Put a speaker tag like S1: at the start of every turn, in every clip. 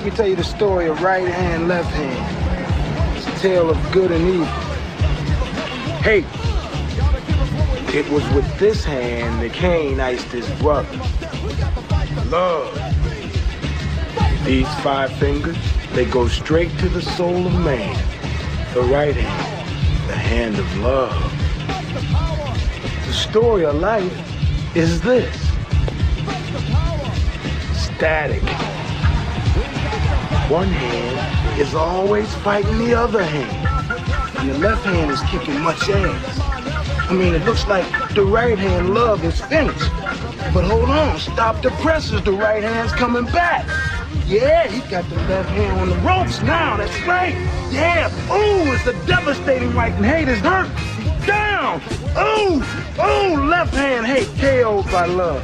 S1: Let me tell you the story of right hand, left hand. It's a tale of good and evil. Hey, it was with this hand that Cain iced his brother. Love. These 5 fingers, they go straight to the soul of man. The right hand, the hand of love. The story of life is this. Static. One hand is always fighting the other hand, and the left hand is kicking much ass. I mean, it looks like the right hand love is finished. But hold on, stop the presses, the right hand's coming back. Yeah, he got the left hand on the ropes now, that's right. Yeah, ooh, it's a devastating right and haters hurt. Down, ooh, left hand hate KO'd by love.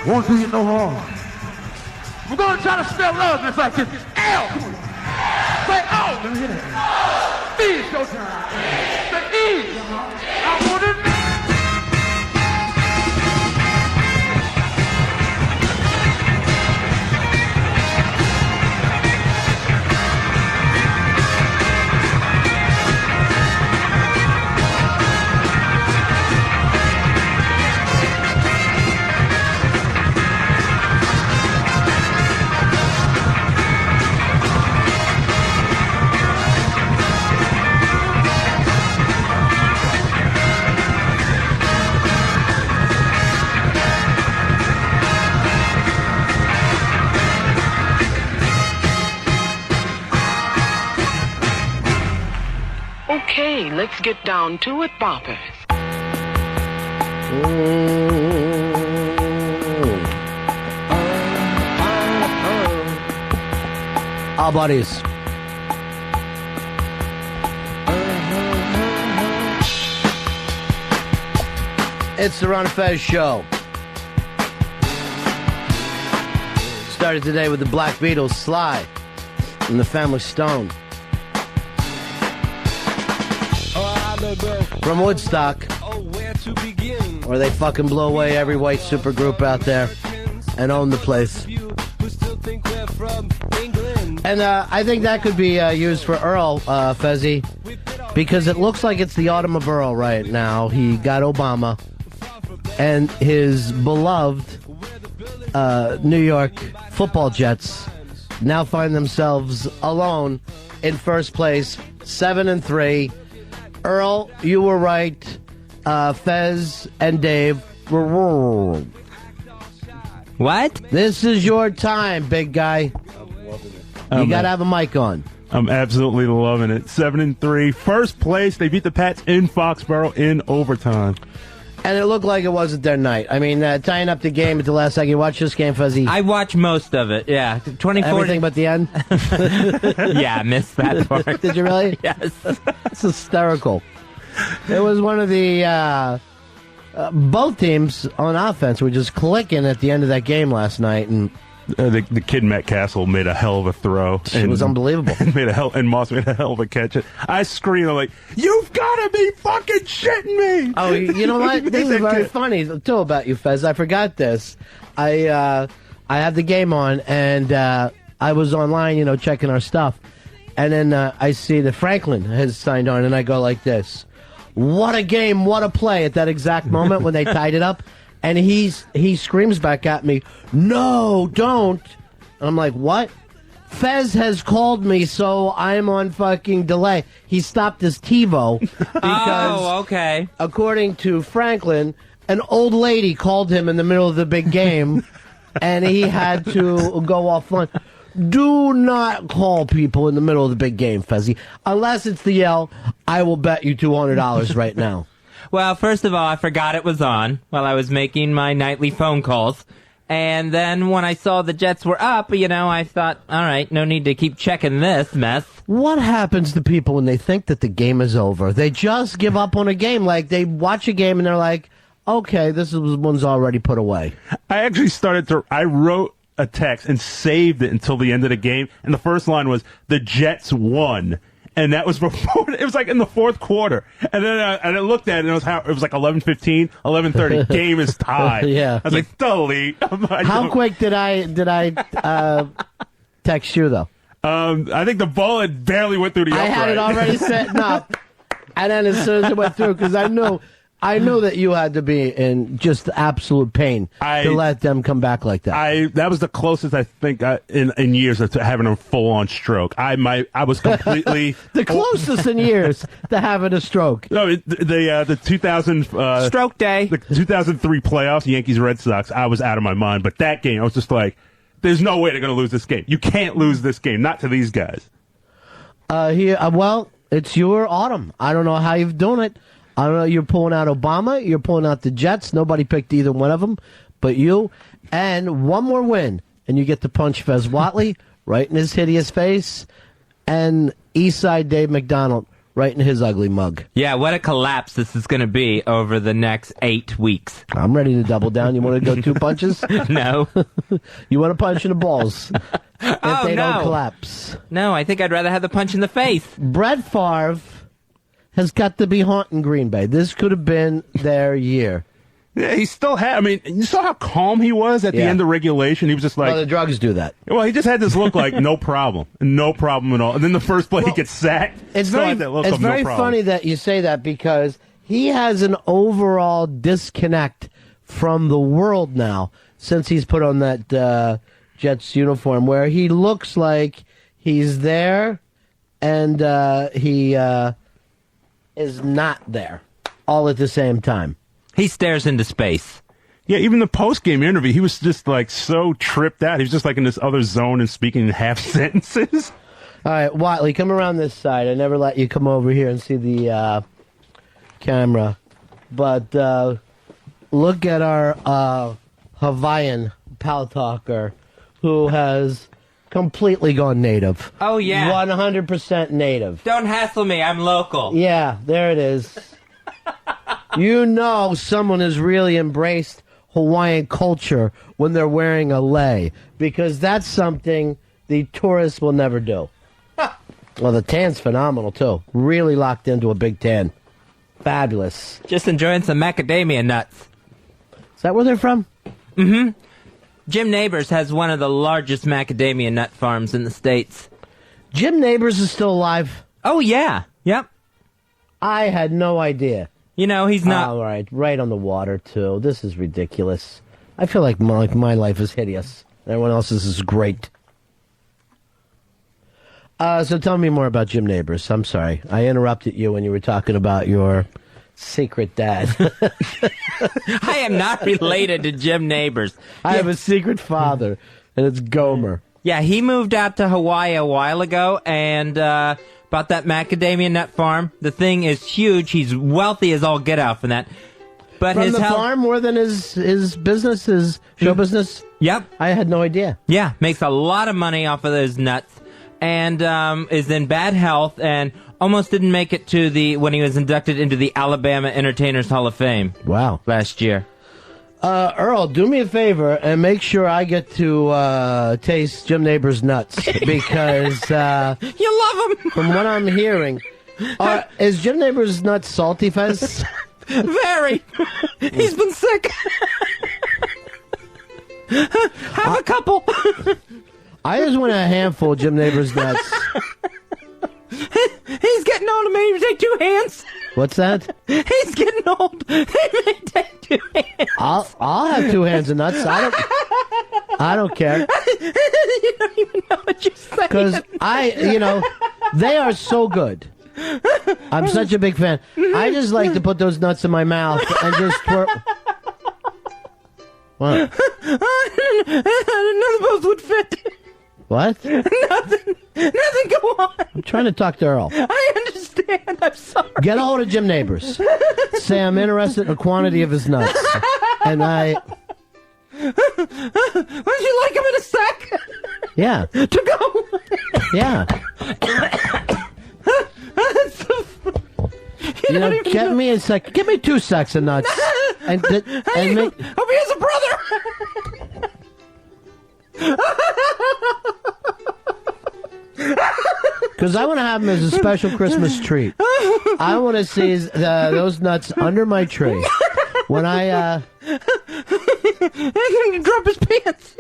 S2: Won't do you no harm. We're going to try to spell love just like this. L. Say O. Let me hear that. B is your time. Say E. I want it.
S3: Okay, let's get down to it, boppers.
S4: All buddies. It's the Ron and Fez show. Started today with the Black Beatles, Sly, and the Family Stone. From Woodstock, where they fucking blow away every white supergroup out there and own the place. And I think that could be used for Earl, Fezzy, because it looks like it's the autumn of Earl right now. He got Obama, and his beloved New York football Jets now find themselves alone in first place, 7-3. Earl, you were right. Fez and Dave were wrong.
S5: What?
S4: This is your time, big guy. You got to have a mic on.
S6: I'm absolutely loving it. 7-3. First place. They beat the Pats in Foxborough in overtime.
S4: And it looked like it wasn't their night. I mean, tying up the game at the last second. You watch this game, Fuzzy?
S5: I watched most of it, yeah. 24.
S4: Everything but the end?
S5: Yeah, I missed that part.
S4: Did you really?
S5: Yes.
S4: It's hysterical. It was one of the... both teams on offense were just clicking at the end of that game last night, and
S6: the kid Matt Castle made a hell of a throw.
S4: It was unbelievable.
S6: And Moss made a hell of a catch. I screamed, I'm like, "You've got to be fucking shitting me!"
S4: Oh, you know what? This is very funny too about you, Fez. I forgot this. I had the game on, and I was online, checking our stuff, and then I see that Franklin has signed on, and I go like this: "What a game! What a play!" At that exact moment when they tied it up. And he screams back at me, "No, don't." And I'm like, "What?" Fez has called me, so I'm on fucking delay. He stopped his TiVo because,
S5: okay.
S4: According to Franklin, an old lady called him in the middle of the big game, and he had to go offline. Do not call people in the middle of the big game, Fezzy. Unless it's the yell, "I will bet you $200 right now."
S5: Well, first of all, I forgot it was on while I was making my nightly phone calls. And then when I saw the Jets were up, I thought, all right, no need to keep checking this mess.
S4: What happens to people when they think that the game is over? They just give up on a game. Like, they watch a game and they're like, okay, one's already put away.
S6: I actually I wrote a text and saved it until the end of the game. And the first line was, "The Jets won." And that was before, it was like in the fourth quarter. And then I looked at it, and it was like 11:15, 11:30. Game is tied.
S4: Yeah.
S6: I was like, delete.
S4: How quick did I text you, though?
S6: I think the ball had barely went through the upright.
S4: I had it already setting up. And then as soon as it went through, because I know that you had to be in just absolute pain to let them come back like that.
S6: That was the closest I think in years to having a full-on stroke. I was completely
S4: the closest in years to having a stroke.
S6: No, the 2000
S5: stroke day,
S6: the 2003 playoffs, Yankees Red Sox. I was out of my mind. But that game, I was just like, "There's no way they're going to lose this game. You can't lose this game. Not to these guys."
S4: Well, it's your autumn. I don't know how you've done it. I don't know, you're pulling out Obama, you're pulling out the Jets. Nobody picked either one of them but you. And one more win, and you get to punch Fez Whatley right in his hideous face, and Eastside Dave McDonald right in his ugly mug.
S5: Yeah, what a collapse this is going to be over the next 8 weeks.
S4: I'm ready to double down. You want to go 2 punches?
S5: No.
S4: You want to punch in the balls if they don't collapse.
S5: No, I think I'd rather have the punch in the face.
S4: Brett Favre has got to be haunting Green Bay. This could have been their year.
S6: Yeah, he still had. I mean, you saw how calm he was at the end of regulation. He was just like,
S4: "Well, the drugs do that."
S6: Well, he just had this look like no problem at all. And then the first play he gets sacked.
S4: It's very funny that you say that, because he has an overall disconnect from the world now since he's put on that Jets uniform, where he looks like he's there and he is not there all at the same time.
S5: He stares into space.
S6: Yeah, even the post-game interview, he was just like so tripped out. He was just like in this other zone and speaking in half sentences.
S4: All right, Watley, come around this side. I never let you come over here and see the camera. But look at our Hawaiian pal talker who has completely gone native.
S5: Oh, yeah.
S4: 100% native.
S5: Don't hassle me. I'm local.
S4: Yeah, there it is. You know someone has really embraced Hawaiian culture when they're wearing a lei, because that's something the tourists will never do. Well, the tan's phenomenal, too. Really locked into a big tan. Fabulous.
S5: Just enjoying some macadamia nuts.
S4: Is that where they're from?
S5: Mm-hmm. Jim Neighbors has one of the largest macadamia nut farms in the States.
S4: Jim Neighbors is still alive?
S5: Oh, yeah. Yep.
S4: I had no idea.
S5: You know, he's not...
S4: All right, right on the water, too. This is ridiculous. I feel like my life is hideous. Everyone else's is great. So tell me more about Jim Neighbors. I'm sorry. I interrupted you when you were talking about your secret dad.
S5: I am not related to Jim Neighbors.
S4: I have a secret father, and it's Gomer.
S5: Yeah, he moved out to Hawaii a while ago, and bought that macadamia nut farm. The thing is huge. He's wealthy as all get out from that. But
S4: From
S5: his
S4: the farm more than his business, his show business?
S5: Yep.
S4: I had no idea.
S5: Yeah, makes a lot of money off of those nuts. And is in bad health and almost didn't make it to when he was inducted into the Alabama Entertainers Hall of Fame.
S4: Wow.
S5: Last year.
S4: Earl, do me a favor and make sure I get to taste Jim Neighbors' nuts, because
S5: you love him.
S4: From what I'm hearing, is Jim Neighbors' nuts salty, Fez?
S5: Very. He's been sick. Have a couple.
S4: I just want a handful of Jim Neighbors' nuts.
S5: He's getting old. Maybe take 2 hands.
S4: What's that?
S5: He's getting old. He may take 2 hands.
S4: I'll have 2 hands of nuts. I don't care.
S5: You don't even know what you're saying.
S4: Because they are so good. I'm such a big fan. I just like to put those nuts in my mouth and just twirl. What?
S5: None of those would fit.
S4: What?
S5: Nothing. Go on.
S4: I'm trying to talk to Earl.
S5: I understand. I'm sorry.
S4: Get a hold of Jim Neighbors. Say I'm interested in the quantity of his nuts. And
S5: Would you like him in a sack?
S4: Yeah.
S5: To go?
S4: Yeah. Get me a sack. Give me 2 sacks of nuts.
S5: Hope he has a brother.
S4: Because I want to have them as a special Christmas treat. I want to see those nuts under my tree. When I
S5: drop his pants.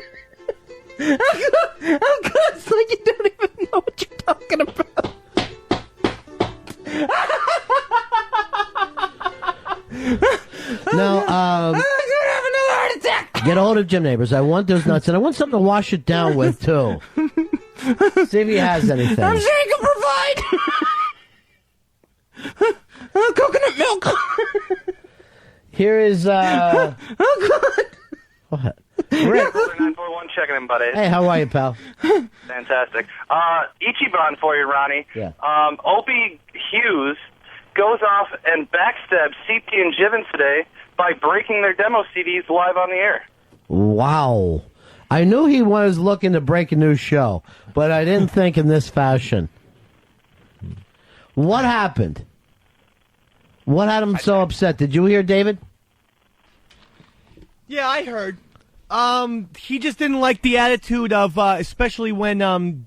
S5: Oh, God, it's like you don't even know what you're talking about.
S4: No,
S5: I'm gonna have another heart attack.
S4: Get a hold of Jim Neighbors. I want those nuts, and I want something to wash it down with, too. See if he has anything.
S5: I'm sure he can provide. Coconut milk.
S4: Here is,
S5: Oh, God.
S4: What? Rick.
S7: 941 checking in, buddy.
S4: Hey, how are you, pal?
S7: Fantastic. Ichiban for you, Ronnie.
S4: Yeah.
S7: Opie Hughes goes off and backstabs CT and Jiven today by breaking their demo CDs live on the air.
S4: Wow. I knew he was looking to break a new show, but I didn't think in this fashion. What happened? What had him so upset? Did you hear, David?
S8: Yeah, I heard. He just didn't like the attitude of, especially when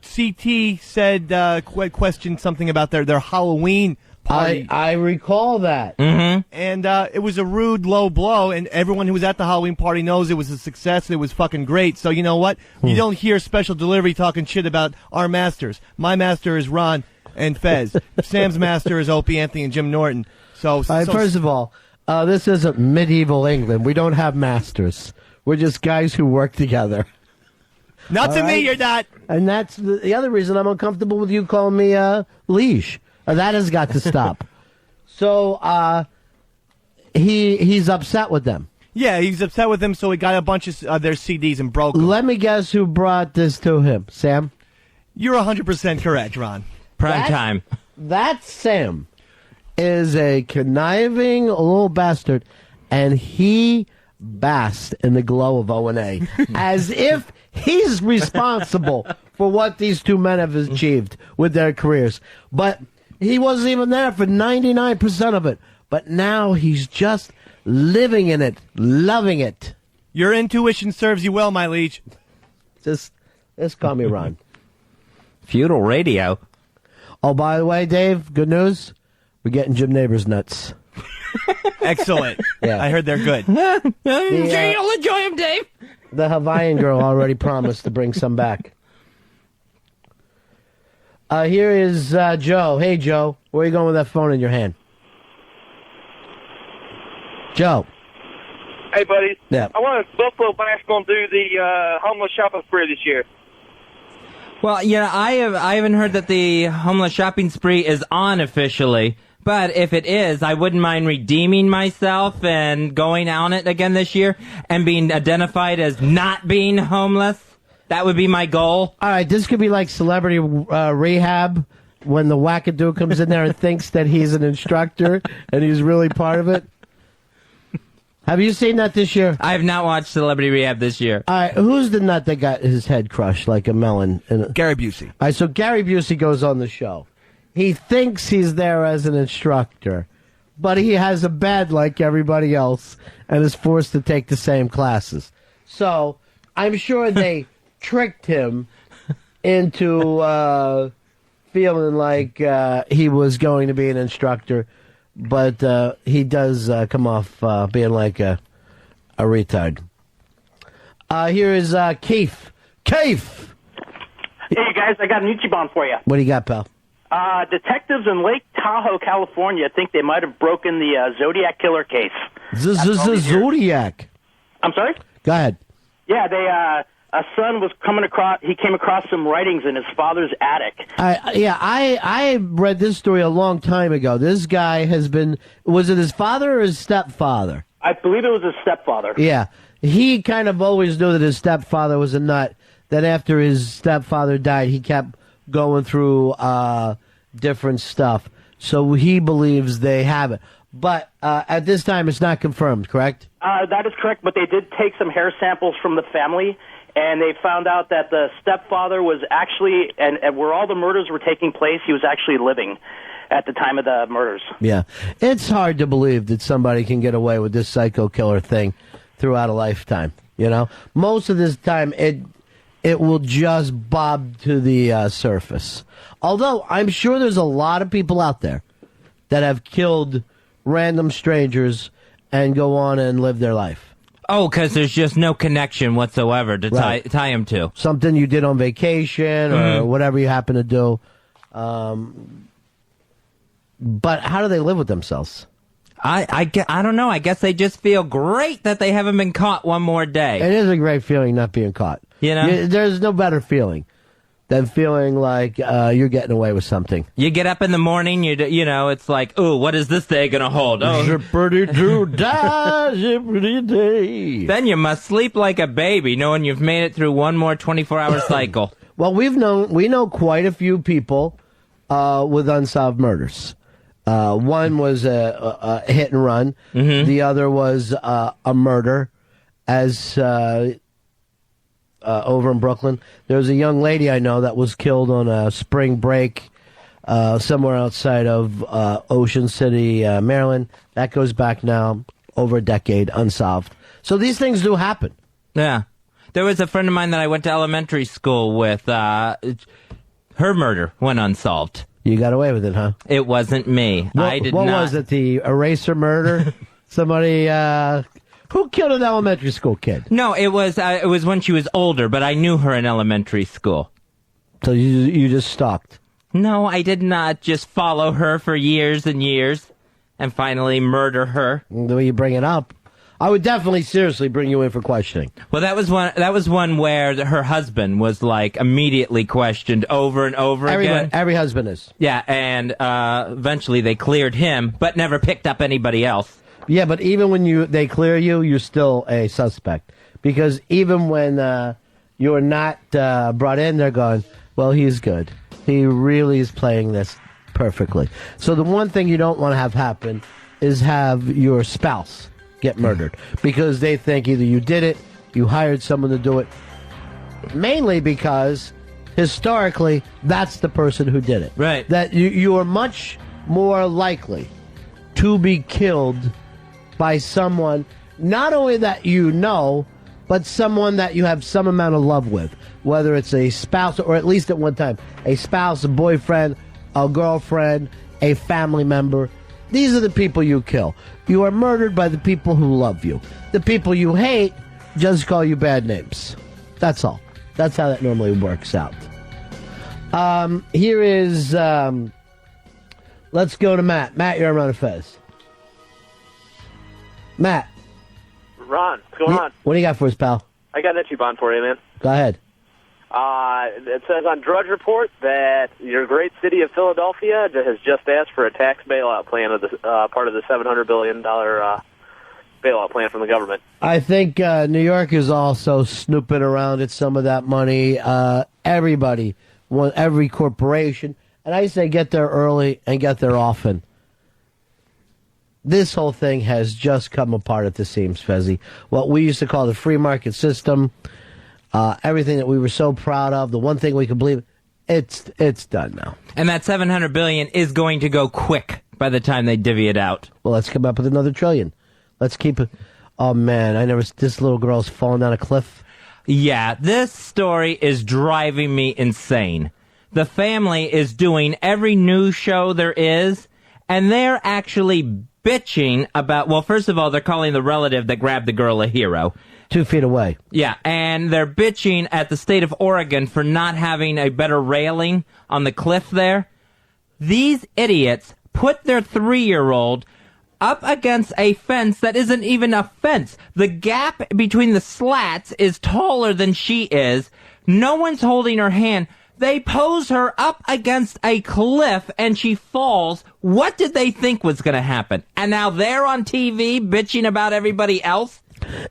S8: CT said, questioned something about their Halloween party.
S4: I recall that.
S5: Mm-hmm.
S8: And it was a rude, low blow, and everyone who was at the Halloween party knows it was a success, and it was fucking great. So you know what? You don't hear Special Delivery talking shit about our masters. My master is Ron and Fez. Sam's master is Opie, Anthony, and Jim Norton.
S4: First of all, this isn't medieval England. We don't have masters. We're just guys who work together.
S8: Not to me, you're not.
S4: And that's the other reason I'm uncomfortable with you calling me liege. That has got to stop. So he's upset with them.
S8: Yeah, he's upset with them, so he got a bunch of their CDs and broke them.
S4: Let me guess who brought this to him. Sam?
S8: You're 100% correct, Ron.
S5: Prime time.
S4: That Sam is a conniving little bastard, and he basked in the glow of O&A as if he's responsible for what these two men have achieved with their careers. But he wasn't even there for 99% of it. But now he's just living in it, loving it.
S8: Your intuition serves you well, my liege.
S4: Just call me Ron.
S5: Feudal radio.
S4: Oh, by the way, Dave, good news. We're getting Jim Neighbors nuts.
S8: Excellent.
S4: Yeah.
S8: I heard they're good.
S5: You'll enjoy him, Dave.
S4: The Hawaiian girl already promised to bring some back. Here is Joe. Hey, Joe. Where are you going with that phone in your hand? Joe.
S9: Hey, buddy.
S4: Yeah.
S9: I want Buffalo Bash going to do the homeless shopping spree this year.
S5: Well, I haven't heard that the homeless shopping spree is on officially. But if it is, I wouldn't mind redeeming myself and going on it again this year and being identified as not being homeless. That would be my goal.
S4: All right, this could be like Celebrity Rehab when the wackadoo comes in there and thinks that he's an instructor and he's really part of it. Have you seen that this year?
S5: I have not watched Celebrity Rehab this year.
S4: All right, who's the nut that got his head crushed like a melon?
S8: Gary Busey.
S4: All right, so Gary Busey goes on the show. He thinks he's there as an instructor, but he has a bed like everybody else and is forced to take the same classes. So I'm sure they tricked him into feeling like he was going to be an instructor, but he does come off being like a retard. Here is Keith. Keith!
S10: Hey, guys, I got an Ichiban for you.
S4: What do you got, pal?
S10: Detectives in Lake Tahoe, California, think they might have broken the Zodiac killer case.
S4: Zodiac.
S10: I'm sorry?
S4: Go ahead.
S10: Yeah, a son was coming across. He came across some writings in his father's attic.
S4: I read this story a long time ago. This guy has been. Was it his father or his stepfather?
S10: I believe it was his stepfather.
S4: Yeah, he kind of always knew that his stepfather was a nut. That after his stepfather died, he kept going through different stuff. So he believes they have it. But at this time, it's not confirmed, correct?
S10: That is correct, but they did take some hair samples from the family, and they found out that the stepfather was actually, and where all the murders were taking place, he was actually living at the time of the murders.
S4: Yeah. It's hard to believe that somebody can get away with this psycho killer thing throughout a lifetime, you know? Most of this time, it will just bob to the surface. Although, I'm sure there's a lot of people out there that have killed random strangers and go on and live their life.
S5: Oh, because there's just no connection whatsoever to tie him to.
S4: Something you did on vacation or whatever you happen to do. But how do they live with themselves?
S5: I don't know. I guess they just feel great that they haven't been caught one more day.
S4: It is a great feeling not being caught.
S5: You know?
S4: There's no better feeling than feeling like you're getting away with something.
S5: You get up in the morning, you know, it's like, ooh, what is this day going to hold? Oh, zippity day. Then you must sleep like a baby, knowing you've made it through one more 24-hour cycle.
S4: Well, we know quite a few people with unsolved murders. One was a hit and run. Mm-hmm. The other was a murder. As over in Brooklyn, there was a young lady I know that was killed on a spring break somewhere outside of Ocean City, Maryland. That goes back now over a decade, unsolved. So these things do happen.
S5: Yeah. There was a friend of mine that I went to elementary school with. Her murder went unsolved.
S4: You got away with it, huh?
S5: It wasn't me. I did not.
S4: What was it, the eraser murder? Somebody... Who killed an elementary school kid?
S5: No, it was when she was older, but I knew her in elementary school.
S4: So you just stalked?
S5: No, I did not just follow her for years and years and finally murder her.
S4: The way you bring it up, I would definitely seriously bring you in for questioning.
S5: Well, that was one where her husband was like immediately questioned over and over again.
S4: Every husband is.
S5: Yeah, and eventually they cleared him, but never picked up anybody else.
S4: Yeah, but even when they clear you, you're still a suspect. Because even when you're not brought in, they're going, Well, he's good. He really is playing this perfectly. So the one thing you don't want to have happen is have your spouse get murdered because they think either you did it, you hired someone to do it, mainly because historically that's the person who did it.
S5: Right.
S4: That you are much more likely to be killed by someone not only that you know, but someone that you have some amount of love with, whether it's a spouse or at least at one time, a spouse, a boyfriend, a girlfriend, a family member. These are the people you kill. You are murdered by the people who love you. The people you hate just call you bad names. That's all. That's how that normally works out. Here is, let's go to Matt. Matt, you're on Ron and Fez. Matt.
S11: Ron, what's going on?
S4: What do you got for us, pal?
S11: I got an entry bond for you, man.
S4: Go ahead.
S11: It says on Drudge Report that your great city of Philadelphia has just asked for a tax bailout plan of the part of the $700 billion bailout plan from the government.
S4: I think New York is also snooping around at some of that money. Everybody, every corporation. And I say get there early and get there often. This whole thing has just come apart at the seams, Fezzi. What we used to call the free market system, everything that we were so proud of, the one thing we could believe, it's done now.
S5: And that $700 billion is going to go quick by the time they divvy it out.
S4: Well, let's come up with another $1 trillion. Let's keep it. Oh man, this little girl's falling down a cliff.
S5: Yeah, this story is driving me insane. The family is doing every news show there is, and they're actually bitching about, well, first of all, they're calling the relative that grabbed the girl a hero.
S4: 2 feet away.
S5: Yeah, and they're bitching at the state of Oregon for not having a better railing on the cliff there. These idiots put their 3-year-old up against a fence that isn't even a fence. The gap between the slats is taller than she is. No one's holding her hand. They pose her up against a cliff and she falls. What did they think was going to happen? And now they're on TV bitching about everybody else?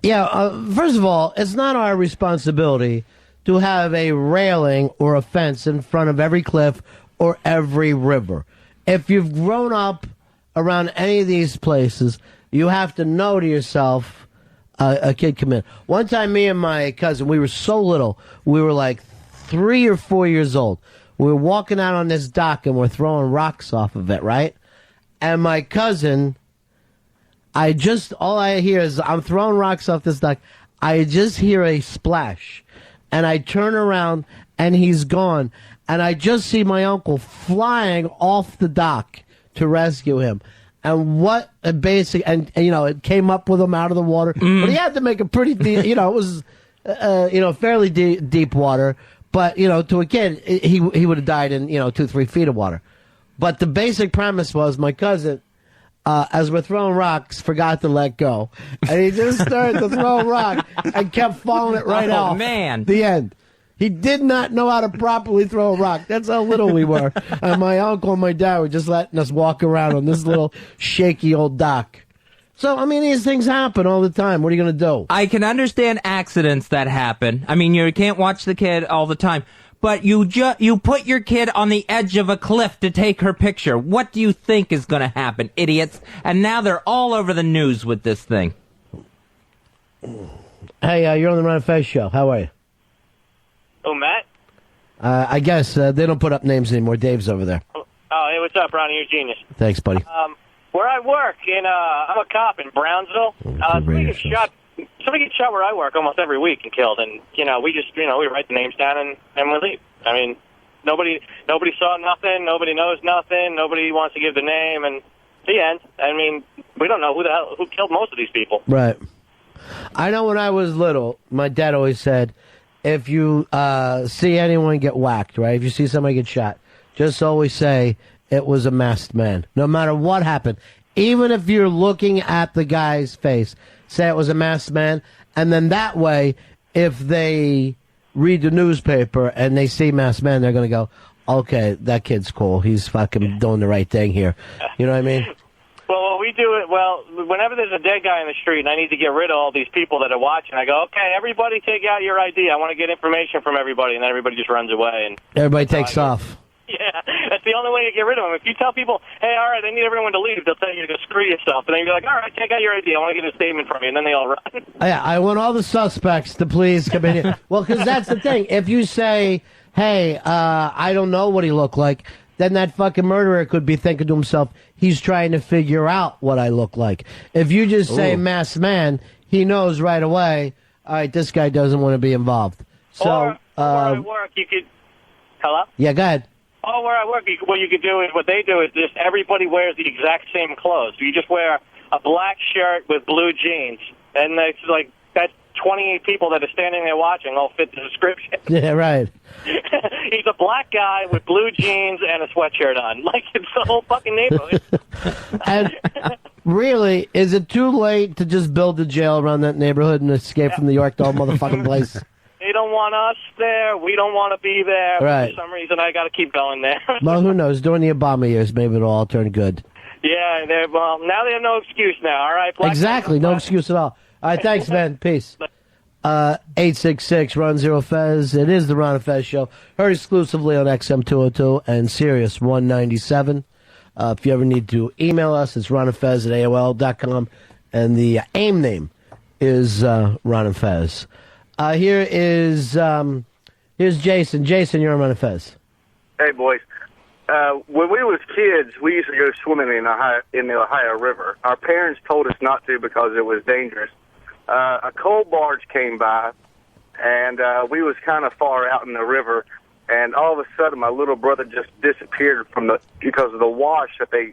S4: Yeah, first of all, it's not our responsibility to have a railing or a fence in front of every cliff or every river. If you've grown up around any of these places, you have to know to yourself, a kid come in. One time, me and my cousin, we were so little, we were like 3 or 4 years old. We were walking out on this dock and we're throwing rocks off of it, right? And my cousin, all I hear is, I'm throwing rocks off this dock. I just hear a splash. And I turn around and he's gone. And I just see my uncle flying off the dock to rescue him. And what a basic, and it came up with him out of the water. But he had to make a pretty deep, it was, fairly deep water. But, to a kid, he would have died in, 2-3 feet of water. But the basic premise was my cousin, as we're throwing rocks, forgot to let go. And he just started to throw a rock and kept falling it right off.
S5: Oh, man.
S4: The end. He did not know how to properly throw a rock. That's how little we were. And my uncle and my dad were just letting us walk around on this little shaky old dock. So, these things happen all the time. What are you going to do?
S5: I can understand accidents that happen. You can't watch the kid all the time. But you put your kid on the edge of a cliff to take her picture. What do you think is going to happen, idiots? And now they're all over the news with this thing.
S4: Hey, you're on the Ron and Fez show. How are you?
S9: Oh, Matt?
S4: I guess they don't put up names anymore. Dave's over there.
S9: Oh, hey, what's up, Ronnie? You're a genius.
S4: Thanks, buddy.
S9: Where I work, I'm a cop in Brownsville. Somebody gets shot where I work almost every week and killed. And, we just, we write the names down and we leave. Nobody saw nothing. Nobody knows nothing. Nobody wants to give the name. And the end. We don't know who killed most of these people.
S4: Right. I know when I was little, my dad always said, if you see anyone get whacked, right? If you see somebody get shot, just always say it was a masked man. No matter what happened. Even if you're looking at the guy's face, say it was a masked man. And then that way, if they read the newspaper and they see masked man, they're going to go, okay, that kid's cool. He's fucking doing the right thing here. You know what I mean?
S9: Well, what we do it, well, whenever there's a dead guy in the street and I need to get rid of all these people that are watching, I go, okay, everybody take out your ID. I want to get information from everybody, and then everybody just runs away. And
S4: everybody takes off.
S9: Yeah, that's the only way to get rid of them. If you tell people, hey, all right, I need everyone to leave, they'll tell you to go screw yourself. And then you're like, all right, take out your ID. I want to get a statement from you. And then they all run.
S4: Yeah, I want all the suspects to please come in here. Well, because that's the thing. If you say, hey, I don't know what he looked like, then that fucking murderer could be thinking to himself, he's trying to figure out what I look like. If you just say masked man, he knows right away, all right, this guy doesn't want to be involved. So,
S9: or at work, you could... Hello?
S4: Yeah, go ahead.
S9: Oh, where I work, what you could do is, what they do is just everybody wears the exact same clothes. You just wear a black shirt with blue jeans, and it's like, that's 28 people that are standing there watching all fit the description.
S4: Yeah, right.
S9: He's a black guy with blue jeans and a sweatshirt on. Like, it's the whole fucking neighborhood.
S4: And really, is it too late to just build a jail around that neighborhood and escape from New York, the whole motherfucking place?
S9: They don't want us there. We don't want to be there.
S4: Right.
S9: For some reason, I got to keep going there.
S4: Well, who knows? During the Obama years, maybe it'll all turn good.
S9: Yeah, well, now they have no excuse now, all right?
S4: Exactly, no excuse at all. All right, thanks, man. Peace. 866-RON-0-FEZ. It is the Ron and Fez Show. Heard exclusively on XM 202 and Sirius 197. If you ever need to email us, it's ronandfez@AOL.com. And the AIM name is Ron and Fez. Here's Jason. Jason, you're on Ron and Fez.
S12: Hey, boys. When we was kids, we used to go swimming in the Ohio River. Our parents told us not to because it was dangerous. A coal barge came by, and we was kind of far out in the river, and all of a sudden my little brother just disappeared because of the wash that they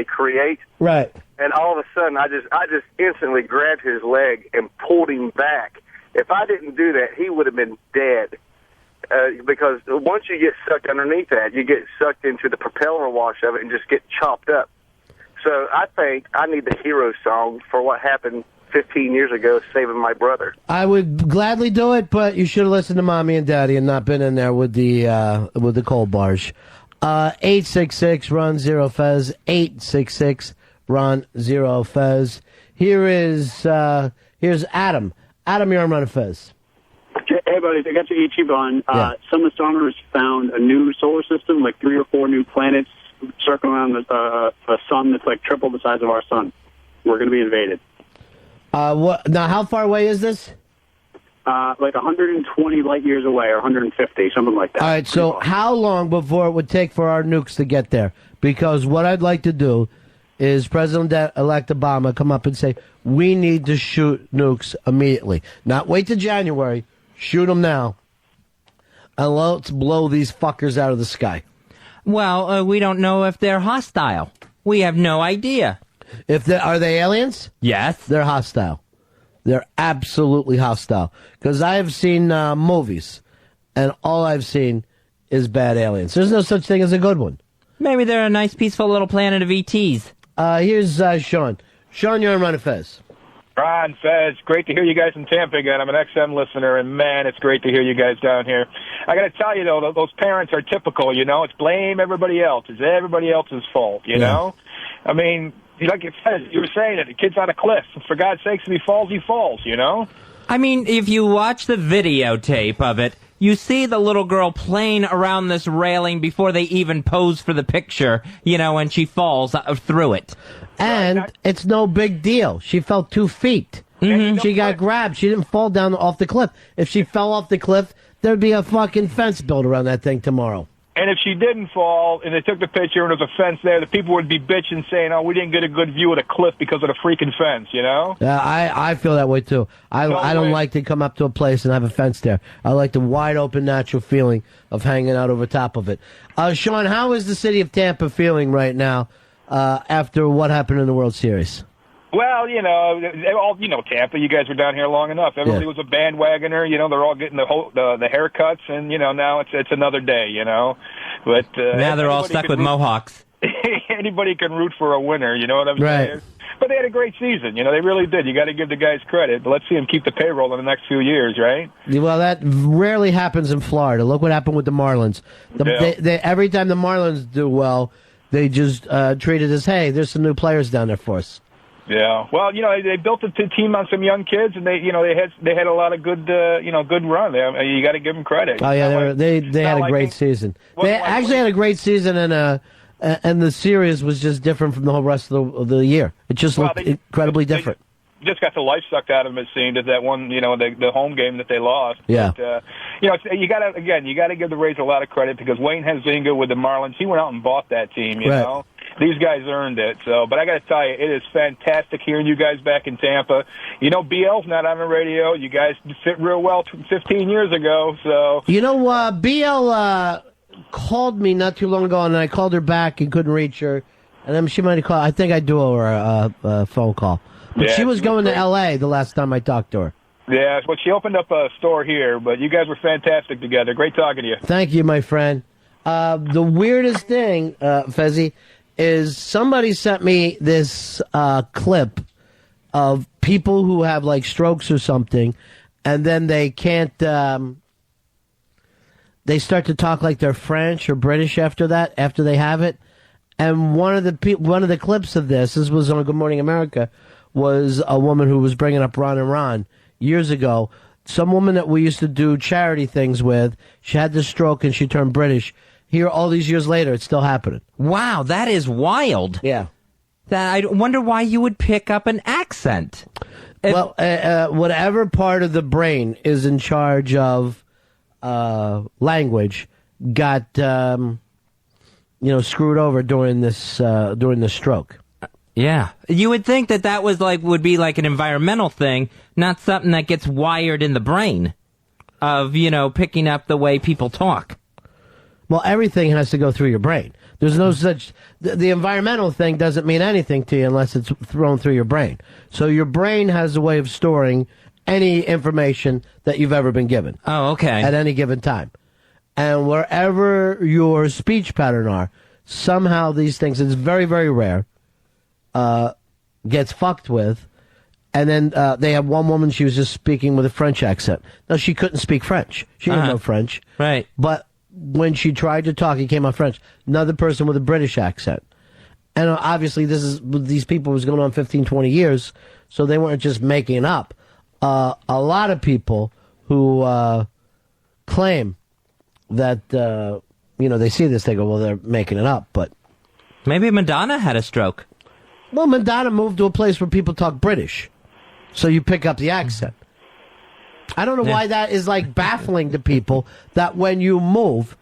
S12: create.
S4: Right.
S12: And all of a sudden I just instantly grabbed his leg and pulled him back. If I didn't do that, he would have been dead. Because once you get sucked underneath that, you get sucked into the propeller wash of it and just get chopped up. So I think I need the hero song for what happened 15 years ago, saving my brother.
S4: I would gladly do it, but you should have listened to Mommy and Daddy and not been in there with the coal barge. 866-RON-0-FEZ, 866-RON-0-FEZ. Here's Adam. Adam, you're on Ron and Fez.
S13: Hey, buddies, I got your YouTube on. Some astronomers found a new solar system, like 3 or 4 new planets circling around a sun that's like triple the size of our sun. We're going to be invaded.
S4: Now, how far away is this?
S13: Like 120 light years away, or 150, something like that.
S4: All right, so how long before it would take for our nukes to get there? Because what I'd like to do is President-elect Obama come up and say, we need to shoot nukes immediately. Not wait till January. Shoot them now. And let's blow these fuckers out of the sky.
S5: Well, we don't know if they're hostile. We have no idea.
S4: Are they aliens?
S5: Yes.
S4: They're hostile. They're absolutely hostile. Because I have seen movies, and all I've seen is bad aliens. There's no such thing as a good one.
S5: Maybe they're a nice, peaceful little planet of ETs.
S4: Here's Sean. Sean, you're on Ron and Fez.
S14: Ron, Fez, great to hear you guys in Tampa again. I'm an XM listener, and man, it's great to hear you guys down here. I got to tell you, though, those parents are typical, you know. It's blame everybody else. It's everybody else's fault, you know. I mean, like you said, you were saying it, the kid's on a cliff. For God's sakes, if he falls, you know?
S5: I mean, if you watch the videotape of it, you see the little girl playing around this railing before they even pose for the picture, you know, when she falls through it.
S4: And it's no big deal. She fell 2 feet. Mm-hmm. She got grabbed. She didn't fall down off the cliff. If she fell off the cliff, there'd be a fucking fence built around that thing tomorrow.
S14: And if she didn't fall, and they took the picture and there's a fence there, the people would be bitching saying, oh, we didn't get a good view of the cliff because of the freaking fence, you know?
S4: Yeah, I feel that way, too. I don't like to come up to a place and have a fence there. I like the wide open, natural feeling of hanging out over top of it. Sean, how is the city of Tampa feeling right now after what happened in the World Series?
S14: Well, you know, Tampa, you guys were down here long enough. Everybody was a bandwagoner. You know, they're all getting the haircuts, and, you know, now it's another day, you know. But
S5: now they're all stuck with mohawks.
S14: Anybody can root for a winner, you know what I'm saying? But they had a great season. You know, they really did. You got to give the guys credit. But let's see them keep the payroll in the next few years, right?
S4: Well, that rarely happens in Florida. Look what happened with the Marlins. Every time the Marlins do well, They just treated as, hey, there's some new players down there for us.
S14: Yeah. Well, they built the team on some young kids, and they had a lot of good good run. You got to give them credit.
S4: Oh yeah, they had a great season. They actually had a great season, and the series was just different from the whole rest of the year. It just looked incredibly different.
S14: Just got the life sucked out of them, it seemed, at that one, the home game that they lost.
S4: Yeah.
S14: But, you got to give the Rays a lot of credit because Wayne Huizenga with the Marlins, he went out and bought that team, you know. These guys earned it. So, but I got to tell you, it is fantastic hearing you guys back in Tampa. BL's not on the radio. You guys fit real well 15 years ago. So,
S4: BL called me not too long ago, and I called her back and couldn't reach her. And then she might have called. I think I do owe her a phone call. But she was going to L.A. the last time I talked to her.
S14: Yeah, well, she opened up a store here, but you guys were fantastic together. Great talking to you.
S4: Thank you, my friend. The weirdest thing, Fezzi, is somebody sent me this clip of people who have, like, strokes or something, and then they can't, they start to talk like they're French or British after they have it. And one of the clips of this was on Good Morning America, was a woman who was bringing up Ron and Ron years ago. Some woman that we used to do charity things with, she had this stroke and she turned British. Here, all these years later, it's still happening.
S5: Wow, that is wild.
S4: Yeah.
S5: I wonder why you would pick up an accent.
S4: Well, whatever part of the brain is in charge of language got screwed over during this stroke.
S5: Yeah. You would think that would be like an environmental thing, not something that gets wired in the brain of, picking up the way people talk.
S4: Well, everything has to go through your brain. There's no such... The environmental thing doesn't mean anything to you unless it's thrown through your brain. So your brain has a way of storing any information that you've ever been given.
S5: Oh, okay.
S4: At any given time. And wherever your speech pattern are, somehow these things, it's very, very rare, gets fucked with. And then they have one woman, she was just speaking with a French accent. No, she couldn't speak French. She didn't know French.
S5: Right.
S4: But when she tried to talk, it came out French. Another person with a British accent. And obviously these people was going on 15, 20 years, so they weren't just making it up. A lot of people who claim that, they see this, they go, well, they're making it up, but...
S5: Maybe Madonna had a stroke.
S4: Well, Madonna moved to a place where people talk British, so you pick up the accent. I don't know why that is, like, baffling to people, that when you move,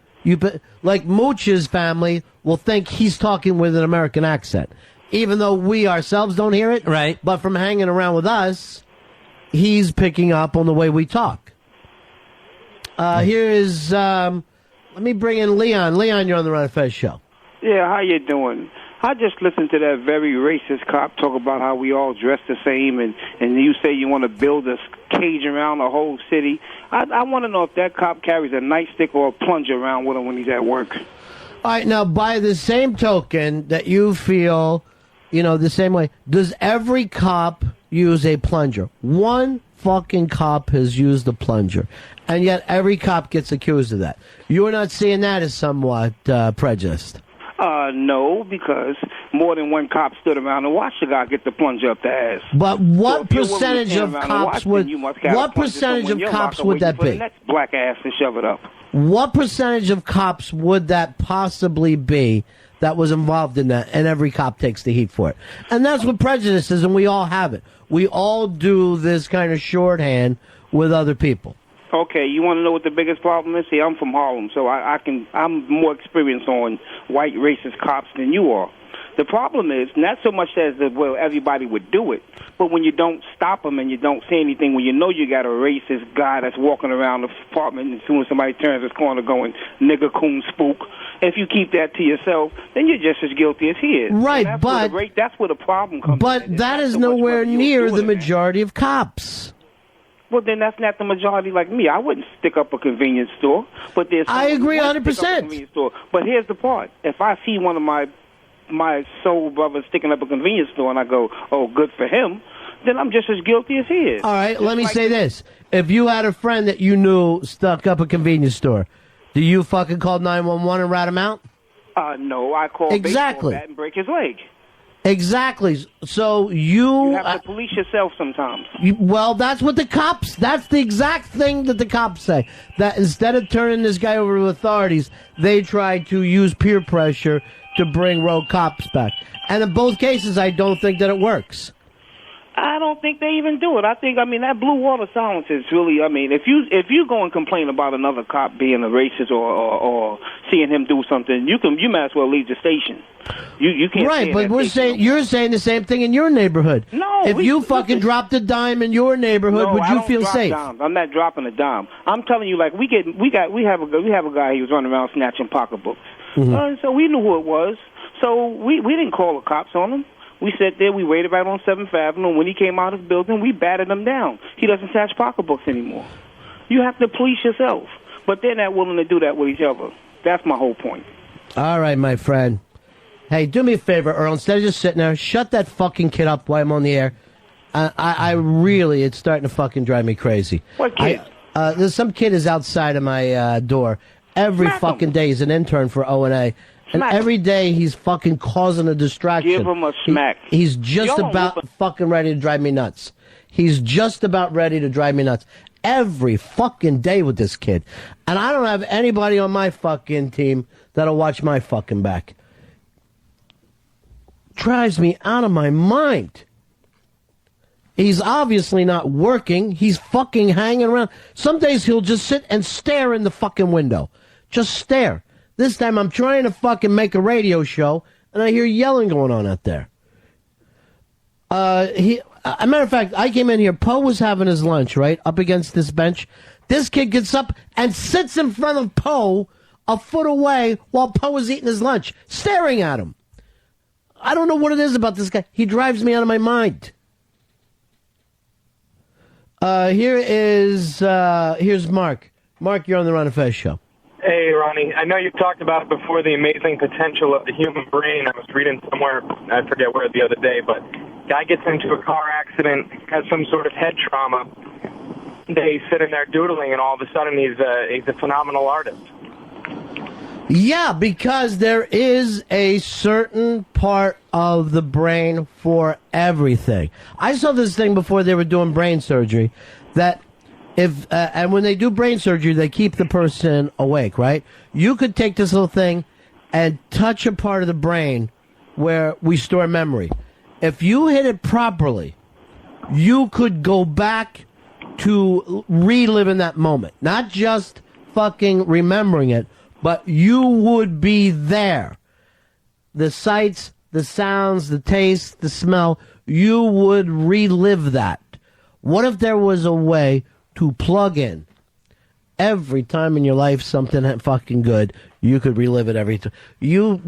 S4: like Mooch's family will think he's talking with an American accent, even though we ourselves don't hear it.
S5: Right.
S4: But from hanging around with us, he's picking up on the way we talk. Here is, let me bring in Leon. Leon, you're on the Ron and Fez show.
S15: Yeah, how you doing? I just listened to that very racist cop talk about how we all dress the same, and you say you want to build a cage around the whole city. I want to know if that cop carries a nightstick or a plunger around with him when he's at work.
S4: All right, now, by the same token that you feel, the same way, does every cop use a plunger? One fucking cop has used a plunger, and yet every cop gets accused of that. You're not seeing that as somewhat prejudiced.
S15: No, because more than one cop stood around and watched the guy get the plunger up the ass.
S4: But what percentage of cops would that be?
S15: Next black ass and shove it up.
S4: What percentage of cops would that possibly be that was involved in that? And every cop takes the heat for it. And that's what prejudice is, and we all have it. We all do this kind of shorthand with other people.
S15: Okay, you want to know what the biggest problem is? See, I'm from Harlem, so I'm more experienced on white racist cops than you are. The problem is not so much as everybody would do it, but when you don't stop them and you don't say anything, when you know you got a racist guy that's walking around the apartment and as soon as somebody turns his corner going, nigger, coon, spook, if you keep that to yourself, then you're just as guilty as he is.
S4: Right,
S15: that's where the problem comes in.
S4: But that is nowhere near the majority of cops.
S15: Well, then that's not the majority like me. I wouldn't stick up a convenience store. But I
S4: agree 100%.
S15: But here's the part. If I see one of my soul brothers sticking up a convenience store and I go, oh, good for him, then I'm just as guilty as he is.
S4: All right, let me say this. If you had a friend that you knew stuck up a convenience store, do you fucking call 911 and rat him out?
S15: No, I call
S4: Exactly.
S15: baseball bat and break his leg.
S4: Exactly. So
S15: You have to police yourself sometimes.
S4: Well, that's what that's the exact thing that the cops say. That instead of turning this guy over to authorities, they try to use peer pressure to bring rogue cops back. And in both cases, I don't think that it works.
S15: I don't think they even do it. That blue water silence is really, if you go and complain about another cop being a racist or seeing him do something, you might as well leave the station. You can't.
S4: Right, but you're saying the same thing in your neighborhood.
S15: No,
S4: if you fucking dropped a dime in your neighborhood, would you feel safe?
S15: Dimes. I'm not dropping a dime. I'm telling you, like we have a guy who was running around snatching pocketbooks.
S4: Mm-hmm.
S15: So we knew who it was. So we didn't call the cops on him. We sat there, we waited right on 7th Avenue, and when he came out of the building, we batted him down. He doesn't snatch pocketbooks anymore. You have to police yourself. But they're not willing to do that with each other. That's my whole point.
S4: All right, my friend. Hey, do me a favor, Earl. Instead of just sitting there, shut that fucking kid up while I'm on the air. I really, it's starting to fucking drive me crazy.
S15: What kid?
S4: There's some kid is outside of my door every fucking day. He's an intern for O&A. And every day he's fucking causing a distraction.
S15: Give him a smack.
S4: He's just about fucking ready to drive me nuts. He's just about ready to drive me nuts. Every fucking day with this kid. And I don't have anybody on my fucking team that'll watch my fucking back. Drives me out of my mind. He's obviously not working. He's fucking hanging around. Some days he'll just sit and stare in the fucking window. Just stare. This time I'm trying to fucking make a radio show, and I hear yelling going on out there. As a matter of fact, I came in here. Poe was having his lunch, right, up against this bench. This kid gets up and sits in front of Poe a foot away while Poe is eating his lunch, staring at him. I don't know what it is about this guy. He drives me out of my mind. Here's Mark. Mark, you're on the Ron and Fez show.
S16: Hey, Ronnie. I know you've talked about before the amazing potential of the human brain. I was reading somewhere, I forget where the other day, but guy gets into a car accident, has some sort of head trauma. He's sitting there doodling, and all of a sudden he's a phenomenal artist.
S4: Yeah, because there is a certain part of the brain for everything. I saw this thing before they were doing brain surgery that and when they do brain surgery, they keep the person awake, right? You could take this little thing and touch a part of the brain where we store memory. If you hit it properly, you could go back to reliving that moment. Not just fucking remembering it, but you would be there. The sights, the sounds, the taste, the smell, you would relive that. What if there was a way to plug in every time in your life something fucking good, you could relive it every time. You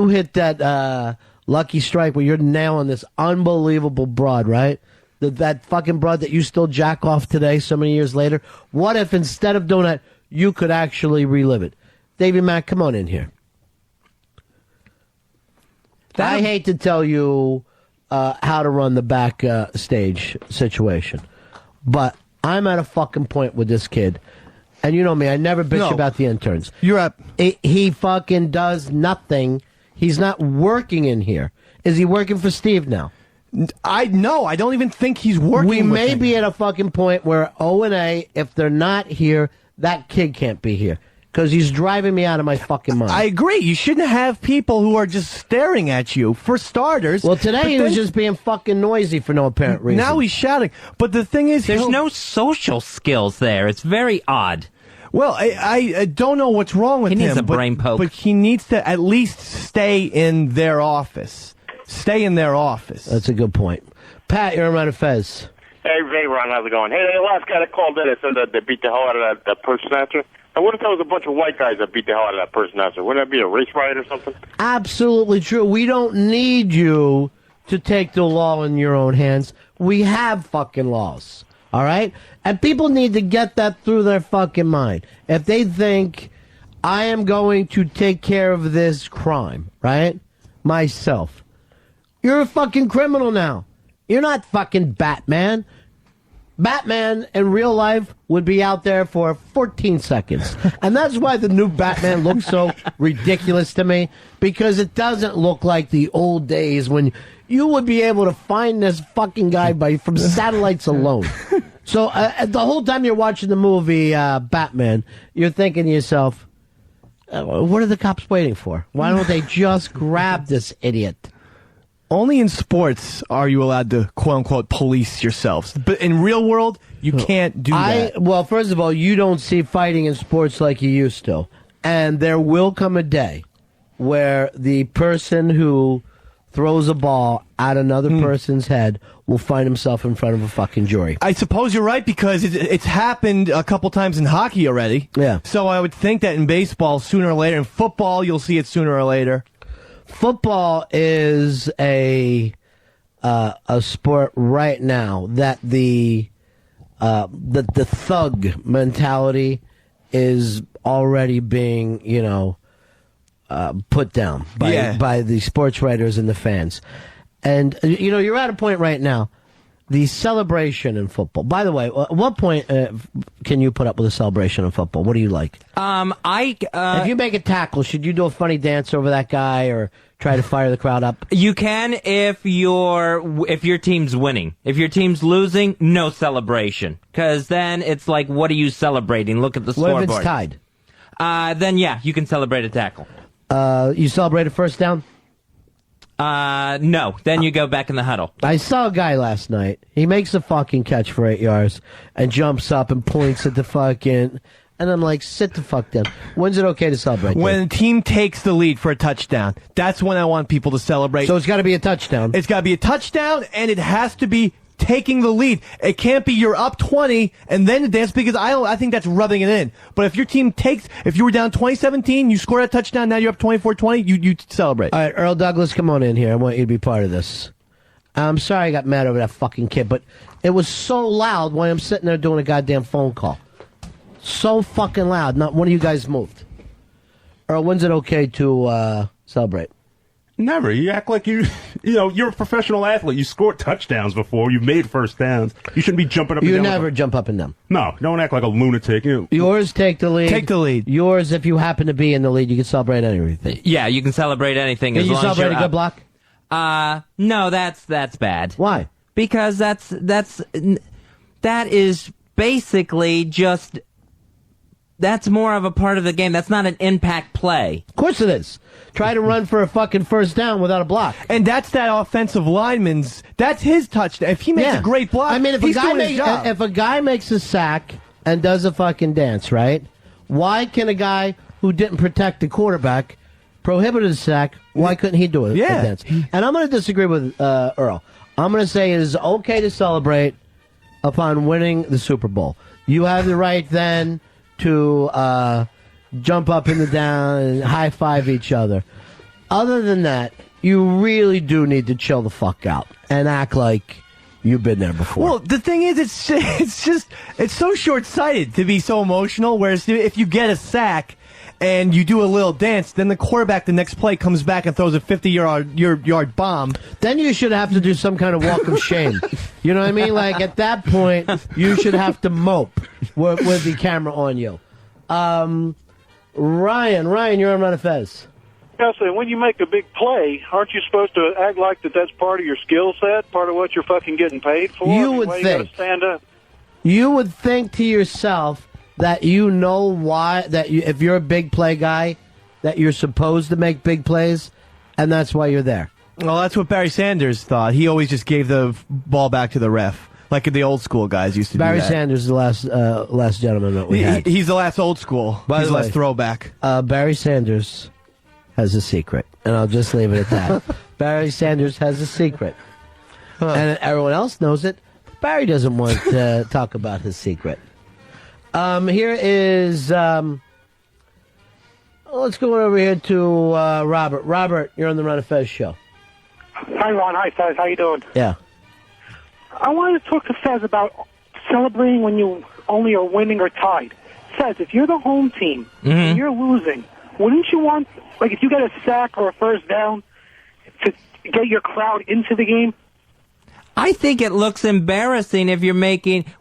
S4: hit that lucky strike where you're nailing this unbelievable broad, right? That fucking broad that you still jack off today so many years later. What if instead of doing that, you could actually relive it? Davey Mack, come on in here. I hate to tell you how to run the back stage situation, but I'm at a fucking point with this kid. And you know me, I never bitch about the interns.
S8: You're up.
S4: He fucking does nothing. He's not working in here. Is he working for Steve now?
S8: I don't even think he's working.
S4: We may be at a fucking point where O&A, if they're not here, that kid can't be here. Because he's driving me out of my fucking mind.
S8: I agree. You shouldn't have people who are just staring at you, for starters.
S4: Well, today he was just being fucking noisy for no apparent reason.
S8: Now he's shouting. But the thing is,
S5: there's no social skills there. It's very odd.
S8: Well, I don't know what's wrong with him.
S5: He needs a brain poke.
S8: But he needs to at least stay in their office. Stay in their office.
S4: That's a good point. Pat, you're on Ron and Fez.
S17: Hey, Ron, how's it going? Hey, the last guy that called in and said that they beat the hell out of that person answer. And what if there was a bunch of white guys that beat the hell out of that person answer? Wouldn't that be a race riot or something?
S4: Absolutely true. We don't need you to take the law in your own hands. We have fucking laws. All right? And people need to get that through their fucking mind. If they think, I am going to take care of this crime, right? Myself. You're a fucking criminal now. You're not fucking Batman. Batman in real life would be out there for 14 seconds. And that's why the new Batman looks so ridiculous to me, because it doesn't look like the old days when you would be able to find this fucking guy from satellites alone. So the whole time you're watching the movie Batman, you're thinking to yourself, what are the cops waiting for? Why don't they just grab this idiot?
S8: Only in sports are you allowed to, quote-unquote, police yourselves. But in real world, you can't do that.
S4: Well, first of all, you don't see fighting in sports like you used to. And there will come a day where the person who throws a ball at another person's head will find himself in front of a fucking jury.
S8: I suppose you're right, because it's happened a couple times in hockey already.
S4: Yeah.
S8: So I would think that in baseball, sooner or later, in football, you'll see it sooner or later.
S4: Football is a sport right now that the thug mentality is already being, put down by the sports writers and the fans. And, you're at a point right now, the celebration in football. By the way, at what point can you put up with a celebration in football? What do you like? If you make a tackle, should you do a funny dance over that guy or try to fire the crowd up?
S5: You can if your team's winning. If your team's losing, no celebration. Because then it's like, what are you celebrating? Look at the scoreboard.
S4: What if it's tied?
S5: Then yeah, you can celebrate a tackle.
S4: You celebrate a first down?
S5: No. Then you go back in the huddle.
S4: I saw a guy last night. He makes a fucking catch for 8 yards and jumps up and points at the fucking... And I'm like, sit the fuck down. When's it okay to celebrate?
S8: When a team takes the lead for a touchdown. That's when I want people to celebrate.
S4: So it's got to be a touchdown.
S8: It's got to be a touchdown, and it has to be taking the lead. It can't be you're up 20 and then dance, because I think that's rubbing it in. But if your team if you were down 2017, you score a touchdown, now you're up 24-20, you celebrate.
S4: All right, Earl Douglas, come on in here. I want you to be part of this. I'm sorry I got mad over that fucking kid, but it was so loud while I'm sitting there doing a goddamn phone call. So fucking loud. Not one of you guys moved. Earl, when's it okay to celebrate?
S6: Never. You act like you're a professional athlete. You scored touchdowns before. You've made first downs. You shouldn't be jumping up and down.
S4: You never jump up and down.
S6: No, don't act like a lunatic.
S4: Yours, take the lead.
S8: Take the lead.
S4: Yours, if you happen to be in the lead, you can celebrate anything.
S5: Yeah, you can celebrate anything as long as you're up.
S4: Can you celebrate a good block?
S5: No, that's bad.
S4: Why?
S5: Because that is basically just... That's more of a part of the game. That's not an impact play.
S4: Of course it is. Try to run for a fucking first down without a block.
S8: And that's that offensive lineman's, that's his touchdown. If he makes a great block,
S4: I mean, if a guy makes a sack and does a fucking dance, right? Why can a guy who didn't protect the quarterback prohibited a sack, why couldn't he do a dance? And I'm going to disagree with Earl. I'm going to say it is okay to celebrate upon winning the Super Bowl. You have the right then to jump up and down and high-five each other. Other than that, you really do need to chill the fuck out and act like you've been there before.
S8: Well, the thing is, it's so short-sighted to be so emotional, whereas if you get a sack and you do a little dance, then the quarterback the next play comes back and throws a 50-yard bomb.
S4: Then you should have to do some kind of walk of shame. You know what I mean? Like, at that point, you should have to mope with the camera on you. Ryan, you're on Ron and Fez.
S18: Yes, and when you make a big play, aren't you supposed to act like that's part of your skill set, part of what you're fucking getting paid for?
S4: You would think.
S18: You gotta stand up.
S4: You would think to yourself that you know why, if you're a big play guy, that you're supposed to make big plays, and that's why you're there.
S8: Well, that's what Barry Sanders thought. He always just gave the ball back to the ref, like the old school guys used to
S4: Barry
S8: do that.
S4: Sanders is the last gentleman that we had.
S8: He's the last old school. He's the last throwback.
S4: Barry Sanders has a secret, and I'll just leave it at that. Barry Sanders has a secret, and everyone else knows it. But Barry doesn't want to talk about his secret. Here is, let's go over here to Robert. Robert, you're on the Ron and Fez show.
S19: Hi, Ron. Hi, Fez. How you doing?
S4: Yeah.
S19: I wanted to talk to Fez about celebrating when you only are winning or tied. Fez, if you're the home team and you're losing, wouldn't you want, like, if you get a sack or a first down, to get your crowd into the game?
S5: I think it looks embarrassing if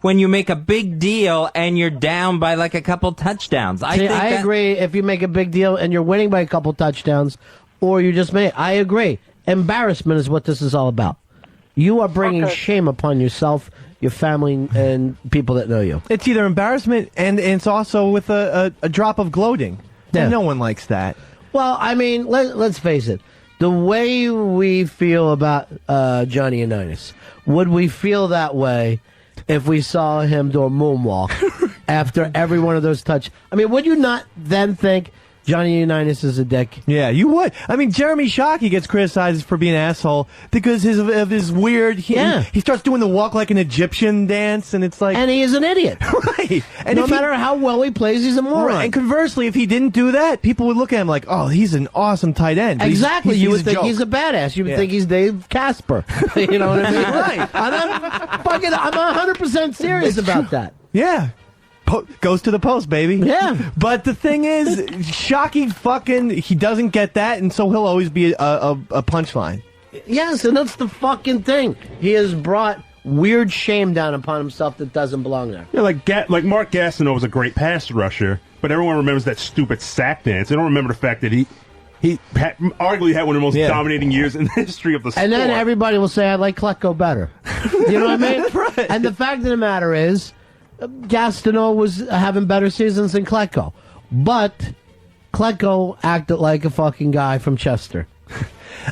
S5: when you make a big deal and you're down by like a couple touchdowns.
S4: I agree if you make a big deal and you're winning by a couple touchdowns or you just made. I agree. Embarrassment is what this is all about. You are bringing shame upon yourself, your family, and people that know you.
S8: It's either embarrassment and it's also with a drop of gloating.
S4: Yeah.
S8: And no one likes that.
S4: Well, I mean, let's face it. The way we feel about Johnny Unitas, would we feel that way if we saw him do a moonwalk after every one of those touches? I mean, would you not then think Johnny Unitas is a dick?
S8: Yeah, you would. I mean, Jeremy Shockey gets criticized for being an asshole because of his weird... He starts doing the walk like an Egyptian dance, and it's like...
S4: And he is an idiot.
S8: Right. And
S4: no matter how well he plays, he's a moron.
S8: Right. And conversely, if he didn't do that, people would look at him like, oh, he's an awesome tight end. But
S4: exactly. You would think
S8: joke.
S4: he's a badass. You would think he's Dave Casper. You know what I mean?
S8: Right.
S4: I'm 100% serious about that.
S8: Yeah. Goes to the post, baby.
S4: Yeah.
S8: But the thing is, Shockey he doesn't get that, and so he'll always be a punchline.
S4: Yes, and that's the fucking thing. He has brought weird shame down upon himself that doesn't belong there.
S6: Yeah, like Mark Gastineau was a great pass rusher, but everyone remembers that stupid sack dance. They don't remember the fact that he arguably had one of the most dominating years in the history of the sport.
S4: And then everybody will say, I like Klecko better. You know what I mean?
S8: Right.
S4: And the fact of the matter is, Gastineau was having better seasons than Klecko. But Klecko acted like a fucking guy from Chester.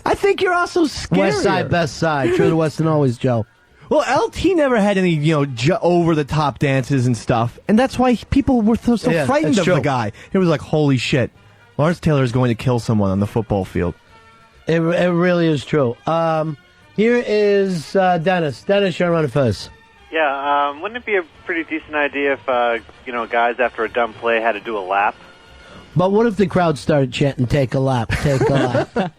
S8: I think you're also scarier.
S4: West side, best side. True to Western always, Joe.
S8: Well, LT never had any, over-the-top dances and stuff. And that's why people were so frightened of the guy. It was like, holy shit. Lawrence Taylor is going to kill someone on the football field.
S4: It really is true. Here is Dennis. Dennis, you're on Fez.
S20: Yeah, wouldn't it be a pretty decent idea if, guys after a dumb play had to do a lap?
S4: But what if the crowd started chanting, take a lap, take a lap?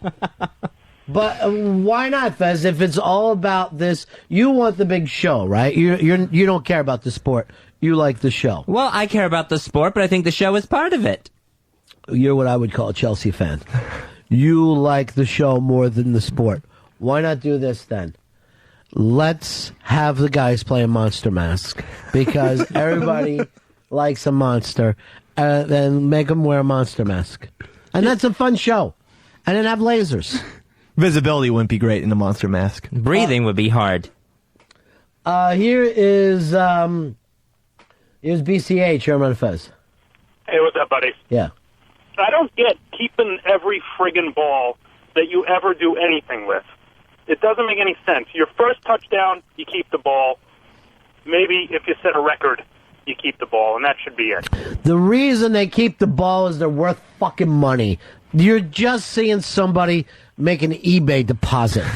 S4: But why not, Fez? If it's all about this, you want the big show, right? You don't care about the sport. You like the show.
S5: Well, I care about the sport, but I think the show is part of it.
S4: You're what I would call a Chelsea fan. You like the show more than the sport. Why not do this then? Let's have the guys play a monster mask because everybody likes a monster. Then make them wear a monster mask. And that's a fun show. And then have lasers.
S8: Visibility wouldn't be great in the monster mask.
S5: Breathing would be hard.
S4: Here's BCH, Herman Fez.
S21: Hey, what's up, buddy?
S4: Yeah.
S21: I don't get keeping every friggin' ball that you ever do anything with. It doesn't make any sense. Your first touchdown, you keep the ball. Maybe if you set a record, you keep the ball, and that should be it.
S4: The reason they keep the ball is they're worth fucking money. You're just seeing somebody make an eBay deposit.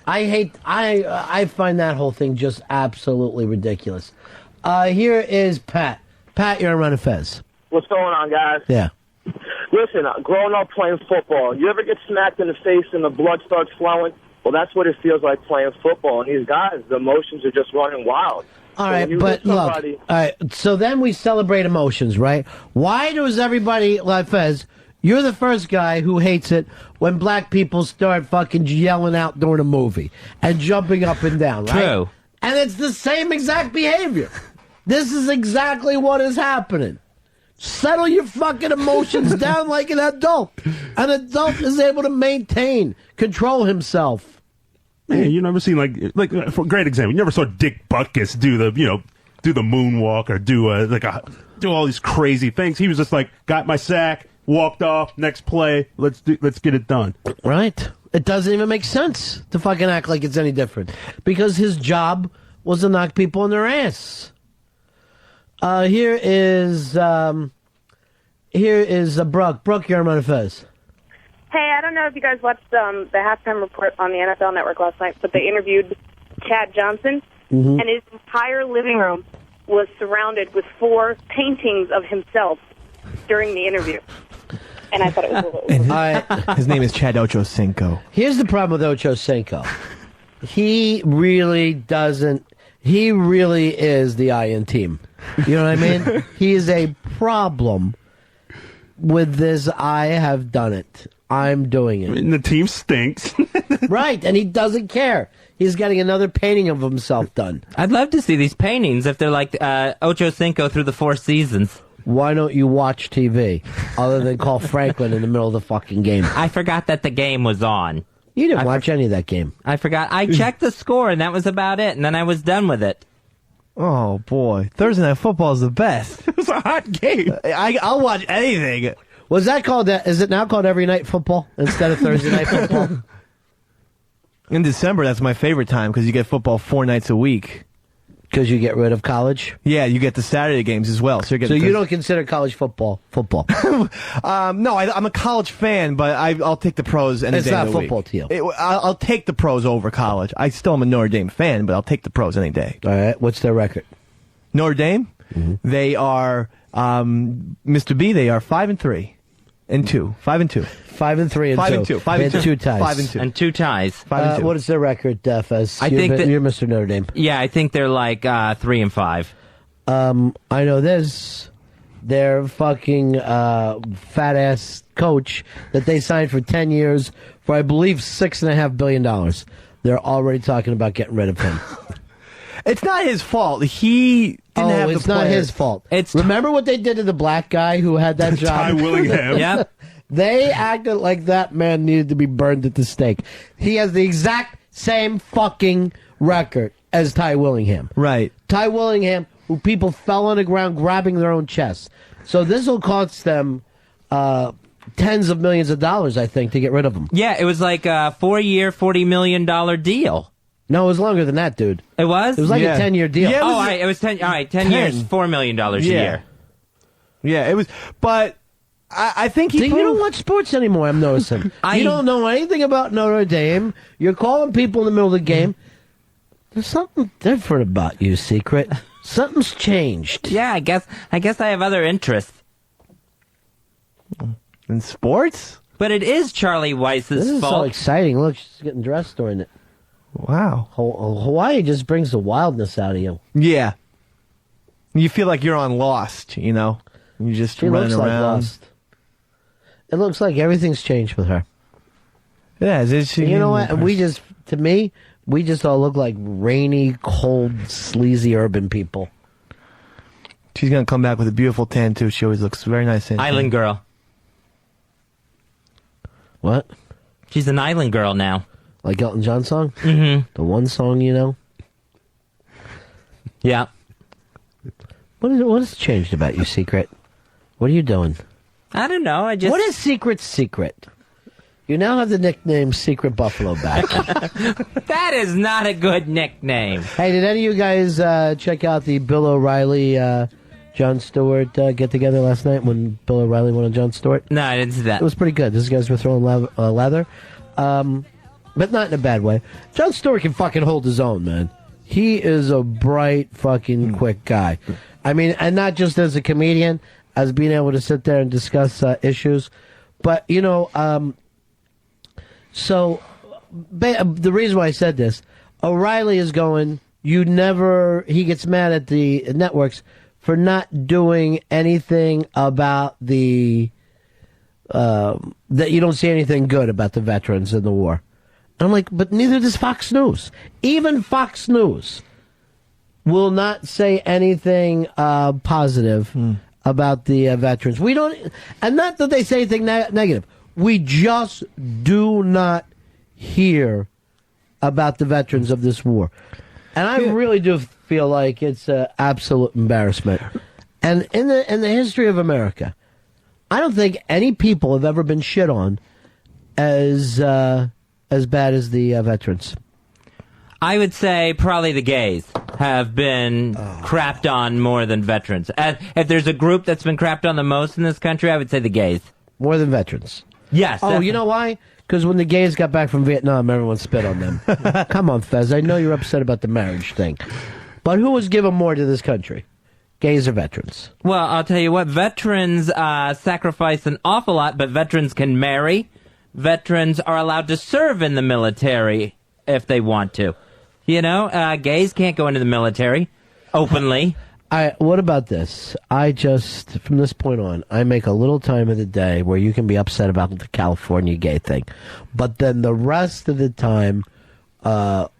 S4: I find that whole thing just absolutely ridiculous. Here is Pat. Pat, you're on Ron and Fez.
S22: What's going on, guys?
S4: Yeah.
S22: Listen, growing up playing football, you ever get smacked in the face and the blood starts flowing? Well, that's what it feels like playing football. And these guys, the emotions are just running wild.
S4: All right, but look, all right, so then we celebrate emotions, right? Why does everybody, like Fez, you're the first guy who hates it when black people start fucking yelling out during a movie and jumping up and down, right?
S5: True.
S4: And it's the same exact behavior. This is exactly what is happening. Settle your fucking emotions down like an adult. An adult is able to control himself.
S6: Man, you never seen like for a great example. You never saw Dick Butkus do the moonwalk or do all these crazy things. He was just like, got my sack, walked off, next play, let's get it done.
S4: Right. It doesn't even make sense to fucking act like it's any different because his job was to knock people on their ass. Here is Brooke. Brooke, you're on Fez.
S23: Hey, I don't know if you guys watched the halftime report on the NFL Network last night, but they interviewed Chad Johnson, and his entire living room was surrounded with 4 paintings of himself during the interview. And I thought it was a little...
S8: His name is Chad Ochocinco.
S4: Here's the problem with Ochocinco. He really is the I-in team. You know what I mean? He is a problem with this. I have done it. I'm doing it.
S6: And the team stinks.
S4: Right, and he doesn't care. he's getting another painting of himself done.
S5: I'd love to see these paintings if they're like Ocho Cinco through the 4 seasons.
S4: Why don't you watch TV other than call Franklin in the middle of the fucking game?
S5: I forgot that the game was on.
S4: You didn't watch any of that game.
S5: I forgot. I checked the score, and that was about it, and then I was done with it.
S8: Oh, boy. Thursday Night Football is the best.
S6: It was a hot game.
S8: I'll watch anything.
S4: Was that called that? Is it now called Every Night Football instead of Thursday Night Football?
S8: In December, that's my favorite time because you get football 4 nights a week.
S4: Because you get rid of college?
S8: Yeah, you get the Saturday games as well. So
S4: you don't consider college football?
S8: No, I'm a college fan, but I'll take the pros any
S4: It's
S8: day
S4: not
S8: of the
S4: football
S8: week.
S4: to you.
S8: I'll take the pros over college. I still am a Notre Dame fan, but I'll take the pros any day.
S4: All right. What's their record?
S8: Notre Dame?
S4: Mm-hmm.
S8: They are, Mr. B, they are 5-3 and 2. 5-2.
S4: 5-3 and
S8: 5
S4: 2.
S8: and 2. 5 and 2.
S4: 2 ties.
S8: 5 and 2.
S5: And 2 ties.
S8: 5 and 2.
S4: What is their record, Fez?
S5: I think
S4: you're Mr. Notre Dame.
S5: Yeah, I think they're like 3 and 5.
S4: I know this. Their fucking fat ass coach that they signed for 10 years for, I believe, $6.5 billion. They're already talking about getting rid of him.
S8: It's not his fault. He didn't have the
S4: it's not
S8: players.
S4: his fault. Remember what they did to the black guy who had that job?
S6: Ty Willingham.
S5: Yep.
S4: They acted like that man needed to be burned at the stake. He has the exact same fucking record as Ty Willingham.
S8: Right.
S4: Ty Willingham, who people fell on the ground grabbing their own chests. So this will cost them tens of millions of dollars, I think, to get rid of him.
S5: Yeah, it was like a 4-year, $40 million deal.
S4: No, it was longer than that, dude.
S5: It was?
S4: It was like a 10-year deal.
S8: Yeah,
S5: all right, it was 10. All right, 10 years, $4 million a year.
S8: Yeah, it was. But I think
S4: you don't watch sports anymore, I'm noticing. You don't know anything about Notre Dame. You're calling people in the middle of the game. There's something different about you, Secret. Something's changed.
S5: Yeah, I guess I have other interests.
S8: In sports?
S5: But it is Charlie Weiss's
S4: This is so
S5: fault.
S4: exciting. Look, she's getting dressed during it.
S8: Wow.
S4: Hawaii just brings the wildness out of you.
S8: Yeah. You feel like you're on Lost, you know? You're just
S4: She
S8: running
S4: looks like
S8: around.
S4: Lost. It looks like everything's changed with her.
S8: Yeah,
S4: You know what? And we just all look like rainy, cold, sleazy urban people.
S8: She's going to come back with a beautiful tan, too. She always looks very nice.
S5: Island girl.
S4: What?
S5: She's an island girl now.
S4: Like Elton John song?
S5: Mm-hmm.
S4: The one song you know?
S5: Yeah.
S4: What has changed about you, Secret? What are you doing?
S5: I don't know.
S4: What is Secret's secret? You now have the nickname Secret Buffalo back.
S5: That is not a good nickname.
S4: Hey, did any of you guys check out the Bill O'Reilly, Jon Stewart get-together last night when Bill O'Reilly went on Jon Stewart?
S5: No, I didn't see that.
S4: It was pretty good. These guys were throwing leather. But not in a bad way. Jon Stewart can fucking hold his own, man. He is a bright, fucking quick guy. I mean, and not just as a comedian, as being able to sit there and discuss issues. But, you know, the reason why I said this, O'Reilly is going, he gets mad at the networks for not doing anything about that you don't see anything good about the veterans in the war. I'm like, but neither does Fox News. Even Fox News will not say anything positive about the veterans. We don't, and not that they say anything negative. We just do not hear about the veterans of this war. And I really do feel like it's an absolute embarrassment. And in the history of America, I don't think any people have ever been shit on as bad as the veterans.
S5: I would say probably the gays have been crapped on more than veterans. If there's a group that's been crapped on the most in this country, I would say the gays.
S4: More than veterans?
S5: Yes.
S4: Oh, you know why? Because when the gays got back from Vietnam, everyone spit on them. Come on, Fez. I know you're upset about the marriage thing. But who was given more to this country? Gays or veterans?
S5: Well, I'll tell you what. Veterans sacrifice an awful lot, but veterans can marry. Veterans are allowed to serve in the military if they want to. You know, gays can't go into the military openly.
S4: What about this? From this point on, I make a little time of the day where you can be upset about the California gay thing. But then the rest of the time,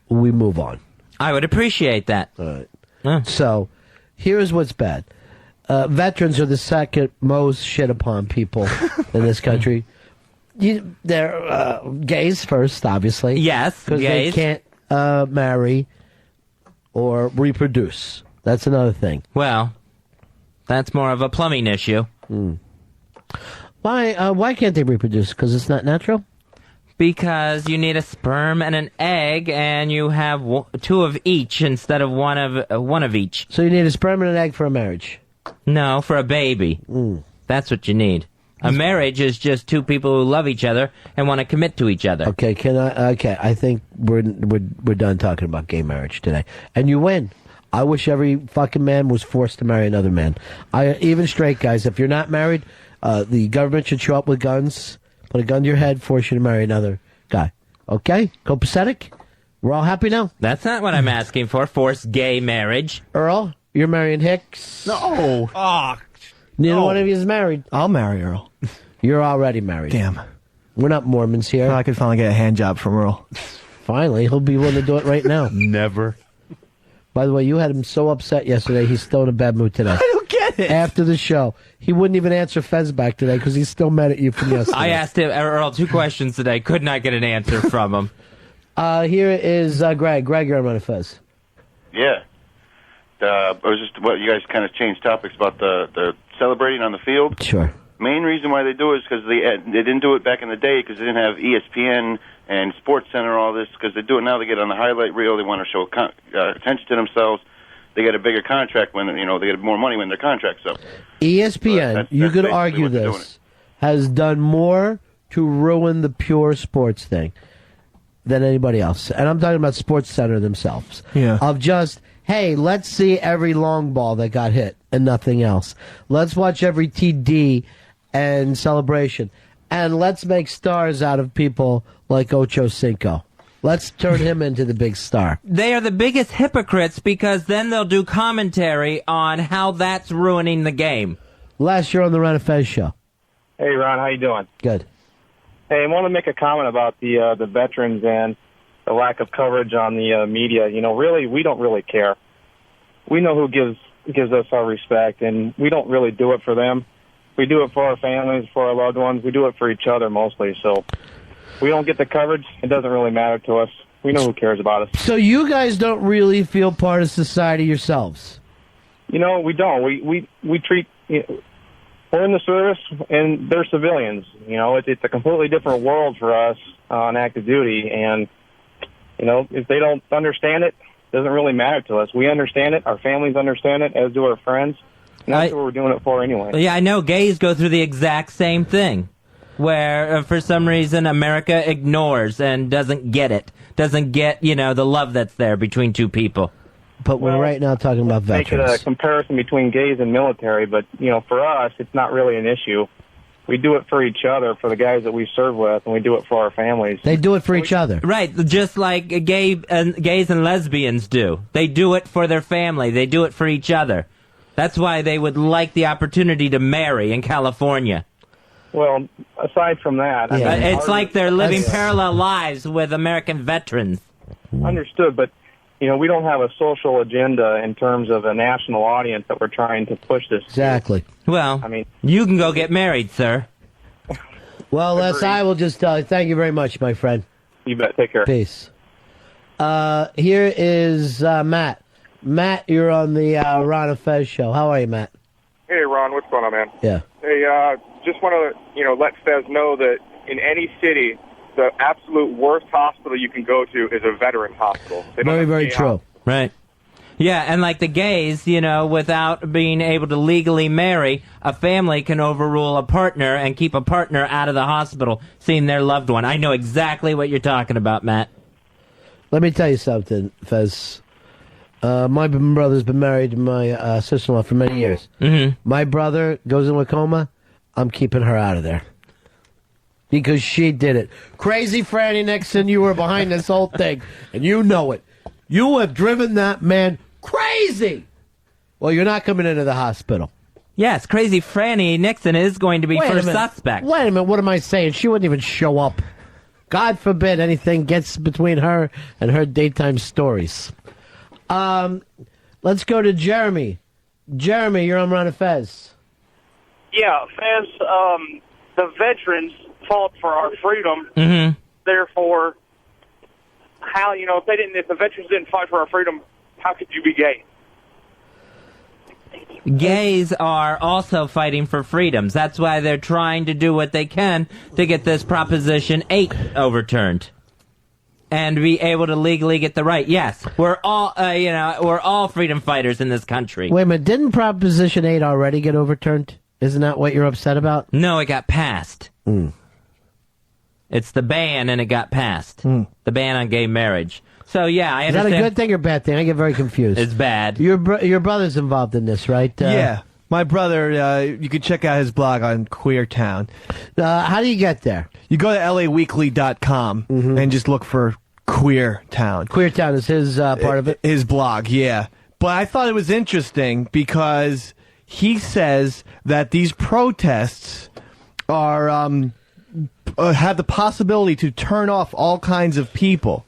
S4: we move on.
S5: I would appreciate that.
S4: All right. So, here's what's bad. Veterans are the second most shit upon people in this country. They're gays first, obviously.
S5: Yes,
S4: because they can't marry or reproduce. That's another thing.
S5: Well, that's more of a plumbing issue.
S4: Why can't they reproduce? Because it's not natural?
S5: Because you need a sperm and an egg, and you have two of each instead of one of each.
S4: So you need a sperm and an egg for a marriage?
S5: No, for a baby. That's what you need. A marriage is just two people who love each other and want to commit to each other.
S4: Okay, I think we're done talking about gay marriage today. And you win. I wish every fucking man was forced to marry another man. Even straight guys, if you're not married, the government should show up with guns, put a gun to your head, force you to marry another guy. Okay? Copacetic? We're all happy now?
S5: That's not what I'm asking for. Forced gay marriage.
S4: Earl, you're marrying Hicks?
S8: No.
S4: Neither one of you is married.
S8: I'll marry Earl.
S4: You're already married.
S8: Damn.
S4: We're not Mormons here.
S8: I could finally get a hand job from Earl.
S4: Finally, he'll be willing to do it right now.
S6: Never.
S4: By the way, you had him so upset yesterday, he's still in a bad mood today.
S8: I don't get it.
S4: After the show, he wouldn't even answer Fez back today because he's still mad at you from yesterday.
S5: I asked him, Earl, 2 questions today. Could not get an answer from him.
S4: Here is Greg. Greg, you're on Ron and Fez.
S1: Yeah. I was just, you guys kind of changed topics about the celebrating on the field.
S4: Sure.
S1: Main reason why they do it is because they didn't do it back in the day because they didn't have ESPN and Sports Center, all this. Because they do it now, they get on the highlight reel. They want to show attention to themselves. They get a bigger contract when they get more money when their contract's up.
S4: ESPN, you could argue this, has done more to ruin the pure sports thing than anybody else. And I'm talking about Sports Center themselves.
S8: Yeah.
S4: Of just, hey, let's see every long ball that got hit and nothing else. Let's watch every TD and celebration. And let's make stars out of people like Ocho Cinco. Let's turn him into the big star.
S5: They are the biggest hypocrites because then they'll do commentary on how that's ruining the game.
S4: Last year on the Ron and Fez show.
S14: Hey, Ron, how you doing?
S4: Good.
S14: Hey, I want to make a comment about the veterans and the lack of coverage on the media. Really, we don't really care. We know who gives us our respect, and we don't really do it for them. We do it for our families, for our loved ones. We do it for each other mostly. So we don't get the coverage. It doesn't really matter to us. We know who cares about us.
S4: So you guys don't really feel part of society yourselves?
S14: We don't. We treat. We're in the service, and they're civilians. It's a completely different world for us on active duty, and if they don't understand it, it doesn't really matter to us. We understand it. Our families understand it, as do our friends. And that's what we're doing it for anyway.
S5: Yeah, I know gays go through the exact same thing, where for some reason America ignores and doesn't get it, doesn't get, the love that's there between two people.
S4: But we're right now talking about veterans.
S14: Make it a comparison between gays and military, but, for us, it's not really an issue. We do it for each other, for the guys that we serve with, and we do it for our families.
S4: They do it for each other.
S5: Right, just like gays and lesbians do. They do it for their family. They do it for each other. That's why they would like the opportunity to marry in California.
S14: Well, aside from that...
S5: it's like they're living parallel lives with American veterans.
S14: Understood, but, we don't have a social agenda in terms of a national audience that we're trying to push this.
S4: Exactly.
S5: Well, you can go get married, sir.
S4: Well, Les, I will just tell you, thank you very much, my friend.
S14: You bet. Take care.
S4: Peace. Here is Matt. Matt, you're on the Ron and Fez show. How are you, Matt?
S2: Hey, Ron, what's going on, man?
S4: Yeah.
S2: Hey, just want to, let Fez know that in any city, the absolute worst hospital you can go to is a veterans hospital.
S4: Very, very true.
S5: Right. Yeah, and like the gays, without being able to legally marry, a family can overrule a partner and keep a partner out of the hospital seeing their loved one. I know exactly what you're talking about, Matt.
S4: Let me tell you something, Fez. My brother's been married to my sister-in-law for many years.
S5: Mm-hmm.
S4: My brother goes into a coma. I'm keeping her out of there. Because she did it. Crazy Franny Nixon, you were behind this whole thing, and you know it. You have driven that man crazy. Well, you're not coming into the hospital.
S5: Yes, Crazy Franny Nixon is going to be first suspect.
S4: Wait a minute, what am I saying? She wouldn't even show up. God forbid anything gets between her and her daytime stories. Let's go to Jeremy. Jeremy, you're on Ron and Fez.
S21: Yeah, Fez, the veterans fought for our freedom.
S5: Mm-hmm.
S21: Therefore, if the veterans didn't fight for our freedom, how could you be gay?
S5: Gays are also fighting for freedoms. That's why they're trying to do what they can to get this Proposition 8 overturned. And be able to legally get the right. Yes, we're all freedom fighters in this country.
S4: Wait a minute, didn't Proposition 8 already get overturned? Isn't that what you're upset about?
S5: No, it got passed. It's the ban, and it got passed. The ban on gay marriage. So, yeah, I understand.
S4: Is that a good thing or bad thing? I get very confused.
S5: It's bad.
S4: Your brother's involved in this, right?
S8: Yeah. My brother, you can check out his blog on Queer Town.
S4: How do you get there?
S8: You go to laweekly.com and just look for Queer Town.
S4: Queer Town is his part of it?
S8: His blog, yeah. But I thought it was interesting because he says that these protests are have the possibility to turn off all kinds of people.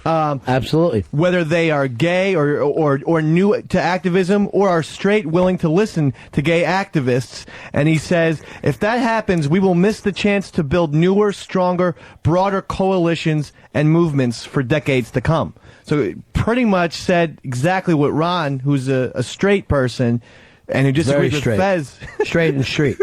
S4: Absolutely.
S8: Whether they are gay or new to activism or are straight, willing to listen to gay activists. And he says, if that happens, we will miss the chance to build newer, stronger, broader coalitions and movements for decades to come. So it pretty much said exactly what Ron, who's a straight person and who disagrees with Fez.
S4: Straight and street.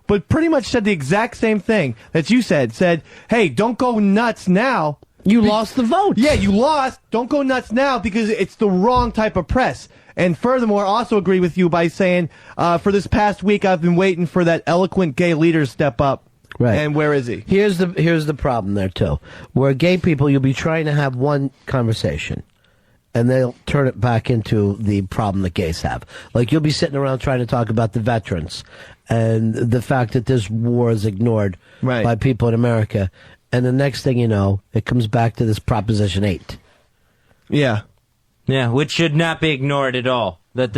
S8: But pretty much said the exact same thing that you said. Said, hey, don't go nuts now.
S4: You lost the vote.
S8: Yeah, you lost. Don't go nuts now because it's the wrong type of press. And furthermore, I also agree with you by saying, for this past week, I've been waiting for that eloquent gay leader to step up.
S4: Right.
S8: And where is he?
S4: Here's the problem there, too. Where gay people, you'll be trying to have one conversation, and they'll turn it back into the problem that gays have. Like, you'll be sitting around trying to talk about the veterans and the fact that this war is ignored by people in America. And the next thing you know, it comes back to this Proposition 8.
S8: Yeah.
S5: Yeah, which should not be ignored at all. That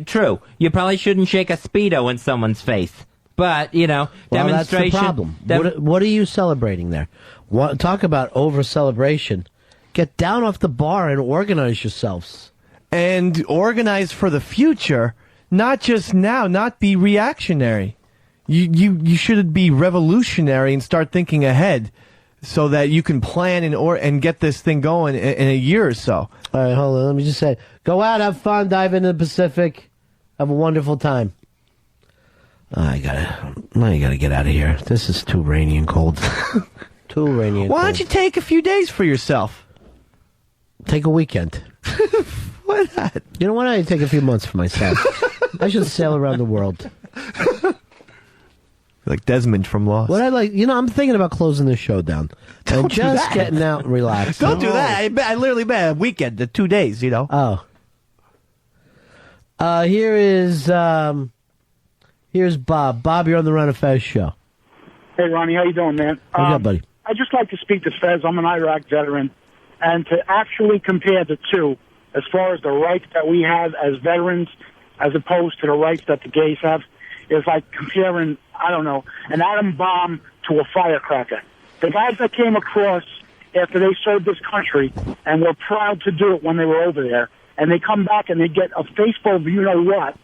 S5: true. You probably shouldn't shake a Speedo in someo's face. But, demonstration.
S4: That's the problem. What are you celebrating there? Talk about over-celebration. Get down off the bar and organize yourselves.
S8: And organize for the future, not just now, not be reactionary. You should be revolutionary and start thinking ahead so that you can plan and get this thing going in a year or so.
S4: All right, hold on. Let me just say, go out, have fun, dive into the Pacific, have a wonderful time. I gotta get out of here. This is too rainy and cold. Too rainy and cold.
S8: Why don't you take a few days for yourself?
S4: Take a weekend.
S8: Why not?
S4: You know what? I take a few months for myself. I should sail around the world.
S8: Like Desmond from Lost.
S4: What I'm thinking about closing this show down.
S8: Don't do that.
S4: Getting out and relaxing.
S8: Don't do that. I literally bet a weekend, 2 days,
S4: Oh. Here's Bob. Bob, you're on the Ron and Fez show.
S19: Hey, Ronnie, how you doing, man?
S4: What's up, buddy?
S19: I'd just like to speak to Fez. I'm an Iraq veteran. And to actually compare the two, as far as the rights that we have as veterans, as opposed to the rights that the gays have, is like comparing, I don't know, an atom bomb to a firecracker. The guys that came across after they served this country and were proud to do it when they were over there, and they come back and they get a face full of you-know-what,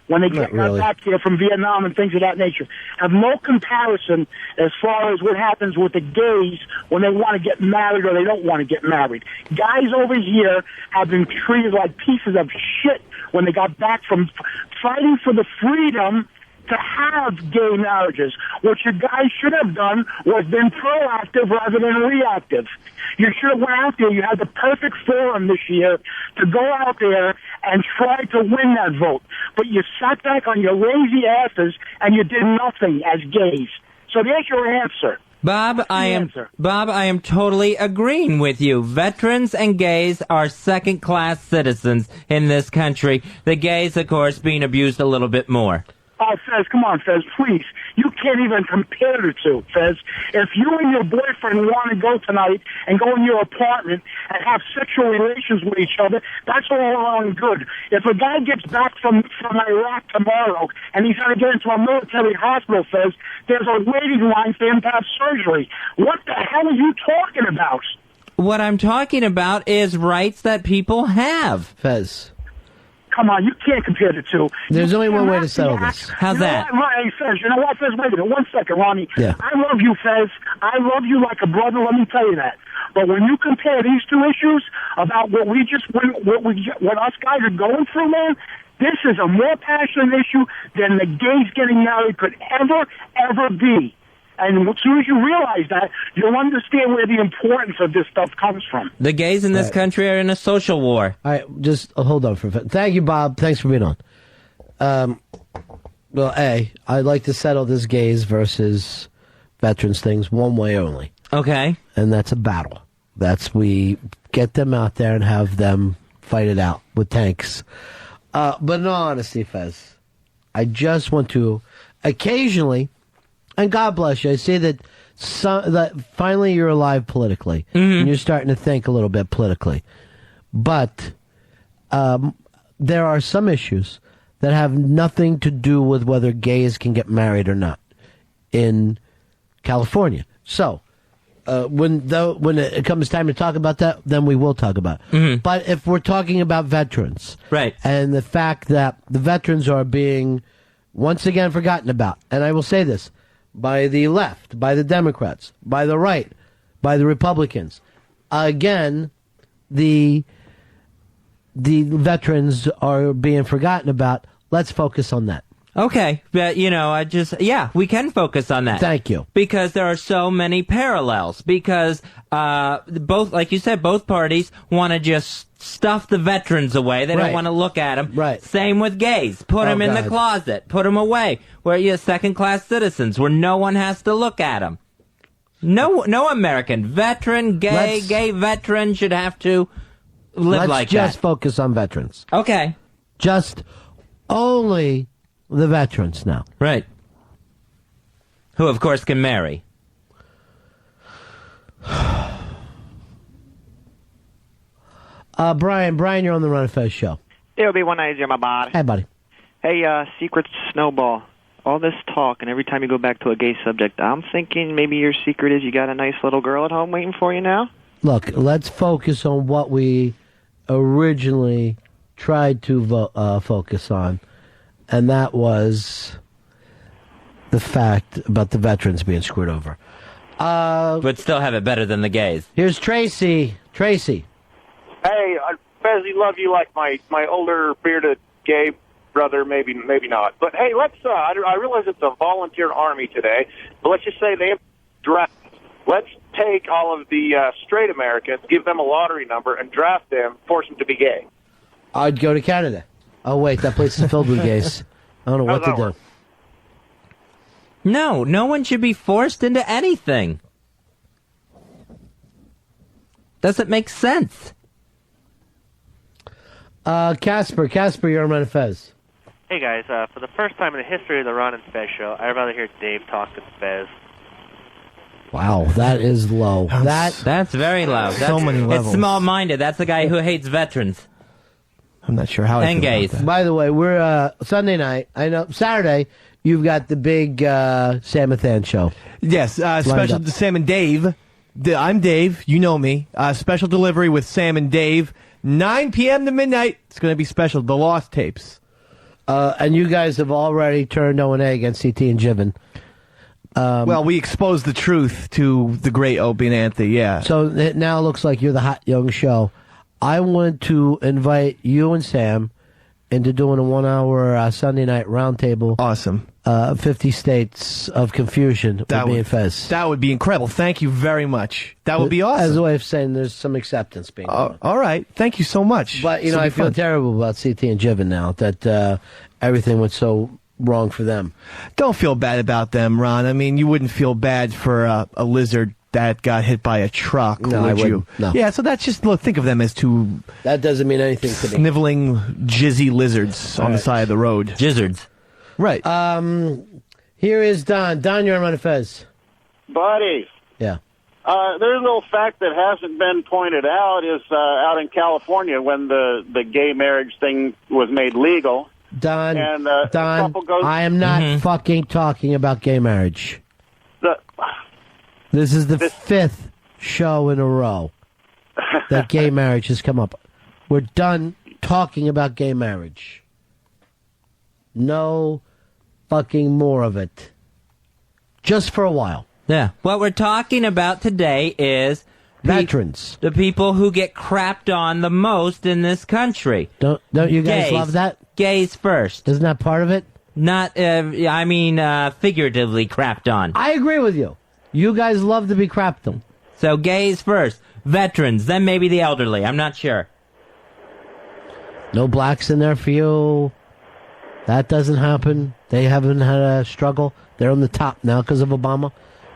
S19: when they get back here from Vietnam and things of that nature, have no comparison as far as what happens with the gays when they want to get married or they don't want to get married. Guys over here have been treated like pieces of shit when they got back from fighting for the freedom to have gay marriages. What you guys should have done was been proactive rather than reactive. You should have went out there. You had the perfect forum this year to go out there and try to win that vote. But you sat back on your lazy asses and you did nothing as gays. So there's your answer.
S5: Bob, I am totally agreeing with you. Veterans and gays are second-class citizens in this country. The gays, of course, being abused a little bit more.
S19: Oh, Fez, come on, Fez, please. You can't even compare the two, Fez. If you and your boyfriend want to go tonight and go in your apartment and have sexual relations with each other, that's all well and good. If a guy gets back from Iraq tomorrow and he's going to get into a military hospital, Fez, there's a waiting line for him to have surgery. What the hell are you talking about?
S5: What I'm talking about is rights that people have.
S4: Fez.
S19: Come on, you can't compare the two.
S4: There's only one way to settle this.
S5: How's that?
S19: Hey, Fez, you know what, Fez? Wait a minute. 1 second, Ronnie.
S4: Yeah.
S19: I love you, Fez. I love you like a brother, let me tell you that. But when you compare these two issues about what us guys are going through, man, this is a more passionate issue than the gays getting married could ever be. And as soon as you realize that, you'll understand where the importance of this stuff comes from.
S5: The gays in this country are in a social war.
S4: All right, just hold on for a minute. Thank you, Bob. Thanks for being on. Well, I'd like to settle this gays versus veterans things one way only.
S5: Okay.
S4: And that's a battle. We get them out there and have them fight it out with tanks. But in all honesty, Fez, I just want to occasionally, and God bless you, I say that finally you're alive politically, and you're starting to think a little bit politically. But there are some issues that have nothing to do with whether gays can get married or not in California. So when it comes time to talk about that, then we will talk about it. But if we're talking about veterans,
S5: right,
S4: and the fact that the veterans are being once again forgotten about, and I will say this, by the left, by the Democrats, by the right, by the Republicans, again, the veterans are being forgotten about. Let's focus on that.
S5: Okay, but we can focus on that.
S4: Thank you.
S5: Because there are so many parallels. Because both, like you said, both parties want to just stuff the veterans away. They don't want to look at them.
S4: Right.
S5: Same with gays. Put them in the closet. Put them away. Where you're second-class citizens, where no one has to look at them. No American veteran, gay veteran should have to live like that.
S4: Let's just focus on veterans.
S5: Okay.
S4: Just only the veterans now.
S5: Right. Who, of course, can marry.
S4: Brian, you're on the Ron and Fez show.
S3: It'll be 190, my body.
S4: Hey, buddy.
S3: Hey, Secret Snowball. All this talk, and every time you go back to a gay subject, I'm thinking maybe your secret is you got a nice little girl at home waiting for you now?
S4: Look, let's focus on what we originally tried to focus on, and that was the fact about the veterans being screwed over.
S5: But still have it better than the gays.
S4: Here's Tracy. Tracy.
S21: Hey, Fezzy, love you like my older bearded gay brother, maybe not. But hey, let's. I realize it's a volunteer army today, but let's just say they draft. Let's take all of the straight Americans, give them a lottery number, and draft them, force them to be gay.
S4: I'd go to Canada. Oh wait, that place is filled with gays. I don't know what to do.
S5: No one should be forced into anything. Doesn't make sense.
S4: Casper, you're on Ron and Fez.
S7: Hey guys, for the first time in the history of the Ron and Fez show, I'd rather hear Dave talk than Fez.
S4: Wow, that is low.
S5: That's very low.
S8: So many levels.
S5: It's small-minded. That's the guy who hates veterans.
S8: I'm not sure how I
S5: and
S8: feel
S5: gays.
S8: about that.
S4: By the way, we're Sunday night. I know Saturday you've got the big Sam and Than show.
S8: Yes, special to Sam and Dave. I'm Dave. You know me. Special delivery with Sam and Dave. 9 p.m. to midnight. It's going to be special. The Lost Tapes.
S4: And you guys have already turned O&A against CT and Jiven.
S8: Well, we exposed the truth to the great Opie and Anthony, yeah.
S4: So it now looks like you're the hot young show. I want to invite you and Sam into doing a 1-hour Sunday night roundtable.
S8: Awesome.
S4: 50 States of Confusion with me and Fez.
S8: That would be incredible. Thank you very much. That would be awesome.
S4: As a way of saying there's some acceptance being given.
S8: All right. Thank you so much.
S4: But, I feel terrible about CT and Jiven now that everything went so wrong for them.
S8: Don't feel bad about them, Ron. I mean, you wouldn't feel bad for a lizard that got hit by a truck,
S4: no,
S8: would
S4: I
S8: you?
S4: wouldn't. No.
S8: Yeah, so that's just, look, think of them as two...
S4: That doesn't mean anything to me.
S8: Sniveling, jizzy lizards on the side of the road.
S5: Jizzards.
S8: Right.
S4: Here is Don. Don, you're on Ron and Fez.
S18: Buddy,
S4: Yeah.
S18: there's a little fact that hasn't been pointed out is out in California when the gay marriage thing was made legal.
S4: Don,
S18: And,
S4: Don,
S18: couple goes-
S4: I am not fucking talking about gay marriage. This is the fifth show in a row that gay marriage has come up. We're done talking about gay marriage. No fucking more of it. Just for a while.
S5: Yeah. What we're talking about today is
S4: veterans.
S5: The people who get crapped on the most in this country.
S4: Don't you guys
S5: Gays.
S4: love that?
S5: Gays first.
S4: Isn't that part of it?
S5: Not, figuratively crapped on.
S4: I agree with you. You guys love to be crapped on.
S5: So gays first, veterans, then maybe the elderly. I'm not sure.
S4: No blacks in there for you. That doesn't happen. They haven't had a struggle. They're on the top now because of Obama.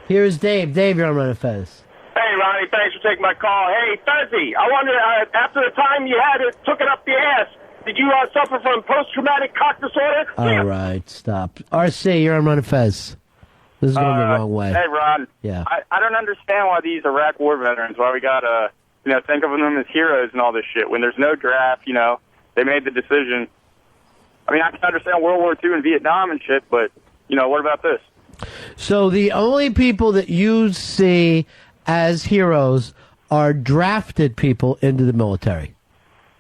S4: Here's Dave. Dave, you're on Ron and Fez.
S9: Hey, Ronnie, thanks for taking my call. Hey, Fezzy, I wonder, after the time you had it, took it up the ass, did you suffer from post-traumatic cock disorder?
S4: All right, stop. RC, you're on Ron and Fez. This is going the wrong way.
S10: Hey, Ron.
S4: Yeah.
S10: I don't understand why these Iraq war veterans, why we got to, think of them as heroes and all this shit. When there's no draft, they made the decision. I mean, I can understand World War II and Vietnam and shit, but, what about this?
S4: So the only people that you see as heroes are drafted people into the military.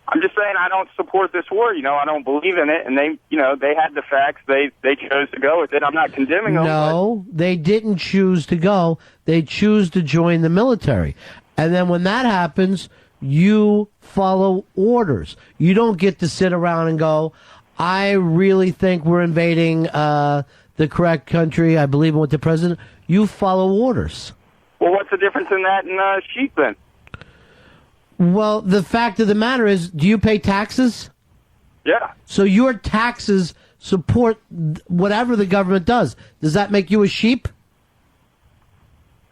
S10: I'm just saying I don't support this war. I don't believe in it, and they had the facts. They chose to go with it. I'm not condemning them.
S4: No, they didn't choose to go. They choose to join the military. And then when that happens, you follow orders. You don't get to sit around and go, I really think we're invading the correct country. I believe in what the president. You follow orders.
S10: Well, what's the difference in that and sheep then?
S4: Well, the fact of the matter is, do you pay taxes?
S10: Yeah.
S4: So your taxes support whatever the government does. Does that make you a sheep?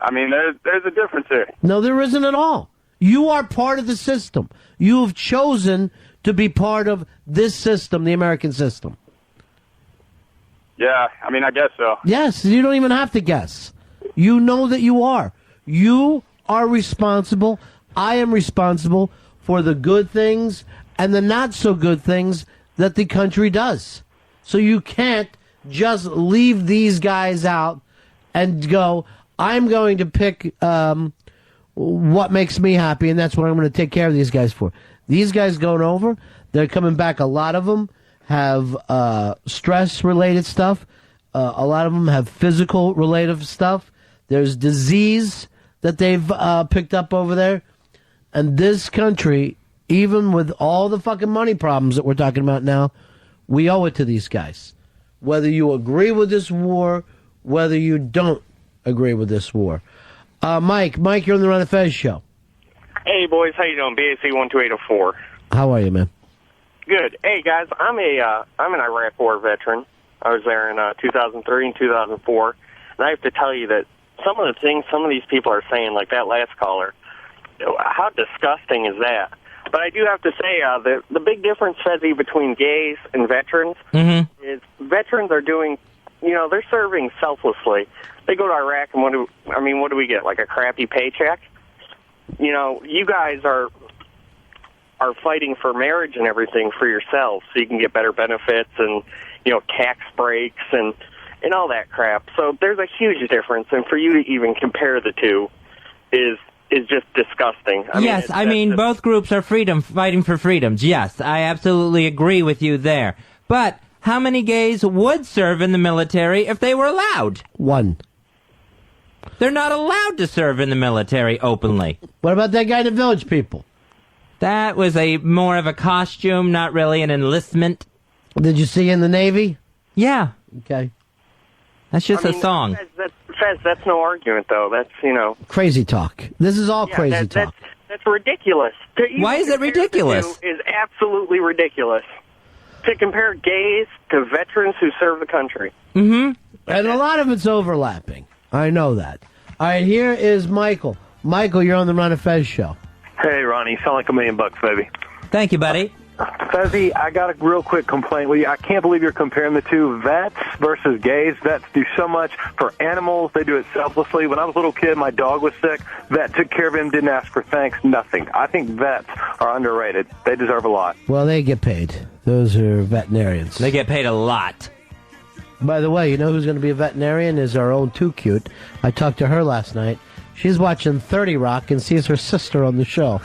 S10: I mean, there's a difference here.
S4: No, there isn't at all. You are part of the system. You have chosen to be part of this system, the American system.
S10: Yeah, I mean, I guess so.
S4: Yes, you don't even have to guess. You know that you are. You are responsible. I am responsible for the good things and the not so good things that the country does. So you can't just leave these guys out and go, I'm going to pick what makes me happy, and that's what I'm going to take care of these guys for. These guys going over, they're coming back. A lot of them have stress-related stuff. A lot of them have physical-related stuff. There's disease that they've picked up over there. And this country, even with all the fucking money problems that we're talking about now, we owe it to these guys. Whether you agree with this war, whether you don't agree with this war. Mike, you're on the Ron and Fez show.
S9: Hey, boys, how you doing? BAC 12804.
S4: How are you, man?
S9: Good. Hey, guys, I'm an Iraq War veteran. I was there in 2003 and 2004, and I have to tell you that some of the things some of these people are saying, like that last caller, how disgusting is that? But I do have to say, the big difference, Fezzy, between gays and veterans is veterans are doing, they're serving selflessly. They go to Iraq, and what do we get? Like a crappy paycheck? You guys are fighting for marriage and everything for yourselves, so you can get better benefits and, tax breaks and all that crap. So there's a huge difference, and for you to even compare the two is just disgusting.
S5: I mean, both groups are fighting for freedoms. Yes, I absolutely agree with you there. But how many gays would serve in the military if they were allowed?
S4: One.
S5: They're not allowed to serve in the military openly.
S4: What about that guy in the Village People?
S5: That was more of a costume, not really an enlistment.
S4: Did you see in the Navy?
S5: Yeah.
S4: Okay.
S5: That's just a song.
S9: Fez, that's no argument, though. That's,
S4: Crazy talk. This is all crazy talk.
S9: That's ridiculous.
S5: Why is it ridiculous?
S9: Is absolutely ridiculous. To compare gays to veterans who serve the country.
S4: Mm-hmm. And a lot of it's overlapping. I know that. All right, here is Michael. Michael, you're on the Ron and Fez show.
S11: Hey, Ronnie, you sound like $1 million, baby.
S5: Thank you, buddy.
S11: Fezzy, I got a real quick complaint with you. I can't believe you're comparing the two. Vets versus gays. Vets do so much for animals. They do it selflessly. When I was a little kid, my dog was sick. Vet took care of him, didn't ask for thanks, nothing. I think vets are underrated. They deserve a lot.
S4: Well, they get paid. Those are veterinarians.
S5: They get paid a lot.
S4: By the way, you know who's going to be a veterinarian is our own Too Cute. I talked to her last night. She's watching 30 Rock and sees her sister on the show.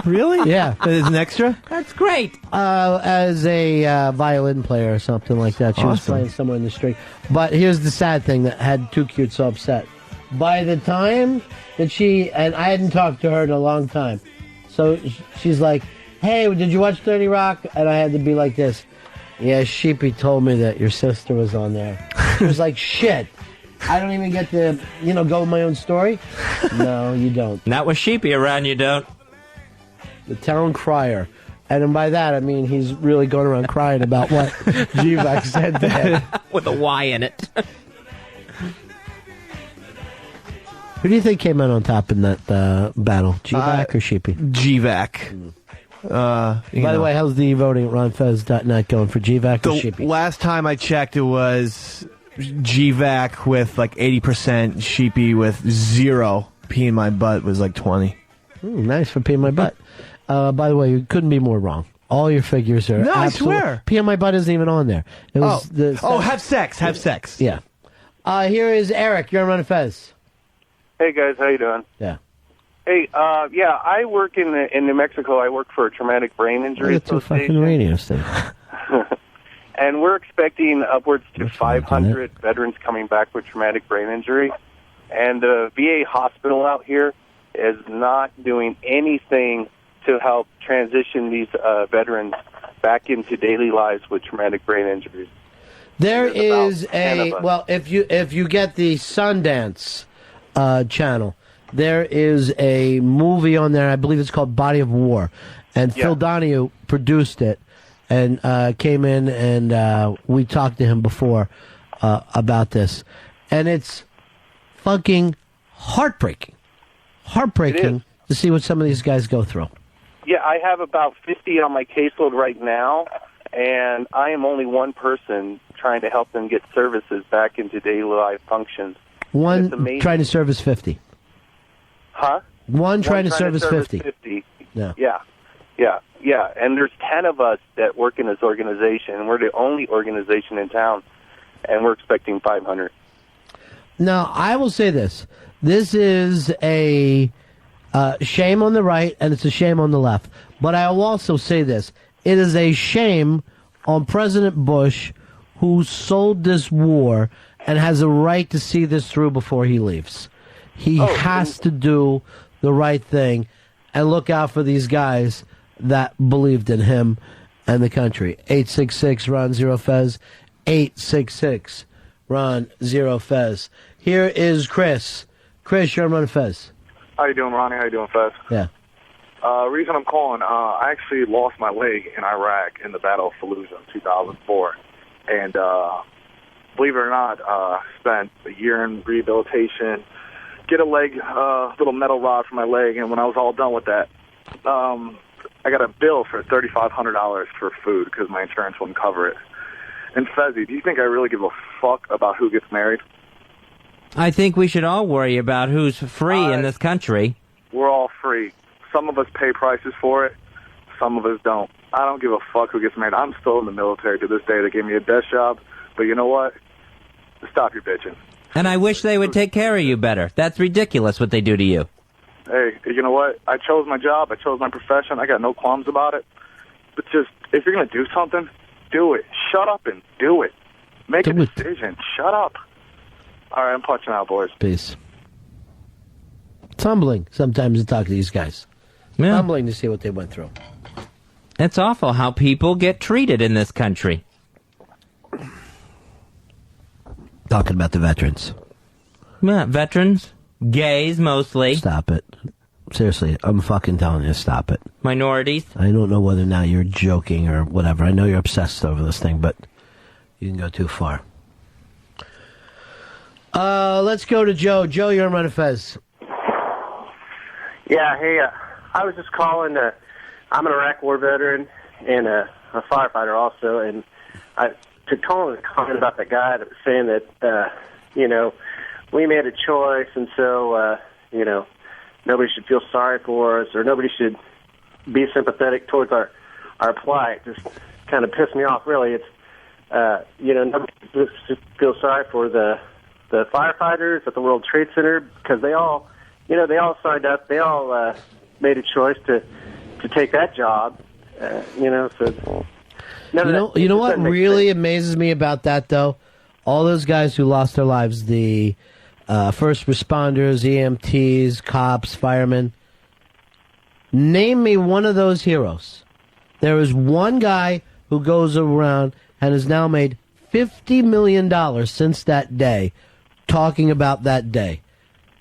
S8: Really?
S4: Yeah.
S8: As an extra?
S5: That's great.
S4: As a violin player or something like that. She was
S8: Awesome.
S4: playing somewhere in the street. But here's the sad thing that had Too Cute so upset. By the time that and I hadn't talked to her in a long time. So she's like, hey, did you watch 30 Rock? And I had to be like this. Yeah, Sheepy told me that your sister was on there. She was like, shit. I don't even get to, go with my own story? No, you don't.
S5: Not with Sheepy around, you don't.
S4: The town crier. And by that, I mean he's really going around crying about what GVAC said to him.
S5: With a Y in it.
S4: Who do you think came out on top in that battle? GVAC or Sheepy?
S8: GVAC.
S4: By the way, how's the voting at ronfez.net going for GVAC or Sheepy?
S8: Last time I checked, it was GVAC with like 80%, Sheepy with 0. Pee in my butt was like 20.
S4: Nice for Pee in my butt. By the way, you couldn't be more wrong. All your figures are
S8: No, I
S4: absolute-
S8: swear.
S4: Pee in my butt isn't even on there. It was
S8: have sex. Have sex.
S4: Yeah. Here is Eric. You're on Ron and Fez.
S12: Hey guys, how you doing?
S4: Yeah.
S12: Hey, I work in New Mexico. I work for a traumatic brain injury
S4: Look at two fucking radio stations.
S12: and we're expecting upwards to 500 veterans coming back with traumatic brain injury. And the VA hospital out here is not doing anything to help transition these veterans back into daily lives with traumatic brain injuries.
S4: There is
S12: 10 of us.
S4: if you get the Sundance channel, there is a movie on there. I believe it's called Body of War, and Phil Donahue produced it and came in and we talked to him before about this, and it's fucking heartbreaking to see what some of these guys go through.
S12: Yeah, I have about 50 on my caseload right now, and I am only one person trying to help them get services back into daily life functions.
S4: One trying to service 50.
S12: Huh?
S4: One trying to service 50.
S12: Yeah. Yeah. And there's 10 of us that work in this organization, and we're the only organization in town, and we're expecting 500.
S4: Now, I will say this. This is a shame on the right, and it's a shame on the left. But I will also say this. It is a shame on President Bush, who sold this war and has a right to see this through before he leaves. He has to do the right thing and look out for these guys that believed in him and the country. 866-RON-0-FEZ, 866-RON-0-FEZ. Here is Chris. Chris, you're on Ron and Fez.
S13: How you doing, Ronnie? How you doing, Fez?
S4: Yeah.
S13: Reason I'm calling, I actually lost my leg in Iraq in the Battle of Fallujah in 2004. And believe it or not, spent a year in rehabilitation, get a little metal rod for my leg, and when I was all done with that, I got a bill for $3,500 for food because my insurance wouldn't cover it. And Fezzy, do you think I really give a fuck about who gets married?
S5: I think we should all worry about who's free in this country.
S13: We're all free. Some of us pay prices for it. Some of us don't. I don't give a fuck who gets married. I'm still in the military to this day. They gave me a desk job. But you know what? Stop your bitching.
S5: And I wish they would take care of you better. That's ridiculous what they do to you.
S13: Hey, you know what? I chose my job. I chose my profession. I got no qualms about it. But just, if you're going to do something, do it. Shut up and do it. Make a decision. Shut up. All right, I'm punching out, boys.
S4: Peace. It's humbling sometimes to talk to these guys.
S5: Yeah.
S4: Humbling to see what they went through.
S5: It's awful how people get treated in this country.
S4: Talking about the veterans.
S5: Yeah, veterans, gays mostly.
S4: Stop it. Seriously, I'm fucking telling you, stop it.
S5: Minorities.
S4: I don't know whether now you're joking or whatever. I know you're obsessed over this thing, but you can go too far. Let's go to Joe. Joe, you're on Ron and Fez.
S24: Yeah, hey, I was just calling to
S15: I'm an Iraq War veteran and a firefighter also, and to Colin's comment about the guy that was saying that, we made a choice, and so, nobody should feel sorry for us, or nobody should be sympathetic towards our plight. Just kind of pissed me off, really. It's, nobody should feel sorry for the firefighters at the World Trade Center, because they all signed up. They all made a choice to take that job. So
S4: you know what really amazes me about that, though? All those guys who lost their lives, the first responders, EMTs, cops, firemen. Name me one of those heroes. There is one guy who goes around and has now made $50 million since that day, talking about that day.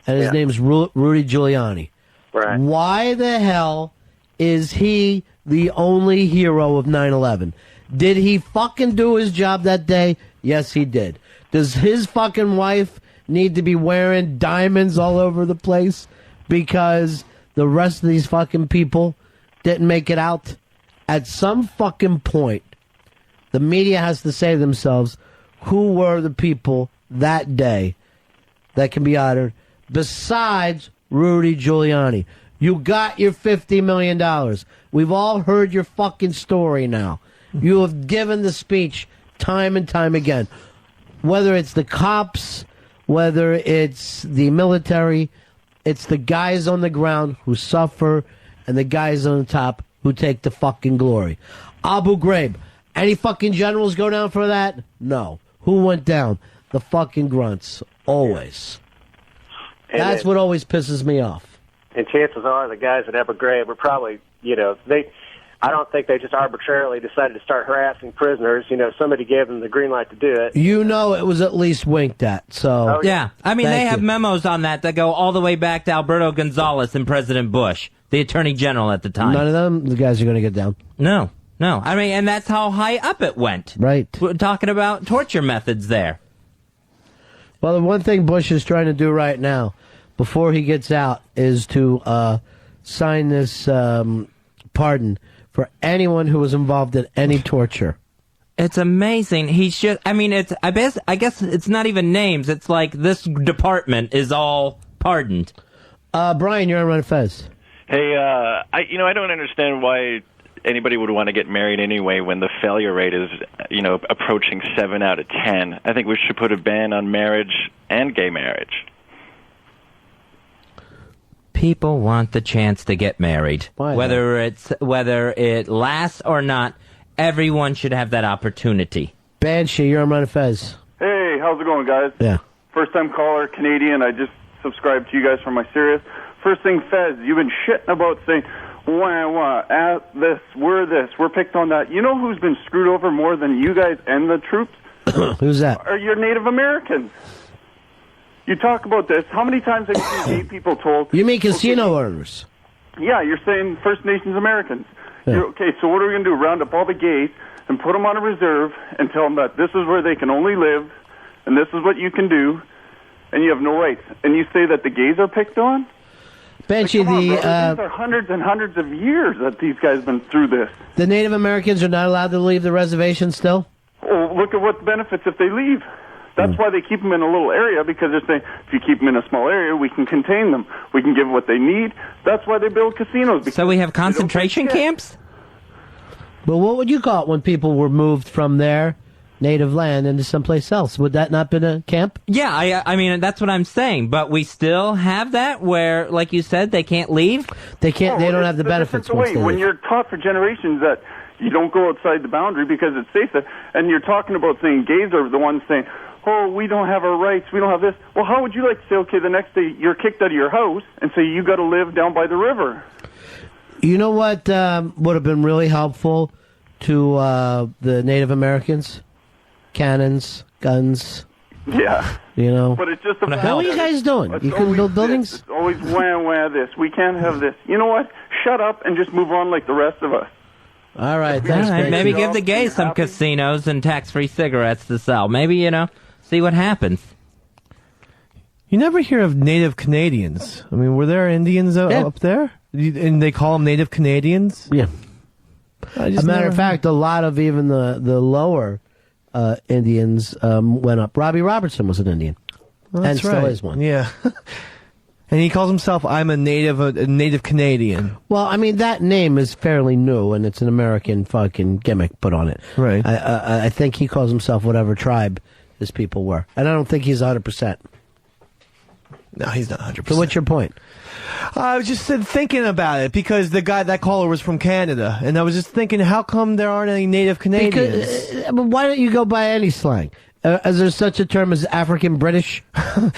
S4: And his name's Rudy Giuliani.
S15: Right.
S4: Why the hell is he the only hero of 9/11? Did he fucking do his job that day? Yes, he did. Does his fucking wife need to be wearing diamonds all over the place because the rest of these fucking people didn't make it out? At some fucking point, the media has to say to themselves, who were the people that day that can be honored besides Rudy Giuliani? You got your $50 million. We've all heard your fucking story now. You have given the speech time and time again. Whether it's the cops, whether it's the military, it's the guys on the ground who suffer and the guys on the top who take the fucking glory. Abu Ghraib. Any fucking generals go down for that? No. Who went down? The fucking grunts. Always. That's what always pisses me off.
S15: And chances are the guys at Abu Ghraib were probably, I don't think they just arbitrarily decided to start harassing prisoners. Somebody gave them the green light to do it.
S4: It was at least winked at. So
S5: yeah. I mean, they have memos on that go all the way back to Alberto Gonzales and President Bush, the Attorney General at the time.
S4: None of them, the guys are going to get down.
S5: No. I mean, and that's how high up it went.
S4: Right.
S5: We're talking about torture methods there.
S4: Well, the one thing Bush is trying to do right now, before he gets out, is to sign this pardon for anyone who was involved in any torture.
S5: It's amazing. He's just, I guess it's not even names. It's like this department is all pardoned.
S4: Brian, you're on Ron and Fez.
S16: Hey, I don't understand why anybody would want to get married anyway when the failure rate is, approaching 7 out of 10. I think we should put a ban on marriage and gay marriage.
S5: People want the chance to get married.
S4: Why
S5: whether it lasts or not, everyone should have that opportunity.
S4: Banshee, you're on Ron and Fez.
S17: Hey, how's it going, guys?
S4: Yeah.
S17: First time caller, Canadian. I just subscribed to you guys from my Sirius. First thing, Fez, you've been shitting about saying, we're picked on that. You know who's been screwed over more than you guys and the troops?
S4: Who's that?
S17: Are your Native Americans. You talk about this. How many times have you seen gay people told...
S4: You mean casino owners?
S17: Yeah, you're saying First Nations Americans. Yeah. Okay, so what are we going to do? Round up all the gays and put them on a reserve and tell them that this is where they can only live and this is what you can do and you have no rights. And you say that the gays are picked on?
S4: Banshee,
S17: these are hundreds and hundreds of years that these guys have been through this.
S4: The Native Americans are not allowed to leave the reservation still?
S17: Oh, look at what benefits if they leave. That's why they keep them in a little area, because they're saying, if you keep them in a small area, we can contain them. We can give what they need. That's why they build casinos.
S5: So we have concentration camps?
S4: Well, what would you call it when people were moved from their native land into someplace else? Would that not been a camp?
S5: Yeah, I mean, that's what I'm saying. But we still have that where, like you said, they can't leave?
S4: They can't. They don't have the benefits.
S17: When you're taught for generations that you don't go outside the boundary because it's safer, and you're talking about saying gays are the ones saying, oh, we don't have our rights, we don't have this. Well, how would you like to say, okay, the next day you're kicked out of your house and say you got to live down by the river?
S4: You know what would have been really helpful to the Native Americans? Cannons, guns.
S17: Yeah.
S4: But
S17: it's just
S4: what are you guys doing? You couldn't build buildings?
S17: It's always wah this. We can't have this. You know what? Shut up and just move on like the rest of us.
S4: All right,
S5: thanks. Maybe give the gays some casinos and tax-free cigarettes to sell. Maybe, see what happens.
S8: You never hear of Native Canadians. I mean, were there Indians up there? And they call them Native Canadians?
S4: Yeah. As a matter of fact, a lot of even the lower Indians went up. Robbie Robertson was an Indian.
S8: Well,
S4: and
S8: that's
S4: still
S8: right.
S4: is one.
S8: Yeah. And he calls himself, I'm a native Canadian.
S4: Well, I mean, that name is fairly new, and it's an American fucking gimmick put on it.
S8: Right.
S4: I think he calls himself whatever tribe his people were. And I don't think he's 100%.
S8: No, he's not 100%.
S4: So what's your point?
S8: I was just thinking about it because that caller was from Canada, and I was just thinking, how come there aren't any Native Canadians?
S4: Because, why don't you go by any slang? Is there such a term as African British? Do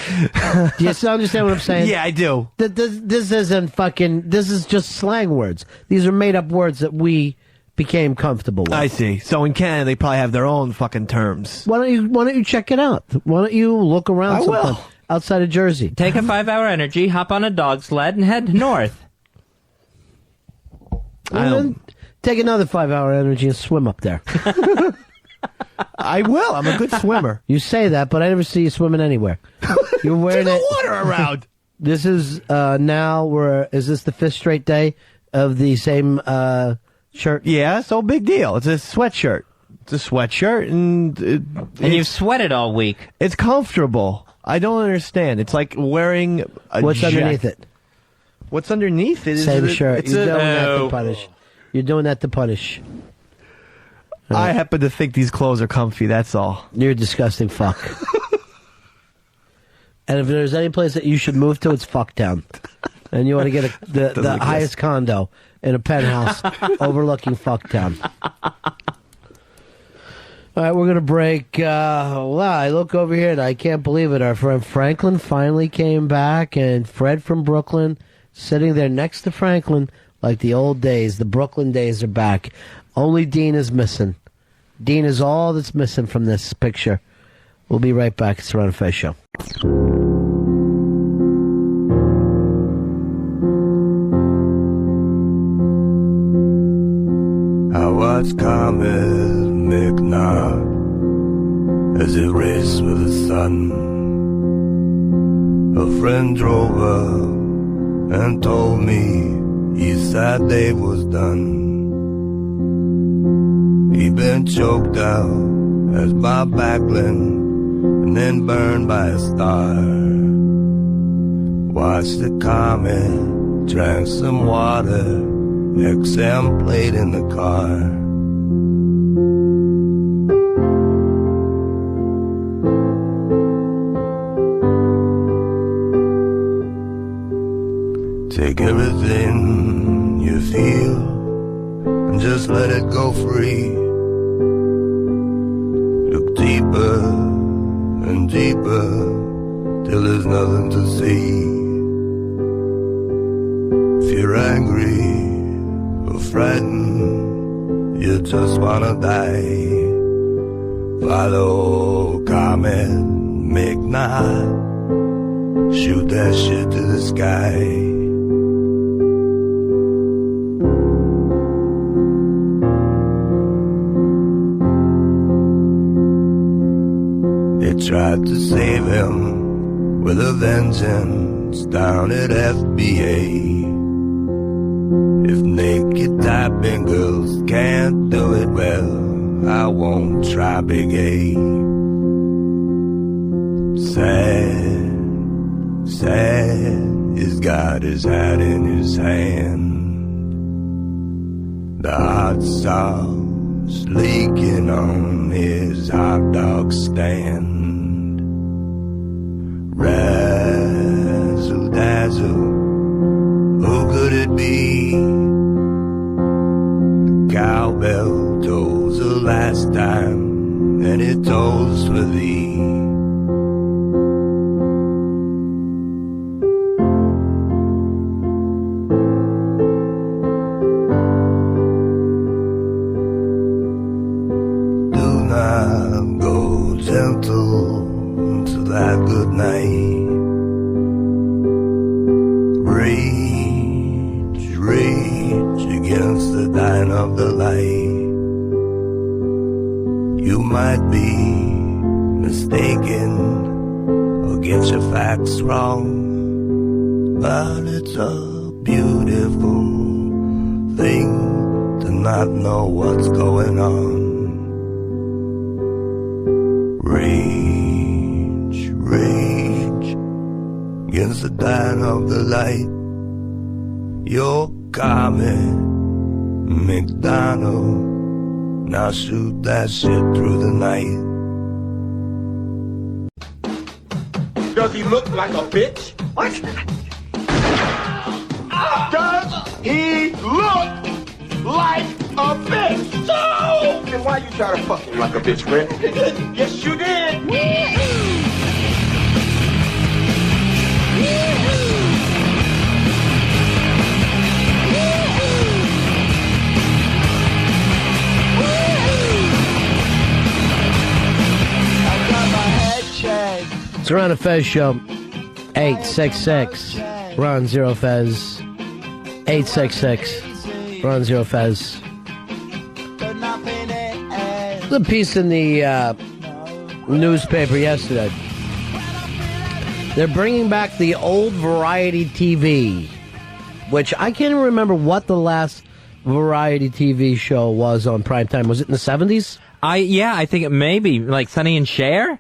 S4: you still understand what I'm saying?
S8: Yeah, I do.
S4: This isn't fucking. This is just slang words. These are made up words that we became comfortable with.
S8: I see. So in Canada, they probably have their own fucking terms.
S4: Why don't you check it out? Why don't you look around?
S8: I will.
S4: sometime outside of Jersey.
S5: Take a 5-hour energy, hop on a dog sled, and head north.
S4: Take another 5-hour energy and swim up there.
S8: I will. I'm a good swimmer.
S4: You say that, but I never see you swimming anywhere. You're wearing
S8: There's no water around.
S4: This is is this the 5th straight day of the same shirt?
S8: Yeah, so big deal. It's a sweatshirt. It's a sweatshirt, and
S5: you've sweated all week.
S8: It's comfortable. I don't understand. It's like wearing a
S4: What's underneath it?
S8: What's underneath it?
S4: Same shirt.
S8: It's
S4: You're doing that to punish. You're doing that to punish.
S8: I happen to think these clothes are comfy, that's all.
S4: You're a disgusting fuck. And if there's any place that you should move to, it's Fucktown. And you want to get the highest condo in a penthouse overlooking Fucktown. All right, we're going to break. Wow, I look over here and I can't believe it. Our friend Franklin finally came back, and Fred from Brooklyn sitting there next to Franklin like the old days. The Brooklyn days are back. Only Dean is missing. Dean is all that's missing from this picture. We'll be right back. It's the Ron and Fez Show.
S20: I watch comets make knot as it races with the sun. A friend drove up and told me his sad day was done. He'd been choked out as by backland and then burned by a star. Watched the comet, drank some water, XM played in the car. Take everything you feel and just let it go free. Look deeper and deeper till there's nothing to see. If you're angry or frightened, you just wanna die. Follow comet, make knot, shoot that shit to the sky. They tried to save him with a vengeance down at FBA. If naked typing girls can't do it well, I won't try big A. Sad, sad, he's got his hat in his hand. The hot sauce leaking on his hot dog stand. Razzle dazzle, who could it be? The cowbell tolls the last time, and it tolls for thee. Do not go gentle to that good night. Reach against the dying of the light. You might be mistaken or get your facts wrong, but it's a beautiful thing to not know what's going on. Rage, rage against the dying of the light. You're coming, McDonald. Now shoot that shit through the night.
S6: Does he look like a bitch? What? Does he look like a bitch? So! Then why you try to fuck him like a bitch, Brett? Yes, you did.
S4: It's the Ron and Fez Show. 866 Ron Zero Fez. 866 Ron Zero Fez. There's a piece in the newspaper yesterday. They're bringing back the old variety TV, which I can't even remember what the last variety TV show was on primetime. Was it in the 70s?
S5: I think it may be like Sonny and Cher.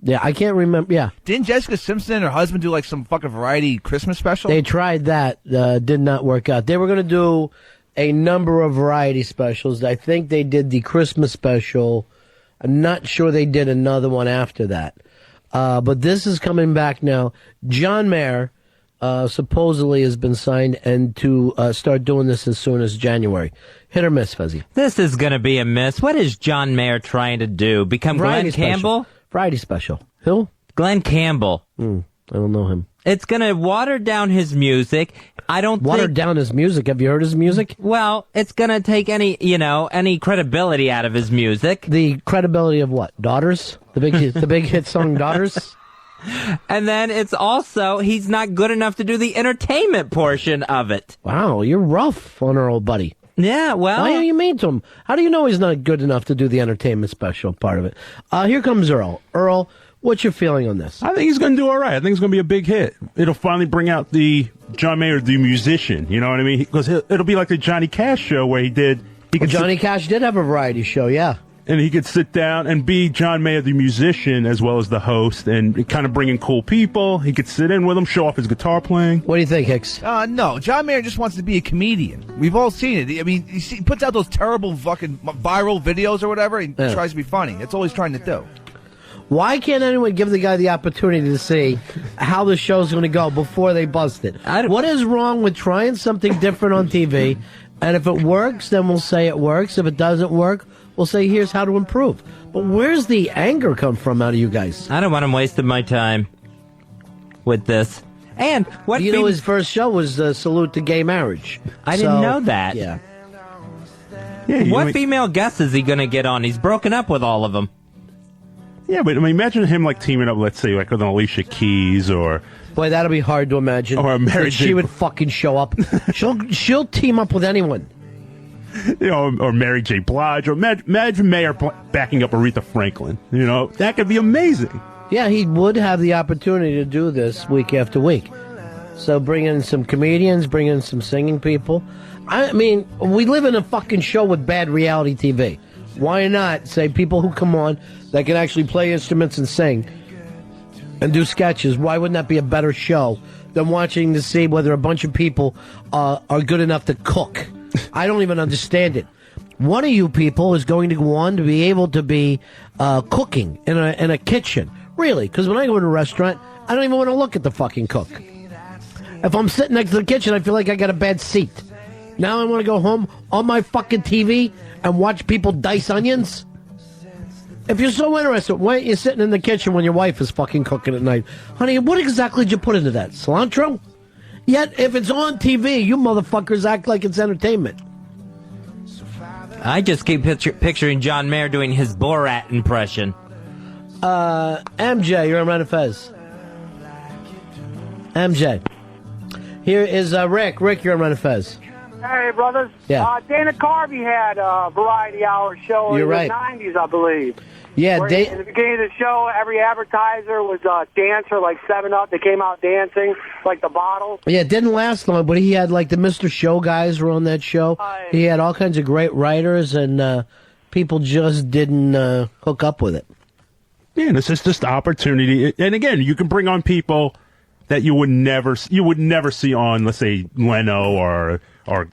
S4: Yeah, I can't remember. Yeah.
S8: Didn't Jessica Simpson and her husband do like some fucking variety Christmas special?
S4: They tried that. Did not work out. They were going to do a number of variety specials. I think they did the Christmas special. I'm not sure they did another one after that. But this is coming back now. John Mayer supposedly has been signed and to start doing this as soon as January. Hit or miss, Fuzzy?
S5: This is going to be a miss. What is John Mayer trying to do? Become
S4: Variety
S5: Glenn Campbell?
S4: Variety special. Who?
S5: Glenn Campbell.
S4: I don't know him.
S5: It's going to water down his music.
S4: Water down his music? Have you heard his music?
S5: Well, it's going to take any credibility out of his music.
S4: The credibility of what? Daughters? The big hit song Daughters?
S5: And then it's also, he's not good enough to do the entertainment portion of it.
S4: Wow, you're rough on our old buddy.
S5: Yeah, well...
S4: Why are you mean to him? How do you know he's not good enough to do the entertainment special part of it? Here comes Earl. Earl, what's your feeling on this?
S22: I think he's going to do all right. I think it's going to be a big hit. It'll finally bring out the John Mayer, the musician. You know what I mean? Because it'll be like the Johnny Cash show where
S4: Johnny Cash did have a variety show, yeah.
S22: And he could sit down and be John Mayer, the musician, as well as the host, and kind of bring in cool people. He could sit in with them, show off his guitar playing.
S4: What do you think, Hicks?
S8: No. John Mayer just wants to be a comedian. We've all seen it. I mean, he puts out those terrible fucking viral videos or whatever. He tries to be funny. That's all he's trying to do.
S4: Why can't anyone give the guy the opportunity to see how the show's going to go before they bust it? What is wrong with trying something different on TV? And if it works, then we'll say it works. If it doesn't work, we'll say here's how to improve. But where's the anger come from out of you guys?
S5: I don't want him wasting my time with this. And what
S4: you know, his first show was Salute to Gay Marriage.
S5: I didn't know that.
S4: Yeah.
S5: What female guests is he going to get on? He's broken up with all of them.
S22: Yeah, but I mean, imagine him like teaming up, let's say, like with an Alicia Keys or...
S4: Boy, that'll be hard to imagine.
S22: Or a Mary
S4: J. She would fucking show up. She'll team up with anyone.
S22: You know, or Mary J. Blige, or imagine Mayer backing up Aretha Franklin. You know, that could be amazing.
S4: Yeah, he would have the opportunity to do this week after week. So bring in some comedians, bring in some singing people. I mean, we live in a fucking show with bad reality TV. Why not say people who come on that can actually play instruments and sing and do sketches? Why wouldn't that be a better show than watching to see whether a bunch of people are good enough to cook? I don't even understand it. One of you people is going to go on to be able to be cooking in a kitchen. Really? Because when I go to a restaurant, I don't even want to look at the fucking cook. If I'm sitting next to the kitchen, I feel like I got a bad seat. Now I want to go home on my fucking TV and watch people dice onions? If you're so interested, why aren't you sitting in the kitchen when your wife is fucking cooking at night? Honey, what exactly did you put into that? Cilantro? Yet, if it's on TV, you motherfuckers act like it's entertainment.
S5: I just keep picturing John Mayer doing his Borat impression.
S4: MJ, you're on Ron and Fez. MJ. Here is Rick. Rick, you're on Ron and Fez.
S23: Hey, brothers.
S4: Yeah.
S23: Dana Carvey had a variety hour show
S4: You're
S23: in
S4: right.
S23: the 90s, I believe.
S4: Yeah,
S1: Where in the beginning of the show, every advertiser was a dancer, like 7-Up. They came out dancing, like the bottle.
S4: Yeah, it didn't last long, but he had like the Mr. Show guys were on that show. He had all kinds of great writers, and people just didn't hook up with it.
S22: Yeah, this is just opportunity. And again, you can bring on people that you would never see on, let's say, Leno or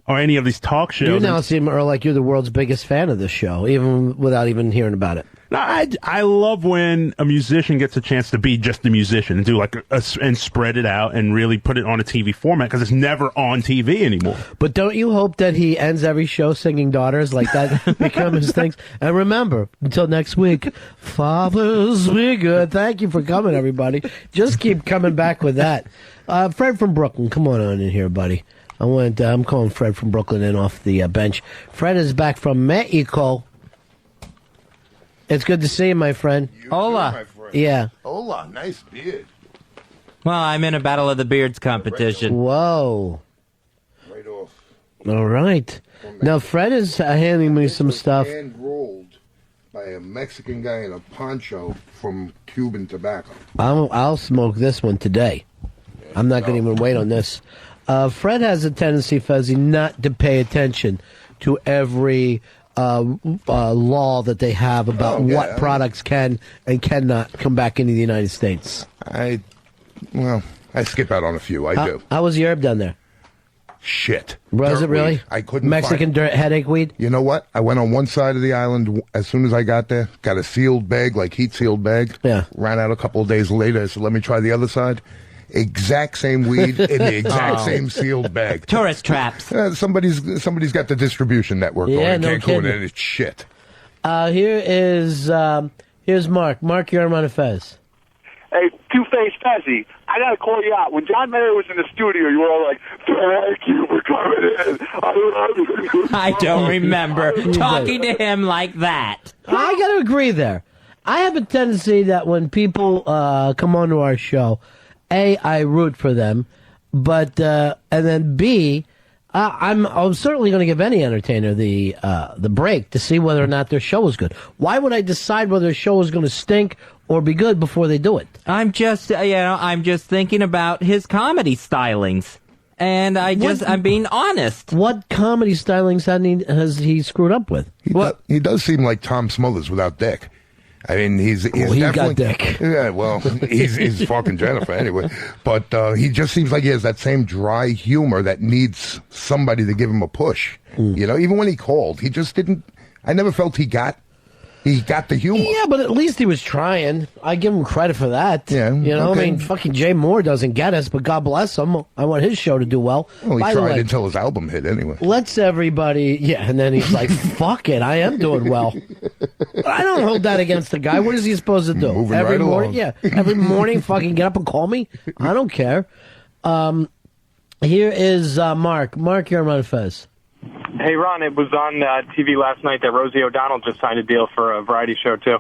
S22: any of these talk shows.
S4: You now seem like you're the world's biggest fan of this show, even without even hearing about it.
S22: No, I love when a musician gets a chance to be just a musician and do like and spread it out and really put it on a TV format because it's never on TV anymore.
S4: But don't you hope that he ends every show singing Daughters like that become his things? And remember, until next week, fathers be good. Thank you for coming, everybody. Just keep coming back with that. Fred from Brooklyn, come on in here, buddy. I'm calling Fred from Brooklyn in off the bench. Fred is back from Mexico. It's good to see you, my friend.
S14: Hola.
S4: Yeah.
S14: Hola, nice beard.
S5: Well, I'm in a Battle of the Beards competition.
S4: Whoa.
S14: Right off.
S4: All right. Now, Fred is handing me some stuff.
S14: Hand rolled by a Mexican guy in a poncho from Cuban tobacco.
S4: I'll smoke this one today. I'm not going to even wait on this. Fred has a tendency, Fuzzy, not to pay attention to every law that they have about what products can and cannot come back into the United States.
S14: I skip out on a few. I do.
S4: How was the herb down there?
S14: Shit.
S4: Was it really?
S14: I couldn't
S4: Mexican headache weed?
S14: You know what? I went on one side of the island as soon as I got there, got a sealed bag, like heat-sealed bag.
S4: Yeah.
S14: Ran out a couple of days later. I said, let me try the other side. Exact same weed in the exact same sealed bag.
S5: Tourist traps.
S14: Somebody's got the distribution network going in Cancun,
S4: kidding.
S14: and it's shit.
S4: Here's Mark. Mark, you're on Ron and Fez.
S23: Hey, Two-Face Fezzy, I gotta call you out. When John Mayer was in the studio, you were all like, thank you for coming in. I love you.
S5: I don't remember talking to him like that.
S4: I got to agree there. I have a tendency that when people come onto our show, A, I root for them, but and then B, I'm certainly going to give any entertainer the break to see whether or not their show is good. Why would I decide whether a show is going to stink or be good before they do it?
S5: I'm just thinking about his comedy stylings, and I'm being honest.
S4: What comedy stylings has he screwed up with?
S14: He does seem like Tom Smothers without dick. I mean, he's
S4: he
S14: definitely
S4: got dick.
S14: Yeah, well, he's fucking Jennifer anyway. But he just seems like he has that same dry humor that needs somebody to give him a push. You know, even when he called, he just didn't. I never felt he got the humor.
S4: Yeah, but at least he was trying. I give him credit for that. Yeah, you know,
S14: okay.
S4: I mean, fucking Jay Moore doesn't get us, but God bless him. I want his show to do well.
S14: Well, he
S4: By the
S14: tried
S4: way,
S14: until his album hit anyway.
S4: Let's everybody, and then he's like, fuck it, I am doing well. But I don't hold that against the guy. What is he supposed to do?
S14: Moving
S4: every
S14: right
S4: morning?
S14: along.
S4: Yeah, every morning fucking get up and call me? I don't care. Here is Mark. Mark, you're on Ron and Fez.
S2: Hey, Ron, it was on TV last night that Rosie O'Donnell just signed a deal for a variety show, too.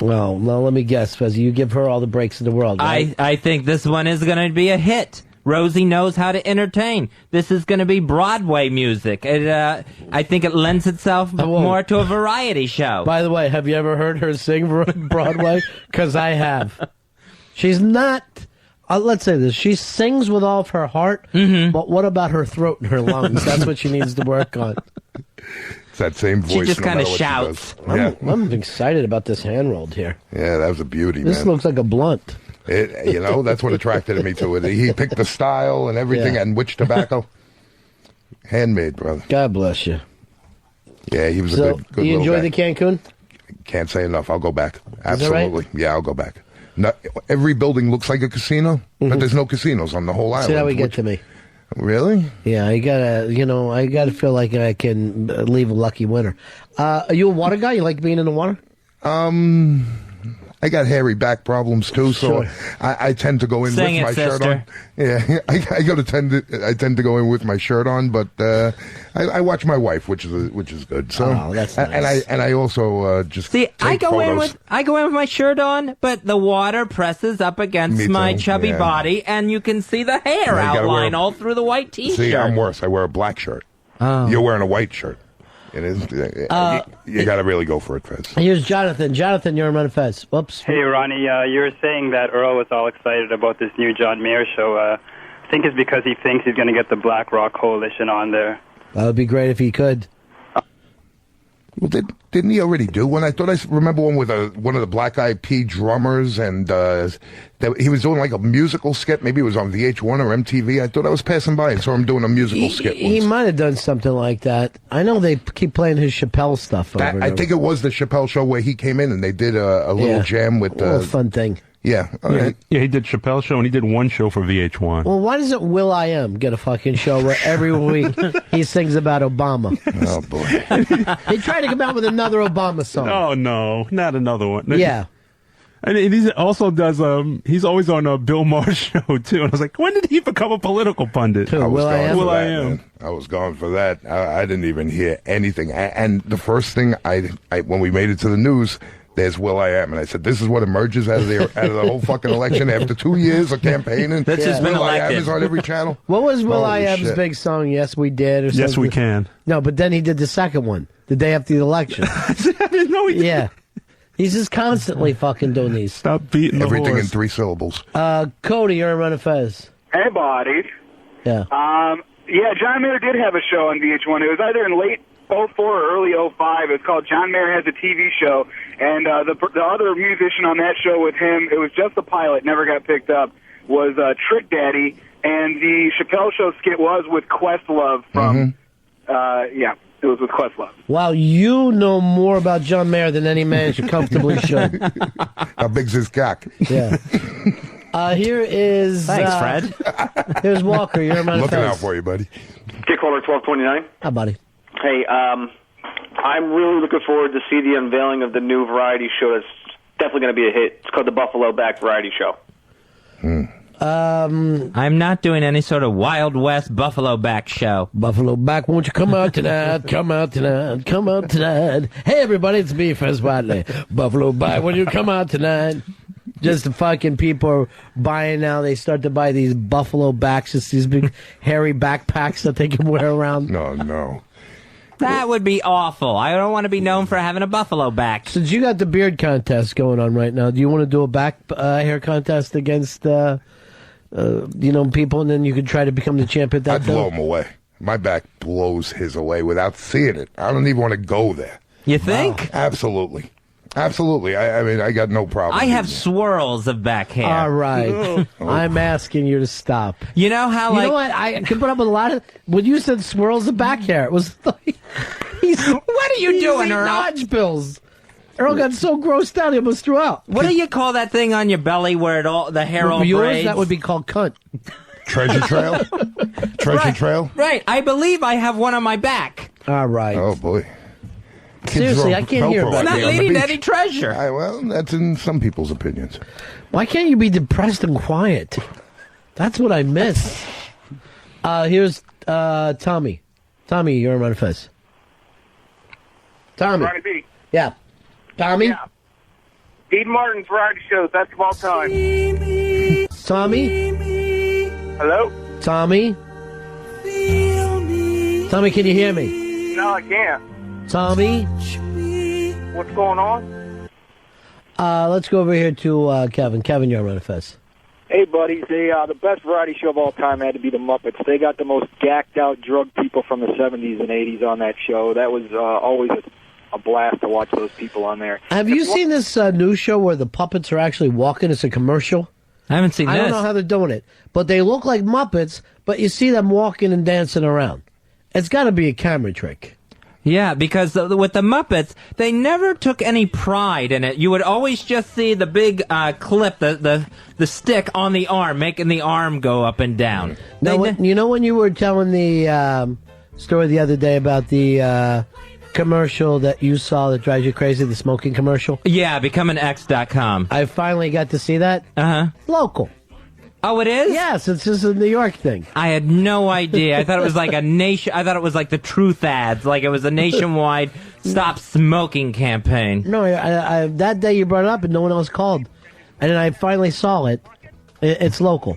S4: Well, let me guess, Fez. You give her all the breaks in the world, right?
S5: I think this one is going to be a hit. Rosie knows how to entertain. This is going to be Broadway music. I think it lends itself more to a variety show.
S4: By the way, have you ever heard her sing Broadway? Because I have. She's not... let's say this. She sings with all of her heart, but what about her throat and her lungs? That's what she needs to work on.
S14: It's that same voice.
S5: She just
S14: no
S5: kind of
S14: matter what
S5: shouts.
S14: she does.
S4: I'm excited about this hand rolled here.
S14: Yeah, that was a beauty,
S4: This
S14: man.
S4: looks like a blunt.
S14: That's what attracted me to it. He picked the style and everything, and which tobacco. Handmade, brother.
S4: God bless you.
S14: Yeah, he was
S4: So,
S14: a good
S4: you
S14: little
S4: enjoy
S14: guy.
S4: the Cancun?
S14: Can't say enough. I'll go back.
S4: Is that right?
S14: Absolutely. Yeah, I'll go back. Not, every building looks like a casino, but there's no casinos on the whole island.
S4: See how we get to me.
S14: Really?
S4: Yeah, I gotta feel like I can leave a lucky winner. Are you a water guy? You like being in the water?
S14: I got hairy back problems too, so I tend to go in
S5: Sing
S14: with my
S5: it,
S14: shirt
S5: sister.
S14: on. Yeah, I tend to go in with my shirt on, but I watch my wife, which is good. So
S4: that's nice.
S14: and I also just
S5: See,
S14: take
S5: I go in
S14: photos.
S5: with my shirt on, but the water presses up against
S14: Me
S5: my
S14: too,
S5: chubby
S14: yeah.
S5: body, and you can see the hair
S14: Now you gotta
S5: outline
S14: wear-
S5: all through the white T-shirt.
S14: See, I'm worse. I wear a black shirt.
S5: Oh.
S14: You're wearing a white shirt. It is. You got to really go for it, Fez.
S4: Here's Jonathan. Jonathan, you're on Ron and Fez. Whoops.
S3: Hey, Ronnie, you were saying that Earl was all excited about this new John Mayer show. I think it's because he thinks he's going to get the Black Rock Coalition on there.
S4: That would be great if he could.
S14: Well, didn't he already do one? I thought I remember one with one of the Black Eyed Peas drummers, and he was doing like a musical skit. Maybe it was on VH1 or MTV. I thought I was passing by and saw him doing a musical skit once.
S4: He might have done something like that. I know they keep playing his Chappelle stuff over and
S14: I
S4: over.
S14: think it was the Chappelle show where he came in and they did a little jam with...
S4: a little fun thing.
S14: Yeah.
S22: Yeah, he did Chappelle show, and he did one show for VH1.
S4: Well, why doesn't Will.i.am get a fucking show where every week he sings about Obama?
S14: Oh, boy.
S4: They tried to come out with another Obama song.
S22: Oh, no, not another one.
S4: Yeah.
S22: And he also does, he's always on Bill Maher's show, too. And I was like, when did he become a political pundit?
S14: I was gone for that,
S22: Will.i.am.
S14: man. I was gone for that. I didn't even hear anything. And the first thing when we made it to the news, there's Will.i.am, and I said, "This is what emerges out of the whole fucking election after 2 years of campaigning."
S4: That's just been
S14: Will.i.am
S4: elected.
S14: is on every channel.
S4: What was Will.i.am's
S14: Holy shit.
S4: big song? Yes, we did. Or something?
S22: Yes, we can.
S4: No, but then he did the second one the day after the election.
S22: I didn't know he did.
S4: Yeah, he's just constantly fucking doing these.
S22: Stop beating the
S14: Everything
S22: horse.
S14: in 3 syllables.
S4: Cody, you're on Ron and Fez.
S23: Hey, buddies.
S4: Yeah.
S23: Yeah, John Mayer did have a show on VH1. It was either in late 04 or early 05. It's called John Mayer Has a TV Show. And the other musician on that show with him, it was just the pilot, never got picked up, was Trick Daddy. And the Chappelle Show skit was with Questlove from, it was with Questlove.
S4: Wow, you know more about John Mayer than any man comfortably should.
S14: How big's his cock?
S4: Yeah. Here is...
S5: Thanks, Fred.
S4: Here's Walker. You're on Ron and
S14: Looking
S4: Fez.
S14: out for you, buddy.
S19: Kick caller 1229.
S4: Hi, buddy.
S19: Hey, I'm really looking forward to see the unveiling of the new variety show. That's definitely going to be a hit. It's called the Buffalo Back Variety Show.
S5: I'm not doing any sort of Wild West Buffalo Back show.
S4: Buffalo Back, won't you come out tonight? Come out tonight. Come out tonight. Hey, everybody, it's me, Fez Wadley. Buffalo Back, won't you come out tonight? Just the fucking people are buying now. They start to buy these Buffalo Backs, just these big hairy backpacks that they can wear around.
S14: No.
S5: That would be awful. I don't want to be known for having a buffalo back.
S4: Since you got the beard contest going on right now, do you want to do a back hair contest against, people, and then you could try to become the champ at that
S14: I'd blow him away. My back blows his away without seeing it. I don't even want to go there.
S5: You think?
S14: Wow. Absolutely. I mean, I got no problem.
S5: I have swirls of back hair.
S4: All right. I'm asking you to stop.
S5: You know how,
S4: You know what? I can put up with a lot of... When you said swirls of back hair, it was like...
S5: What are you doing, Earl?
S4: Dodge pills. Earl got so grossed out he almost threw out.
S5: What do you call that thing on your belly where the hair all
S4: Yours,
S5: braids?
S4: that would be called cunt.
S14: Treasure trail? Trail?
S5: Right. I believe I have one on my back.
S4: All right.
S14: Oh, boy.
S4: Seriously, I can't hear about
S5: It's not
S4: that.
S5: leading to any treasure.
S14: Well, that's in some people's opinions.
S4: Why can't you be depressed and quiet? That's what I miss. Here's Tommy. Tommy, you're on Ron and Fez. Tommy.
S23: Ronnie B.
S4: Yeah. Tommy?
S23: Yeah. Dean Martin's variety show, best of all time.
S4: Tommy?
S23: Hello?
S4: Tommy? Tommy, can you hear me?
S23: No, I can't.
S4: Tommy?
S23: What's going on?
S4: Let's go over here to Kevin. Kevin, you're on Ron and Fez.
S21: Hey, buddies. The best variety show of all time had to be the Muppets. They got the most gacked out drug people from the 70s and 80s on that show. That was always a blast to watch those people on there.
S4: Have you seen this news show where the puppets are actually walking? It's a commercial.
S5: I haven't seen
S4: I
S5: this.
S4: don't know how they're doing it, but they look like Muppets, but you see them walking and dancing around. It's got to be a camera trick.
S5: Yeah, because with the Muppets, they never took any pride in it. You would always just see the big clip, the stick on the arm, making the arm go up and down.
S4: Now, you know when you were telling the story the other day about the commercial that you saw that drives you crazy, the smoking commercial?
S5: Yeah, becomeanx.com.
S4: I finally got to see that.
S5: Uh-huh.
S4: Local.
S5: Oh, it is?
S4: Yes, it's just a New York thing.
S5: I had no idea. I thought it was like I thought it was like the Truth ads, like it was a nationwide stop smoking campaign.
S4: No, I that day you brought it up and no one else called. And then I finally saw it. It's local.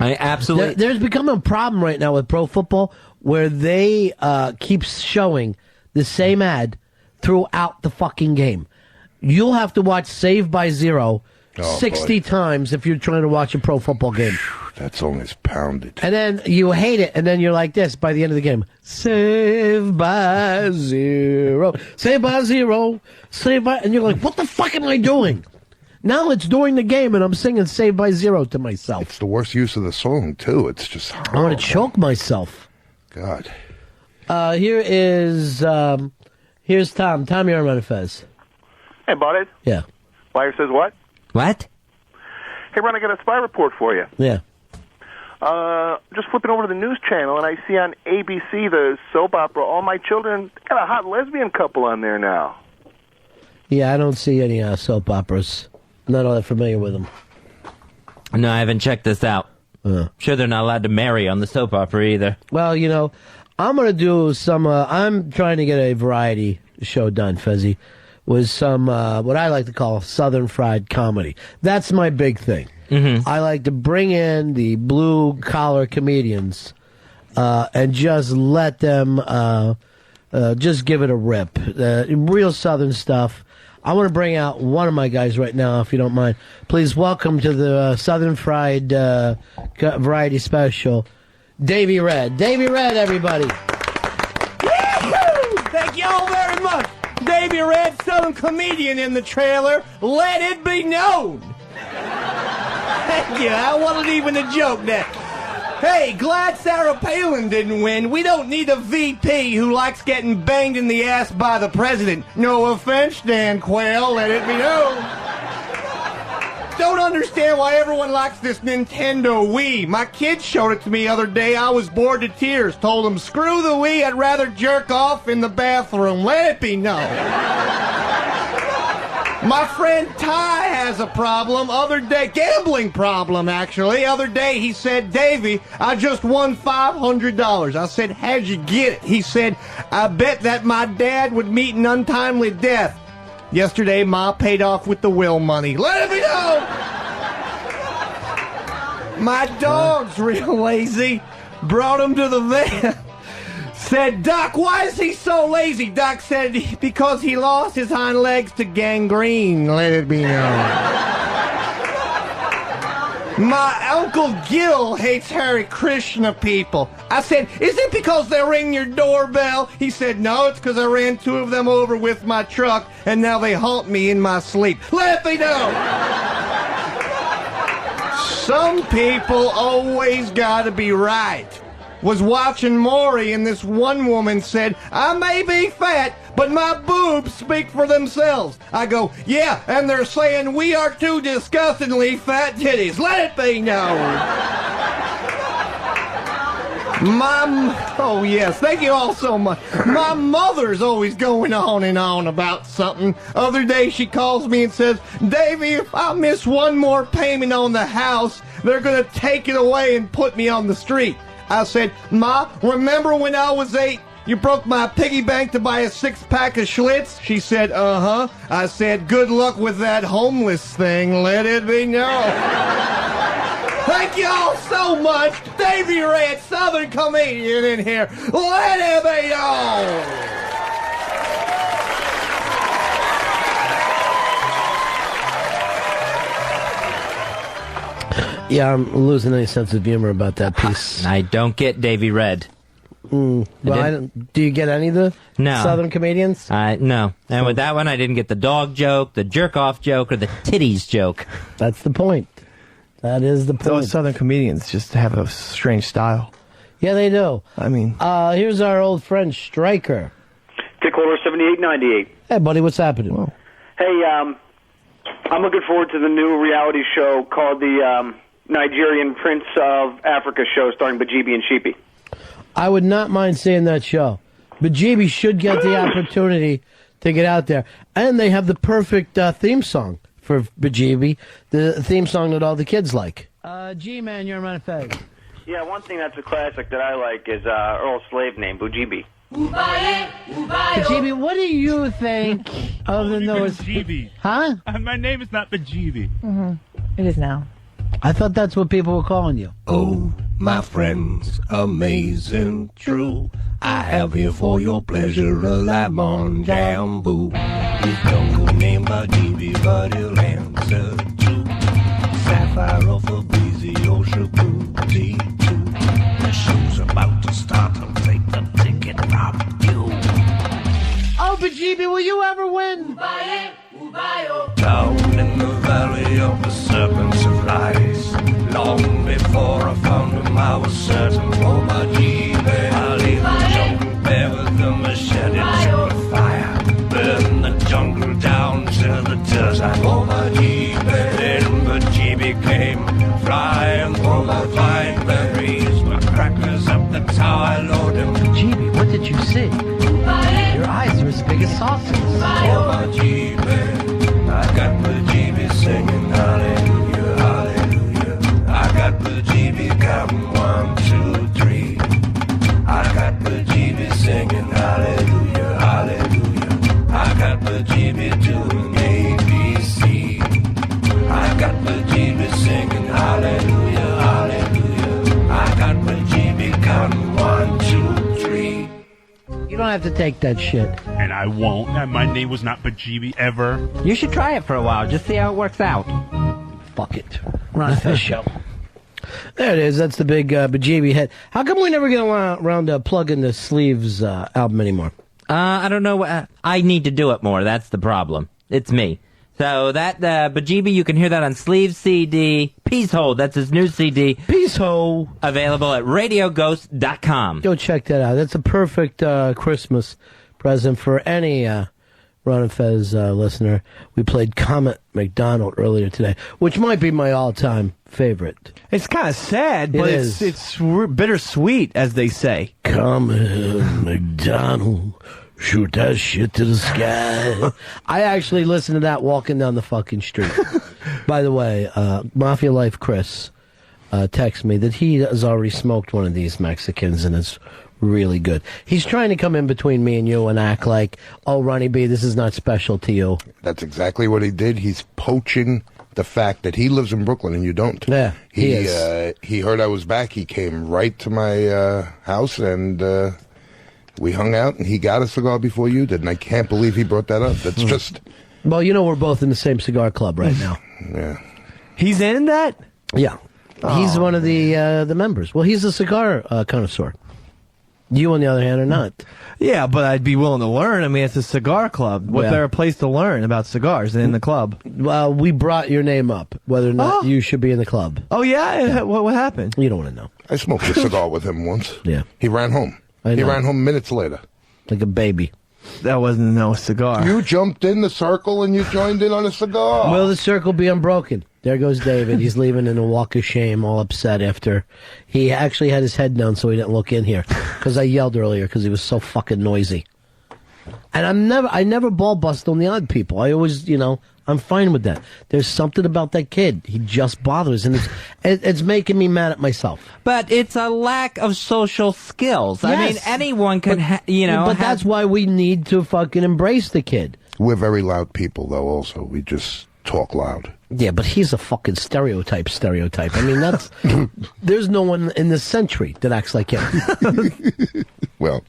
S5: I absolutely...
S4: There's become a problem right now with pro football where they keep showing the same ad throughout the fucking game. You'll have to watch Saved by Zero 60 times if you're trying to watch a pro football game.
S14: That song is pounded.
S4: And then you hate it, and then you're like this by the end of the game. Saved by Zero. Saved by Zero. Saved by... And you're like, what the fuck am I doing? Now it's during the game, and I'm singing Saved by Zero to myself.
S14: It's the worst use of the song, too. It's just horrible.
S4: I want to choke myself.
S14: God.
S4: Here's Tom. Tom, you're on Ron and Fez.
S7: Hey, buddy.
S4: Yeah.
S7: Wire says what?
S5: What?
S7: Hey, Ron, I got a spy report for you.
S4: Yeah.
S7: Just flipping over to the news channel, and I see on ABC the soap opera All My Children. Got a hot lesbian couple on there now.
S4: Yeah, I don't see any soap operas. Not all that familiar with them.
S5: No, I haven't checked this out. Sure, they're not allowed to marry on the soap opera either.
S4: Well, you know, I'm going to do some... I'm trying to get a variety show done, Fezzy, with some, what I like to call Southern fried comedy. That's my big thing.
S5: Mm-hmm.
S4: I like to bring in the blue-collar comedians and just let them just give it a rip. Real Southern stuff. I want to bring out one of my guys right now, if you don't mind. Please welcome to the Southern Fried Variety Special, Davey Red. Davey Red, everybody.
S10: Woo-hoo! Thank you all very much. Davey Red, Southern comedian in the trailer. Let it be known. Thank you. I wasn't even a joke there. Hey, glad Sarah Palin didn't win. We don't need a VP who likes getting banged in the ass by the president. No offense, Dan Quayle, let it be known. Don't understand why everyone likes this Nintendo Wii. My kids showed it to me the other day. I was bored to tears. Told them, screw the Wii, I'd rather jerk off in the bathroom. Let it be known. My friend Ty has a problem. Other day, gambling problem, actually. Other day, he said, Davey, I just won $500. I said, how'd you get it? He said, I bet that my dad would meet an untimely death. Yesterday, Ma paid off with the will money. Let it be known! My dog's real lazy. Brought him to the vet. Said, Doc, why is he so lazy? Doc said, because he lost his hind legs to gangrene. Let it be known. My Uncle Gil hates Hare Krishna people. I said, is it because they ring your doorbell? He said, no, it's because I ran 2 of them over with my truck, and now they haunt me in my sleep. Let me know. Some people always gotta be right. Was watching Maury, and this one woman said, I may be fat, but my boobs speak for themselves. I go, yeah, and they're saying we are 2 disgustingly fat titties. Let it be known. Oh yes, thank you all so much. My mother's always going on and on about something. Other day she calls me and says, Davey, if I miss one more payment on the house, they're going to take it away and put me on the street. I said, Ma, remember when I was 8, you broke my piggy bank to buy a 6-pack of Schlitz? She said, uh-huh. I said, good luck with that homeless thing. Let it be known. Thank you all so much. Davey Red, Southern comedian in here. Let it be known.
S4: Yeah, I'm losing any sense of humor about that piece.
S5: I don't get Davey Red.
S4: Well, do you get any of the Southern comedians?
S5: No. And with that one, I didn't get the dog joke, the jerk-off joke, or the titties joke.
S4: That's the point. That is the point.
S8: Those Southern comedians just have a strange style.
S4: Yeah, they do.
S8: I mean...
S4: here's our old friend, Stryker.
S19: Tick holder 7898.
S4: Hey, buddy, what's happening? Whoa.
S19: Hey, I'm looking forward to the new reality show called the Nigerian Prince of Africa show starring Bajibi and Sheepy.
S4: I would not mind seeing that show. Bajibi should get the opportunity to get out there. And they have the perfect theme song for Bajibi, the theme song that all the kids like. G-Man, you're on Ron and Fez.
S19: Yeah, one thing that's a classic that I like is Earl's slave name, Bujibi.
S4: Bajibi, what do you think of the noise?
S18: Bajibi.
S4: Huh?
S18: My name is not Bajibi.
S24: Mm-hmm. It is now.
S4: I thought that's what people were calling you.
S18: Oh,
S20: my friends, amazing, true. I have here for your pleasure a lemon jambu. His jungle named by GB, but he'll answer to Sapphire of a breezy ocean booty too. The show's about to start, I'll take the ticket from you.
S4: Oh, but GB, will you ever win?
S20: Down in the valley of the serpents of lies, long before I found him, I was certain. Oh, my GB, I'll leave the jungle bare with the machete to the fire, burn the jungle down till the desert. Oh, my GB, then the GB came flying through the flying berries, my crackers up the tower, load him.
S4: GB, what did you see? Your eyes are as big as saucers.
S20: Oh, my GB, I got the GB singing hallelujah, hallelujah. I got the GB counting 1, 2, 3. I got the GB singing hallelujah, hallelujah. I got the GB doing ABC. I got the GB singing hallelujah, hallelujah. I got the GB counting 1, 2, 3.
S4: You don't have to take that shit.
S22: And I won't. My name was not Bajibi ever.
S5: You should try it for a while. Just see how it works out.
S4: Fuck it. Ron and Fez show. There it is. That's the big Bajibi hit. How come we never get around to plugging the Sleeves album anymore?
S5: I don't know. I need to do it more. That's the problem. It's me. So that Bajibi, you can hear that on Sleeves CD. Peace Hole, that's his new CD.
S4: Peace Hole.
S5: Available at radioghost.com.
S4: Go check that out. That's a perfect Christmas present for any Ron and Fez listener. We played Comet McDonald earlier today, which might be my all-time favorite.
S8: It's kind of sad, but it's bittersweet, as they say.
S4: Comet McDonald. Shoot that shit to the sky. I actually listened to that walking down the fucking street. By the way, Mafia Life Chris texted me that he has already smoked one of these Mexicans and it's really good. He's trying to come in between me and you and act like, oh, Ronnie B, this is not special to you.
S14: That's exactly what he did. He's poaching the fact that he lives in Brooklyn and you don't.
S4: Yeah, he is.
S14: He heard I was back. He came right to my house and... we hung out, and he got a cigar before you did, and I can't believe he brought that up. That's just...
S4: Well, you know we're both in the same cigar club right now.
S14: Yeah.
S8: He's in that?
S4: Yeah. He's one of the members. Well, he's a cigar connoisseur. You, on the other hand, are not.
S8: Yeah, but I'd be willing to learn. I mean, it's a cigar club. What better place to learn about cigars than in the club?
S4: Well, we brought your name up, whether or not you should be in the club.
S8: Oh, yeah? What happened?
S4: You don't want to know.
S14: I smoked a cigar with him once.
S4: Yeah.
S14: He ran home. He ran home minutes later.
S4: Like a baby.
S8: That wasn't no cigar.
S14: You jumped in the circle and you joined in on a cigar.
S4: Will the circle be unbroken? There goes David. He's leaving in a walk of shame, all upset after he actually had his head down so he didn't look in here. Because I yelled earlier because he was so fucking noisy. And I never ball bust on the odd people. I always, I'm fine with that. There's something about that kid. He just bothers, and it's making me mad at myself.
S5: But it's a lack of social skills.
S4: Yes.
S5: I mean, anyone can,
S4: But that's why we need to fucking embrace the kid.
S14: We're very loud people, though, also. We just talk loud.
S4: Yeah, but he's a fucking stereotype. I mean, that's... there's no one in this century that acts like him.
S14: Well...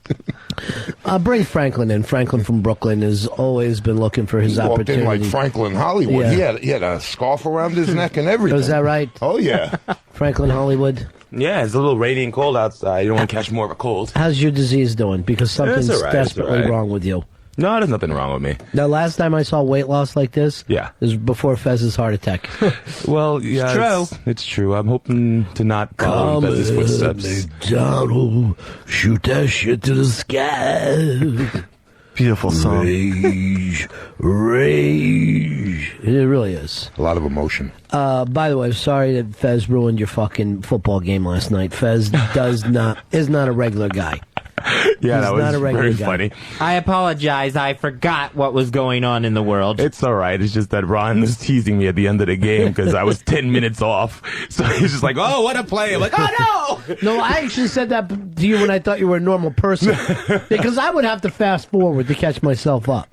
S4: bring Franklin in. Franklin from Brooklyn has always been looking for his opportunity.
S14: Walked in like Franklin Hollywood.
S4: Yeah.
S14: He had a scarf around his neck and everything.
S4: Oh, is that right?
S14: Oh, yeah.
S4: Franklin Hollywood.
S9: Yeah, it's a little rainy and cold outside. You don't want to catch more of a cold.
S4: How's your disease doing? Because something's
S9: all right,
S4: desperately wrong with you.
S9: No, there's nothing wrong with me.
S4: The last time I saw weight loss like this,
S9: is
S4: before Fez's heart attack.
S9: Well, yeah, it's true. I'm hoping to not follow in Fez's footsteps.
S20: McDonald, shoot that shit to the sky.
S8: Beautiful song.
S14: Rage.
S4: It really is.
S14: A lot of emotion.
S4: By the way, sorry that Fez ruined your fucking football game last night. Fez is not a regular guy.
S9: Yeah, that was very
S4: guy.
S9: funny.
S5: I apologize. I forgot what was going on in the world.
S9: It's all right. It's just that Ron was teasing me at the end of the game because I was 10 minutes off. So he's just like, oh, what a play. I'm like, oh, no.
S4: No, I actually said that to you when I thought you were a normal person. Because I would have to fast forward to catch myself up.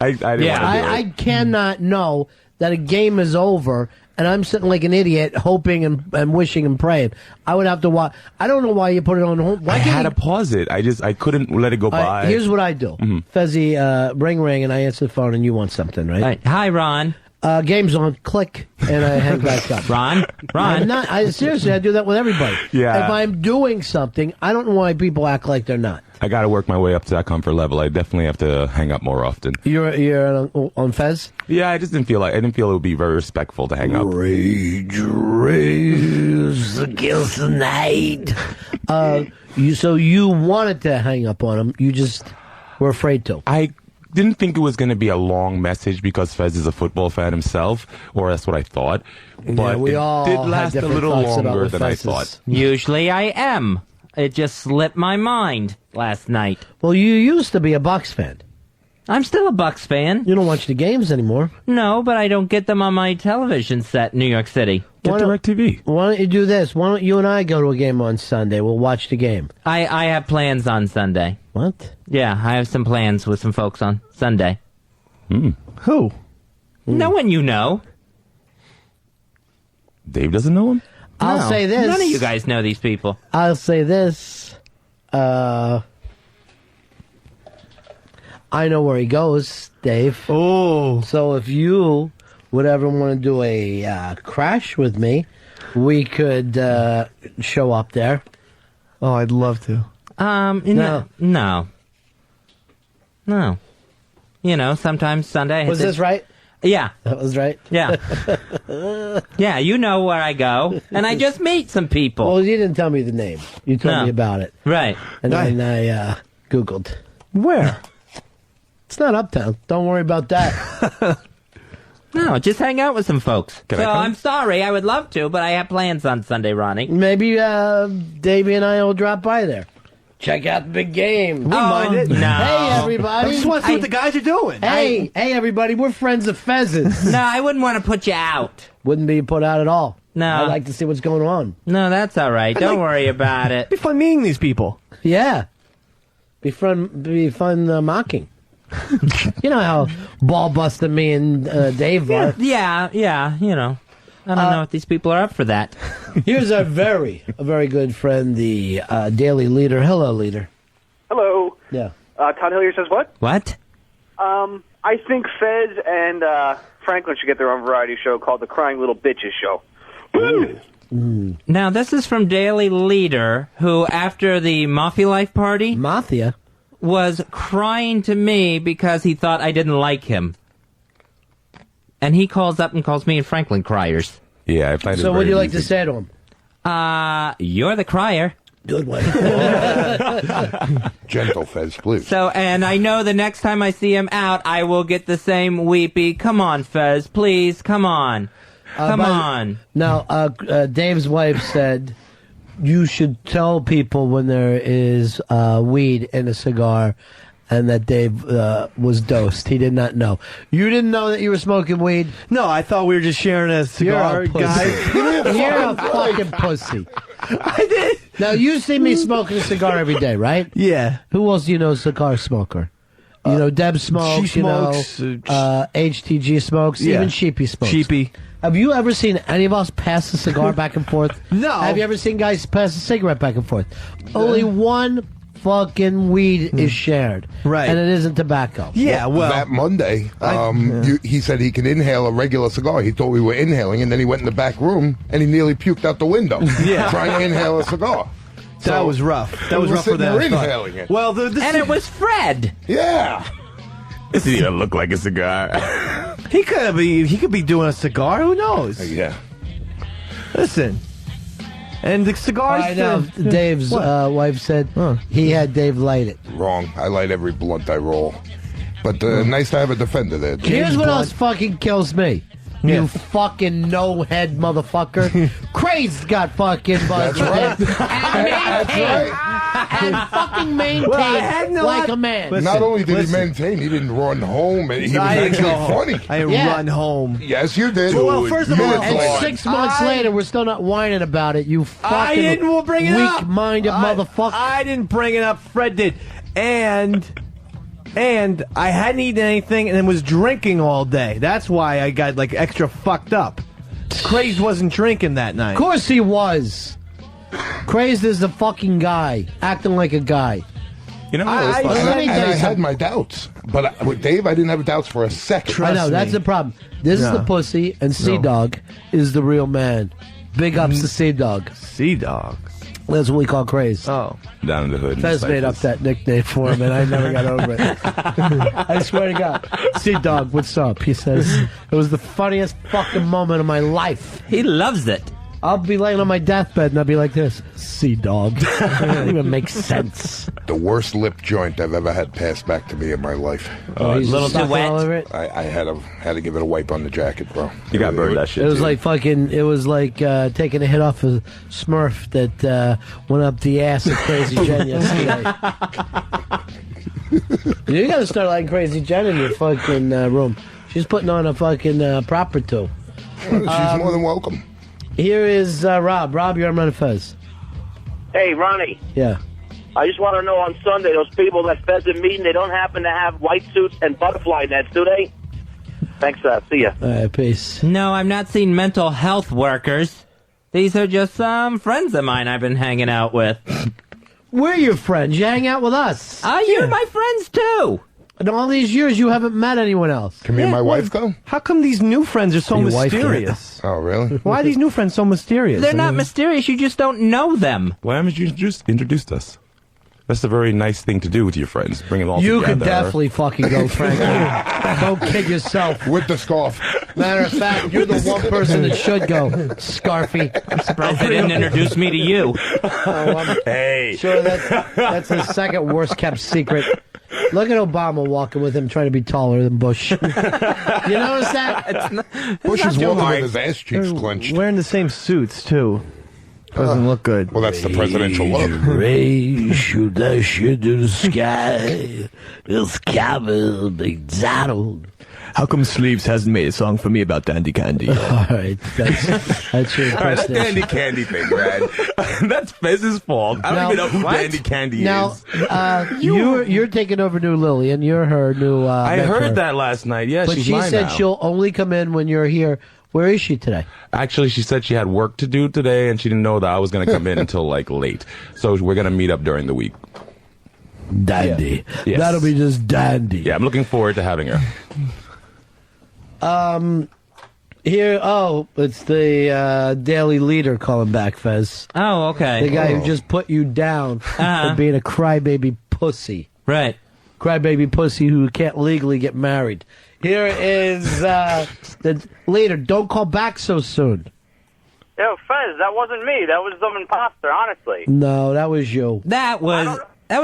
S9: I cannot know
S4: that a game is over and I'm sitting like an idiot, hoping and wishing and praying. I would have to watch. I don't know why you put it on hold. Why
S9: I
S4: can't
S9: had
S4: you-
S9: to pause it. I couldn't let it go
S4: All right,
S9: by.
S4: here's what I do.
S9: Mhm.
S4: Fezzy, ring, and I answer the phone, and you want something, right?
S5: Hi, Ron.
S4: Game's on. Click, and I hang back up.
S5: Ron?
S4: I'm not. Seriously, I do that with everybody.
S9: Yeah.
S4: If I'm doing something, I don't know why people act like they're not.
S9: I got to work my way up to that comfort level. I definitely have to hang up more often.
S4: You're on Fez?
S9: Yeah, I didn't feel it would be very respectful to hang up.
S4: Rage against the night. So you wanted to hang up on him. You just were afraid to.
S9: I didn't think it was going to be a long message because Fez is a football fan himself, or that's what I thought. But
S4: we
S9: it
S4: all
S9: did
S4: had
S9: last a
S4: different
S9: little
S4: thoughts about
S9: longer
S4: what
S9: than I
S4: Fez is.
S9: thought.
S5: Usually I am. It just slipped my mind last night.
S4: Well, you used to be a Bucks fan.
S5: I'm still a Bucks fan.
S4: You don't watch the games anymore.
S5: No, but I don't get them on my television set in New York City.
S9: Get DirecTV.
S4: Why don't you do this? Why don't you and I go to a game on Sunday? We'll watch the game.
S5: I have plans on Sunday.
S4: What?
S5: Yeah, I have some plans with some folks on Sunday.
S8: Who?
S5: No one you know.
S9: Dave doesn't know him?
S4: I'll
S5: No,
S4: say this.
S5: None of you guys know these people.
S4: I'll say this. I know where he goes, Dave.
S8: Oh.
S4: So if you would ever want to do a crash with me, we could show up there.
S8: Oh, I'd love to.
S5: No. You know, sometimes Sunday. I hit
S4: Was this right?
S5: Yeah.
S4: That was right?
S5: Yeah. Yeah, you know where I go. And I just meet some people.
S4: Well, you didn't tell me the name. You told
S5: No.
S4: me about it.
S5: Right.
S4: And then I Googled.
S8: Where?
S4: It's not Uptown. Don't worry about that.
S5: No, just hang out with some folks.
S9: Can I
S5: So
S9: come?
S5: I'm sorry, I would love to, but I have plans on Sunday, Ronnie.
S4: Maybe Davey and I will drop by there. Check out the big game.
S8: We mind it.
S5: No.
S4: Hey, everybody.
S8: I just want to see what the guys are doing.
S4: Hey, everybody. We're friends of Pheasants.
S5: No, I wouldn't want to put you out.
S4: Wouldn't be put out at all.
S5: No.
S4: I'd like to see what's going on.
S5: No, that's all right. Don't worry about it.
S8: It'd be fun meeting these people.
S4: Yeah. Be fun mocking. You know how ball busting me and Dave are.
S5: Yeah, you know. I don't know if these people are up for that.
S4: Here's a very good friend, the Daily Leader. Hello, Leader.
S11: Hello.
S4: Yeah.
S11: Todd Hillier says what?
S5: What?
S11: I think Fez and Franklin should get their own variety show called The Crying Little Bitches Show.
S5: Now, this is from Daily Leader, who, after the Mafia Life party...
S4: Mafia?
S5: ...was crying to me because he thought I didn't like him. And he calls up and calls me and Franklin criers.
S9: Yeah, I find it
S4: So what
S9: very
S4: do you like
S9: easy.
S4: to say to him?
S5: You're the crier.
S4: Good one.
S14: Gentle Fez, please.
S5: So, and I know the next time I see him out, I will get the same weepy, come on, Fez, please, come on. Come on.
S4: Now, Dave's wife said you should tell people when there is weed in a cigar and that Dave was dosed. He did not know. You didn't know that you were smoking weed?
S8: No, I thought we were just sharing a cigar,
S4: You're a pussy.
S8: guys.
S4: You're a fucking pussy.
S8: I did.
S4: Now, you see me smoking a cigar every day, right?
S8: Yeah.
S4: Who else do you know is a cigar smoker? You know, Deb smokes,
S8: she smokes,
S4: HTG smokes,
S8: yeah.
S4: even Sheepy smokes.
S8: Sheepy.
S4: Have you ever seen any of us pass a cigar back and forth?
S8: No.
S4: Have you ever seen guys pass a cigarette back and forth? Only one fucking weed is shared.
S8: Right.
S4: And it isn't tobacco.
S8: Yeah, well.
S14: That Monday, he said he can inhale a regular cigar. He thought we were inhaling, and then he went in the back room, and he nearly puked out the window trying to inhale a cigar.
S8: That was rough. That was rough for that.
S14: We're inhaling it.
S8: Well,
S5: And it was Fred.
S14: Yeah.
S9: This doesn't even look like a cigar.
S8: He could be doing a cigar. Who knows?
S14: Yeah.
S8: Listen. And the cigars.
S4: I know. Dave's wife said he had Dave light it.
S14: Wrong. I light every blunt I roll. But nice to have a defender there.
S4: Here's what else fucking kills me. You fucking no-head motherfucker. Crazed got fucking buzzed.
S14: That's right.
S4: And maintained. And fucking maintained like a man.
S14: Listen, not only did he maintain, he didn't run home. And he was actually funny.
S8: I didn't run home.
S14: Yes, you did.
S8: Well, first of all,
S4: And 6 months later, we're still not whining about it. You fucking
S8: I didn't bring it up.
S4: weak-minded motherfucker.
S8: I didn't bring it up. Fred did. And I hadn't eaten anything and was drinking all day. That's why I got like extra fucked up. Crazed wasn't drinking that night.
S4: Of course he was. Crazed is the fucking guy, acting like a guy.
S14: You know, I had my doubts, but with Dave, I didn't have doubts for a second.
S4: I know, that's the problem. This is the pussy, and Sea-Dog is the real man. Big ups to Sea-Dog.
S8: Sea-Dog?
S4: That's what we call Crazed.
S8: Oh.
S9: Down in the hood.
S4: Fez made up that nickname for him, and I never got over it. I swear to God. Sea-Dog, what's up? He says, it was the funniest fucking moment of my life.
S5: He loves it.
S4: I'll be laying on my deathbed, and I'll be like this. Sea-Dog. It doesn't even make sense.
S14: The worst lip joint I've ever had passed back to me in my life.
S5: A little too wet.
S4: All over it?
S14: I had to give it a wipe on the jacket, bro.
S9: You got burned that shit.
S4: It was like fucking. It was like taking a hit off a Smurf that went up the ass of Crazy Jen yesterday. You got to start liking Crazy Jen in your fucking room. She's putting on a fucking proper two.
S14: She's more than welcome.
S4: Here is Rob. Rob, you're on Ron and Fez.
S12: Hey, Ronnie.
S4: Yeah.
S12: I just want to know on Sunday, those people that Fez are meeting, they don't happen to have white suits and butterfly nets, do they? Thanks, see ya.
S4: All right, peace.
S5: No, I'm not seeing mental health workers. These are just some friends of mine I've been hanging out with.
S4: We're your friends. You hang out with us.
S5: You're my friends, too.
S4: In all these years, you haven't met anyone else.
S14: Can me and my wife go?
S8: How come these new friends are so
S4: Your wife
S8: mysterious?
S14: Oh, really?
S8: Why are these new friends so mysterious?
S5: They're not mysterious. You just don't know them.
S9: Why haven't you introduced us? That's a very nice thing to do with your friends. Bring them all together.
S4: You could definitely fucking go, Franklin. Don't kid yourself.
S14: With the scarf.
S4: Matter of fact, you're the one person that should go, Scarfy.
S5: I'm surprised they didn't introduce me to you.
S9: Hey.
S4: Sure, that's the second worst kept secret. Look at Obama walking with him, trying to be taller than Bush. You notice that?
S14: Bush is walking with his ass cheeks clenched.
S8: Wearing the same suits, too. Doesn't look good.
S14: Well, that's the presidential look.
S4: Raise, shoot that shit to the sky. It's Cabin McDonald.
S8: How come Sleeves hasn't made a song for me about Dandy Candy?
S4: All right, that's your
S9: All right, that Dandy Candy thing, Brad. That's Fez's fault. I don't even know who Dandy Candy is.
S4: You're taking over New Lillian. You're her new.
S9: I
S4: mentor.
S9: heard that last night. Yeah,
S4: but
S9: she's
S4: she
S9: mine
S4: said
S9: now.
S4: she'll only come in when you're here. Where is she today?
S9: Actually, she said she had work to do today, and she didn't know that I was going to come in until like late. So we're going to meet up during the week.
S4: Dandy.
S9: Yeah. Yes.
S4: That'll be just dandy.
S9: Yeah, I'm looking forward to having her.
S4: It's the Daily Leader calling back, Fez.
S5: Oh, okay.
S4: The guy who just put you down for being a crybaby pussy.
S5: Right.
S4: Crybaby pussy who can't legally get married. Here is the Leader. Don't call back so soon.
S11: Yo, Fez, that wasn't me. That was some imposter, honestly.
S4: No, that was you.
S5: That was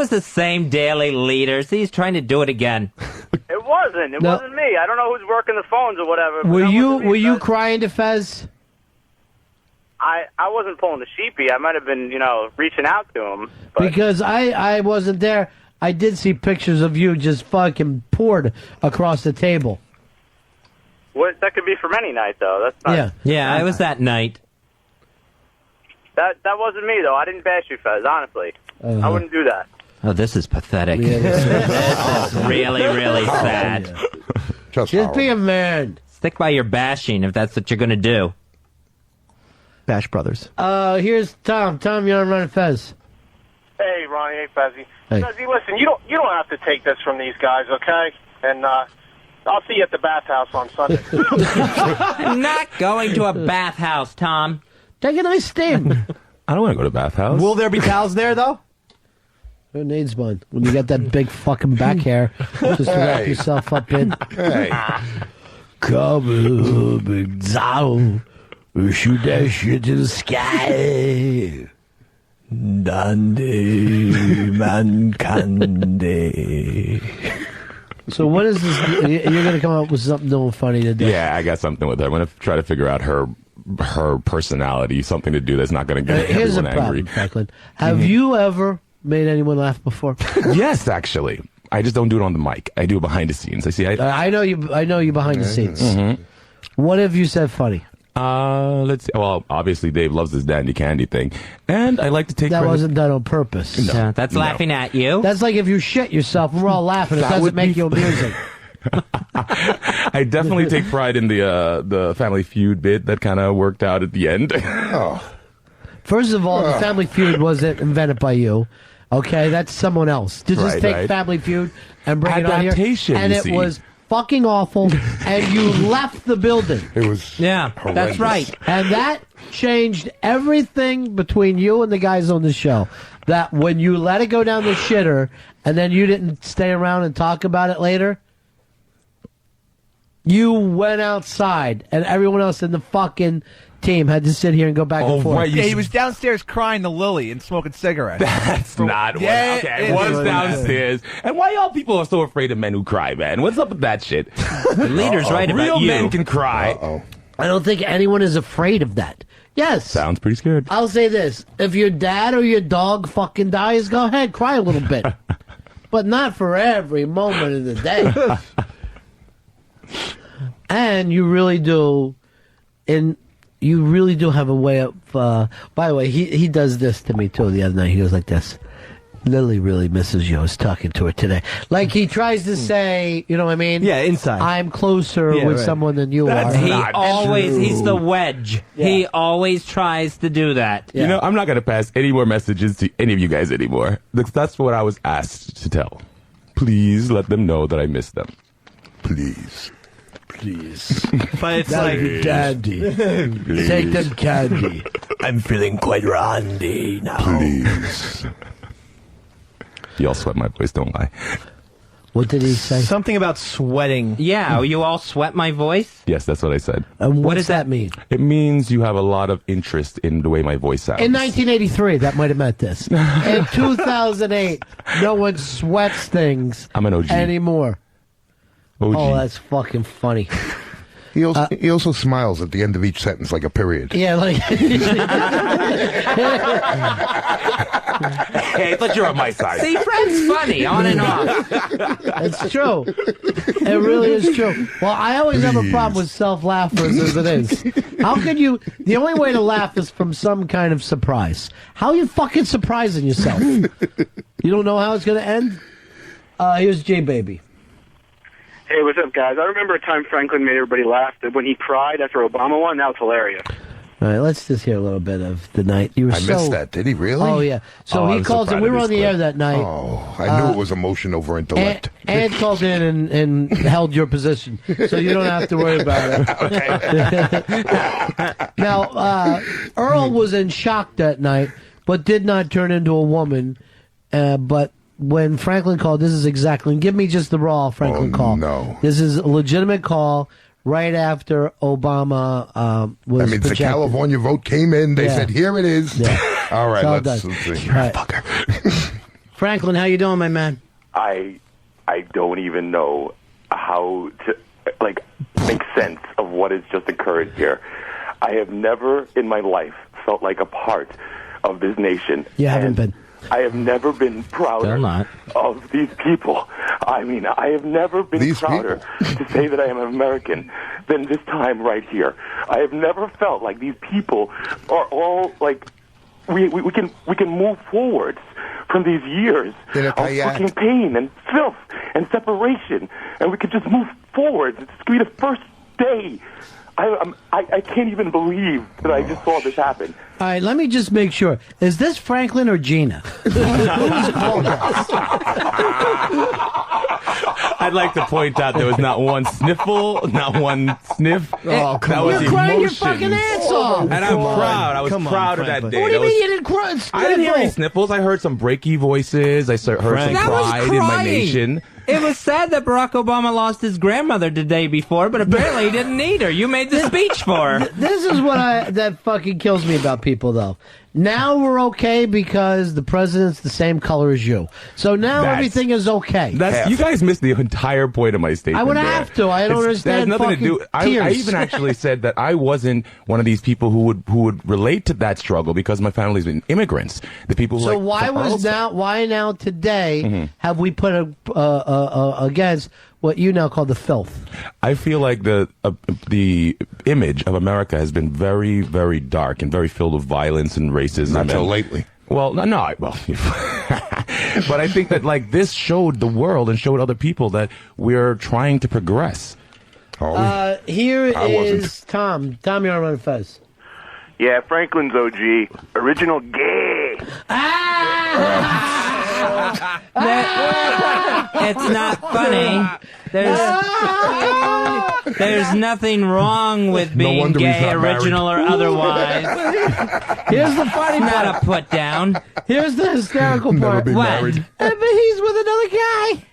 S5: the same Daily Leader. See, he's trying to do it again.
S11: It wasn't. It wasn't me. I don't know who's working the phones or whatever. but
S4: Were
S11: that wasn't me,
S4: you
S11: Fez.
S4: crying to Fez?
S11: I wasn't pulling the sheepy. I might have been, reaching out to him. But
S4: Because I wasn't there. I did see pictures of you just fucking poured across the table.
S11: that could be for many nights, though. That's not.
S5: Yeah, it was that night.
S11: That wasn't me, though. I didn't bash you, Fez. Honestly, I wouldn't do that.
S5: Oh, this is pathetic.
S4: Yeah,
S5: this is really, really sad.
S14: Just
S4: be a man.
S5: Stick by your bashing if that's what you're going to do.
S8: Bash Brothers.
S4: Here's Tom. Tom, you're on Ron and Fez.
S13: Hey, Ronnie. Hey, Fezzy.
S4: Hey.
S13: Fezzy, listen, you don't have to take this from these guys, okay? And I'll see you at the bathhouse on Sunday.
S5: I'm not going to a bathhouse, Tom.
S4: Take a nice steam.
S9: I don't want to go to bathhouse.
S8: Will there be towels there, though?
S4: Who needs one? When you got that big fucking back hair just to wrap yourself up in.
S14: Hey.
S4: Come McDonald. Shoot that shit to the sky. Dandy man candy. So what is this? You're going to come up with something new and funny today.
S9: Yeah, I got something with her. I'm going to try to figure out her personality, something to do that's not going to get
S4: Here's
S9: everyone
S4: the problem,
S9: angry.
S4: Franklin. Have you ever made anyone laugh before?
S9: Yes, actually. I just don't do it on the mic. I do it behind the scenes.
S4: I know you behind the scenes.
S9: Mm-hmm.
S4: What have you said funny?
S9: Let's see. Well, obviously Dave loves this Dandy Candy thing, and I like to take
S4: That
S9: credit.
S4: wasn't done on purpose.
S5: No, that's laughing at you.
S4: That's like if you shit yourself and we're all laughing. It
S9: That
S4: doesn't
S9: would
S4: make
S9: be-
S4: you amusing.
S9: I definitely take pride in the Family Feud bit that kind of worked out at the end.
S4: First of all, the Family Feud wasn't invented by you. Okay, that's someone else. To just take Family Feud and bring it on here.
S9: Adaptation,
S4: And
S9: you
S4: it
S9: see.
S4: was fucking awful, and you left the building.
S14: It was horrendous.
S5: That's right.
S4: And that changed everything between you and the guys on the show. That when you let it go down the shitter, and then you didn't stay around and talk about it later, you went outside, and everyone else in the fucking team had to sit here and go back and forth.
S10: Yeah, he was downstairs crying to Lily and smoking cigarettes.
S9: That's not what.
S10: Yeah,
S9: Okay, it was downstairs. And why y'all people are so afraid of men who cry, man? What's up with that shit?
S5: The leader's right about
S9: Real
S5: you.
S9: men can cry.
S4: I don't think anyone is afraid of that. Yes.
S9: Sounds pretty scared.
S4: I'll say this. If your dad or your dog fucking dies, go ahead, cry a little bit. But not for every moment of the day. And you really do, you really do have a way of, by the way, he does this to me too the other night. He goes like this. Lily really misses you. I was talking to her today. Like he tries to say, you know what I mean?
S10: Yeah, inside.
S4: I'm closer with someone than you are.
S5: He's the wedge.
S4: Yeah.
S5: He always tries to do that.
S9: You know, I'm not going to pass any more messages to any of you guys anymore. That's what I was asked to tell. Please let them know that I miss them. Please.
S10: But it's
S4: That'd be dandy. Take them candy.
S20: I'm feeling quite randy now.
S9: Please. Y'all sweat my voice, don't lie.
S4: What did he say?
S10: Something about sweating.
S5: Yeah, you all sweat my voice?
S9: Yes, that's what I said.
S4: And what does that mean?
S9: It means you have a lot of interest in the way my voice sounds.
S4: In 1983, that might have meant this. In 2008, no one sweats things
S9: I'm an OG.
S4: anymore.
S14: OG.
S4: Oh, that's fucking funny.
S14: He also smiles at the end of each sentence like a period.
S4: Yeah, like.
S9: Hey, I thought you were on my side.
S5: See, Fred's funny, on and off.
S4: It's true. It really is true. Well, I always have a problem with self-laughers as it is. How could you... The only way to laugh is from some kind of surprise. How are you fucking surprising yourself? You don't know how it's going to end? Here's J-Baby.
S23: Hey, what's up, guys? I remember a time Franklin made everybody laugh. That when he cried after Obama won, that was hilarious.
S4: All right, let's just hear a little bit of the night. You were
S14: I missed that. Did he really?
S4: Oh, yeah. So he calls in. We were on the air that night.
S14: Oh, I knew it was emotion over intellect.
S4: And called in and held your position. So you don't have to worry about it. Now, Earl was in shock that night, but did not turn into a woman. But when Franklin called, this is exactly, and give me just the raw Franklin call.
S14: No.
S4: This is a legitimate call right after Obama was
S14: That means
S4: projected.
S14: the California vote came in. They
S4: Yeah.
S14: said, here it is.
S4: Yeah.
S14: All right,
S4: It's all
S14: let's
S4: done.
S14: see.
S4: All right. Franklin, how you doing, my man?
S15: I don't even know how to make sense of what has just occurred here. I have never in my life felt like a part of this nation.
S4: You haven't been.
S15: I have never been prouder of these people. I mean, I have never been prouder to say that I am an American than this time right here. I have never felt like these people are all like we can move forwards from these years of fucking pain and filth and separation, and we could just move forward. It's going to be the first day. I can't even believe that I just saw this happen.
S4: All right, let me just make sure. Is this Franklin or Gina? Who's called us?
S9: I'd like to point out there was not one sniffle, not one sniff.
S4: Oh, come
S9: that
S4: on.
S9: was
S4: You're crying your
S9: emotions.
S4: fucking ass off.
S9: And I'm proud. I was proud of that day.
S4: What do you
S9: That was-
S4: mean you didn't cry?
S9: I didn't hear any sniffles. I heard some breaky voices. I heard some
S5: That was
S9: pride in my nation.
S5: It was sad that Barack Obama lost his grandmother the day before, but apparently he didn't need her. You made the speech for her.
S4: This is what that fucking kills me about people, though. Now we're okay because the president's the same color as you. So now everything is okay.
S9: You guys missed the entire point of my statement.
S4: I would
S9: there.
S4: have to. I don't understand
S9: That has nothing to do.
S4: fucking
S9: I
S4: tears.
S9: even actually said that I wasn't one of these people who would relate to that struggle because my family's been immigrants. The people who
S4: So
S9: like
S4: why now today have we put against what you now call the filth?
S9: I feel like the image of America has been very, very dark and very filled with violence and racism.
S14: Not till
S9: and-
S14: lately.
S9: Well, no. But I think that like this showed the world and showed other people that we're trying to progress.
S4: Here
S14: I
S4: is
S14: wasn't.
S4: Tom. Tom, you're on Ron and Fez.
S7: Yeah, Franklin's OG. Original gay.
S5: It's not funny. There's nothing wrong with being
S14: wonder he's
S5: gay,
S14: not married.
S5: original or otherwise.
S4: Here's the funny
S5: Not
S4: part.
S5: a put down.
S4: Here's the hysterical
S14: Never
S4: part.
S14: be
S5: What?
S14: married.
S4: But he's with another guy.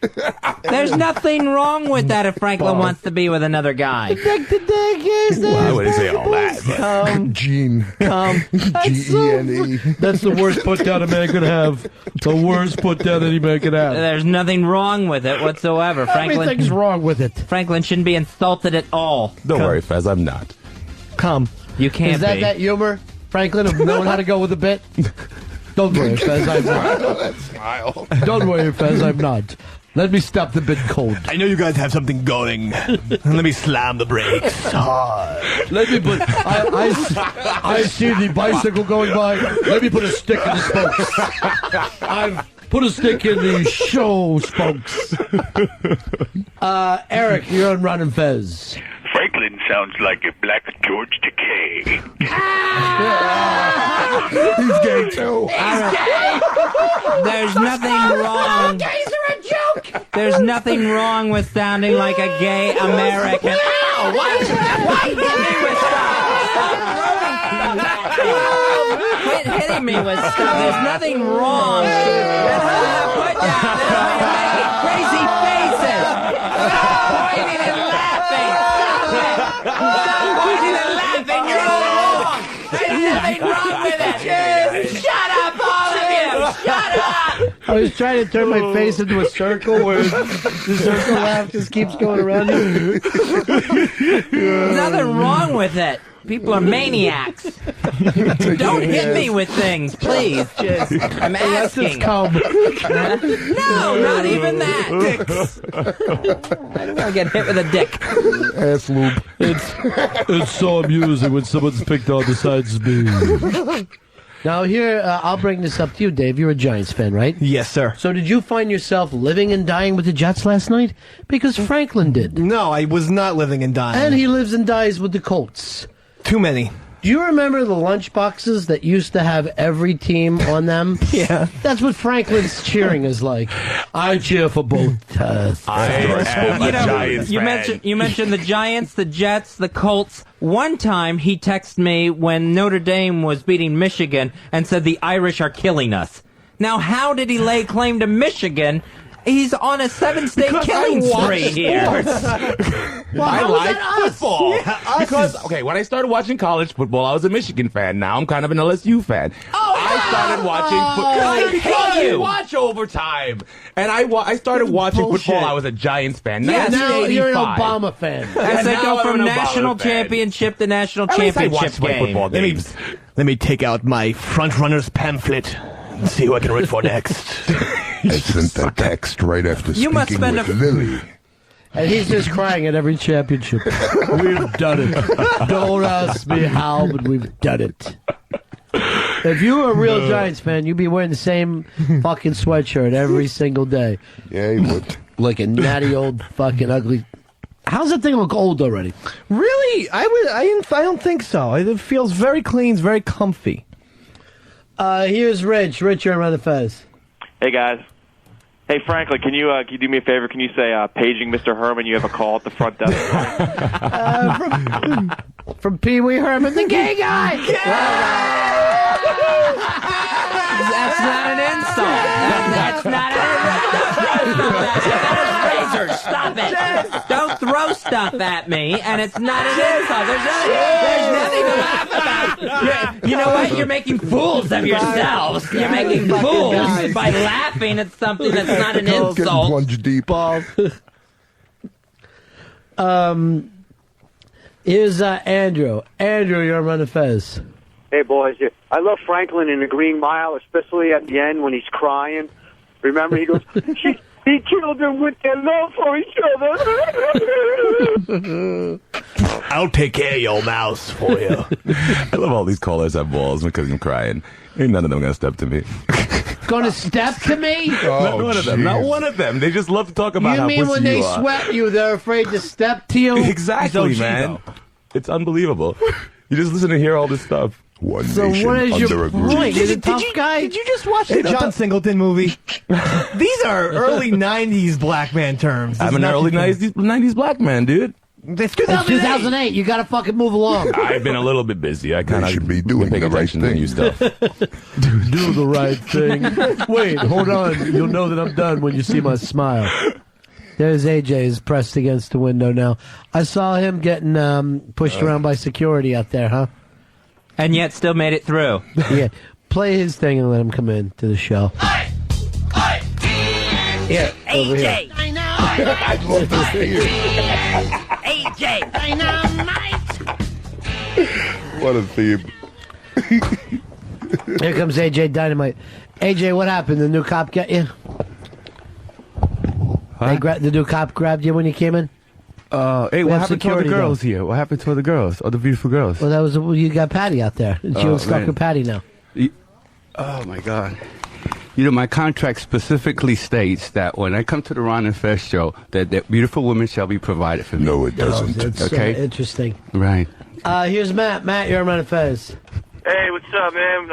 S5: There's nothing wrong with that if Franklin wants to be with another guy.
S4: Dick to dick is
S9: Well, I wouldn't say all that. But
S14: Gene. Gene.
S4: That's the worst put down a man could have. The worst put down any man could have.
S5: There's nothing wrong with it whatsoever.
S4: Everything's wrong with it.
S5: Franklin shouldn't be insulted at all.
S9: don't worry, Fez, I'm not.
S8: Come.
S5: You can't
S4: Is that
S5: be.
S4: that humor, Franklin, of knowing how to go with a bit? Don't worry, Fez, I'm not.
S14: That smile.
S4: Don't worry, Fez, I'm not. Let me stop the bit cold.
S8: I know you guys have something going. Let me slam the brakes hard.
S4: Let me put. I see the bicycle going by. Let me put a stick in the spokes. I've put a stick in the show spokes. Eric, you're on Ron and Fez.
S6: Franklin sounds like a black George Takei.
S14: He's gay too.
S5: There's nothing wrong.
S4: Gays are a joke.
S5: There's nothing wrong with sounding like a gay American. Ow! Why hit me with stuff? Quit hitting me with stuff. There's nothing wrong. Put down. Making crazy faces. Stop pointing and laughing. Stop pointing and laughing. You're all wrong. There's nothing wrong with it. Shut up, all of you. Shut up.
S4: I was trying to turn my face into a circle where the circle laugh just keeps going around.
S5: There's nothing wrong with it. People are maniacs. Don't hit me with things, please. I'm asking.
S4: Come.
S5: No, not even that. I don't want to get hit with a dick.
S14: Ass lube.
S4: It's so amusing when someone's picked on besides me. Now here, I'll bring this up to you, Dave. You're a Giants fan, right?
S8: Yes, sir.
S4: So did you find yourself living and dying with the Jets last night? Because Franklin did.
S8: No, I was not living and dying.
S4: And he lives and dies with the Colts.
S8: Too many.
S4: Do you remember the lunch boxes that used to have every team on them?
S8: Yeah.
S4: That's what Franklin's cheering is like. I cheer for both.
S9: I am a Giants fan.
S5: You mentioned the Giants, the Jets, the Colts. One time he texted me when Notre Dame was beating Michigan and said the Irish are killing us. Now, how did he lay claim to Michigan? He's on a 7-state killing spree here.
S9: I like football.
S8: Yeah,
S9: because, okay, when I started watching college football, I was a Michigan fan. Now I'm kind of an LSU fan. I started watching football.
S5: I hate you.
S9: Watch overtime. And I started watching football. I was a Giants fan.
S5: Yes,
S4: now you're an
S9: 1985.
S4: Obama fan.
S5: As they
S9: now
S5: go
S9: I'm
S5: from
S9: an Obama
S5: national
S9: fan.
S5: championship to national
S9: At least I
S5: championship
S9: watched my
S5: game.
S9: football games.
S8: Let me take out my front runner's pamphlet and see who I can root for next.
S14: I sent that text right after
S5: You must
S14: speaking
S5: spend
S14: with Lily.
S4: And he's just crying at every championship. We've done it. Don't ask me how, but we've done it. If you were a real Giants fan, you'd be wearing the same fucking sweatshirt every single day.
S14: Yeah, he would.
S4: Like a natty old fucking ugly. How's that thing look old already?
S8: Really? I don't think so. It feels very clean, it's very comfy.
S4: Here's Rich. Rich, you're on the Fez.
S16: Hey, guys. Hey, Franklin, can you do me a favor? Can you say, paging Mr. Herman, you have a call at the front desk?
S4: From Pee Wee Herman, the gay guy.
S5: That's not an insult. That's not an insult. Stop it. Don't throw stuff at me, and it's not an insult. There's nothing to laugh about. You know what? You're making fools of yourselves. You're making fools by laughing at something that's not an
S14: Getting
S5: insult.
S14: plunged deep.
S4: Here's Andrew. Andrew, you're on the Fez.
S1: Hey, boys. I love Franklin in the Green Mile, especially at the end when he's crying. Remember, he goes, he killed them with their love for each other.
S8: I'll take care of your mouse for you.
S9: I love all these callers have balls because I'm crying. Ain't none of them gonna step to me.
S4: Going to step to me?
S9: Not one of them. Not one of them. They just love to talk about
S4: You
S9: how
S4: mean
S9: pussy
S4: when they
S9: you are.
S4: sweat you, they're afraid to step to you?
S9: Exactly, man. It's unbelievable. You just listen to hear all this stuff.
S14: One
S4: So what is your point? You're the tough guy?
S8: Did you just watch the John Singleton movie? These are early 90s black man terms.
S9: I'm an early 90s black man, dude.
S8: It's
S4: 2008. You got to fucking move along.
S9: I've been a little bit busy. I kind of
S14: should be doing
S9: paying
S14: the right
S9: attention to
S14: thing.
S9: new stuff.
S4: Do the right thing. Wait, hold on. You'll know that I'm done when you see my smile. There's AJ is pressed against the window now. I saw him getting pushed around by security out there, huh?
S5: And yet still made it through.
S4: Yeah. Play his thing and let him come in to the show. Here, over here.
S14: I love to see it.
S2: AJ Dynamite.
S14: What a theme.
S4: Here comes AJ Dynamite. AJ, what happened? The new cop got you? The new cop grabbed you when you came in?
S17: Hey, what happened to all the girls here? What happened to all the girls? All the beautiful girls?
S4: Well, that was you got Patty out there. It's you and Stalker
S17: man.
S4: Patty now.
S17: Oh, my God. You know, my contract specifically states that when I come to the Ron and Fez show, that beautiful women shall be provided for me.
S14: No, it doesn't.
S4: That's
S17: okay?
S4: interesting.
S17: Right.
S4: Here's Matt. Matt, you're on Ron and Fez.
S13: Hey, what's up, man?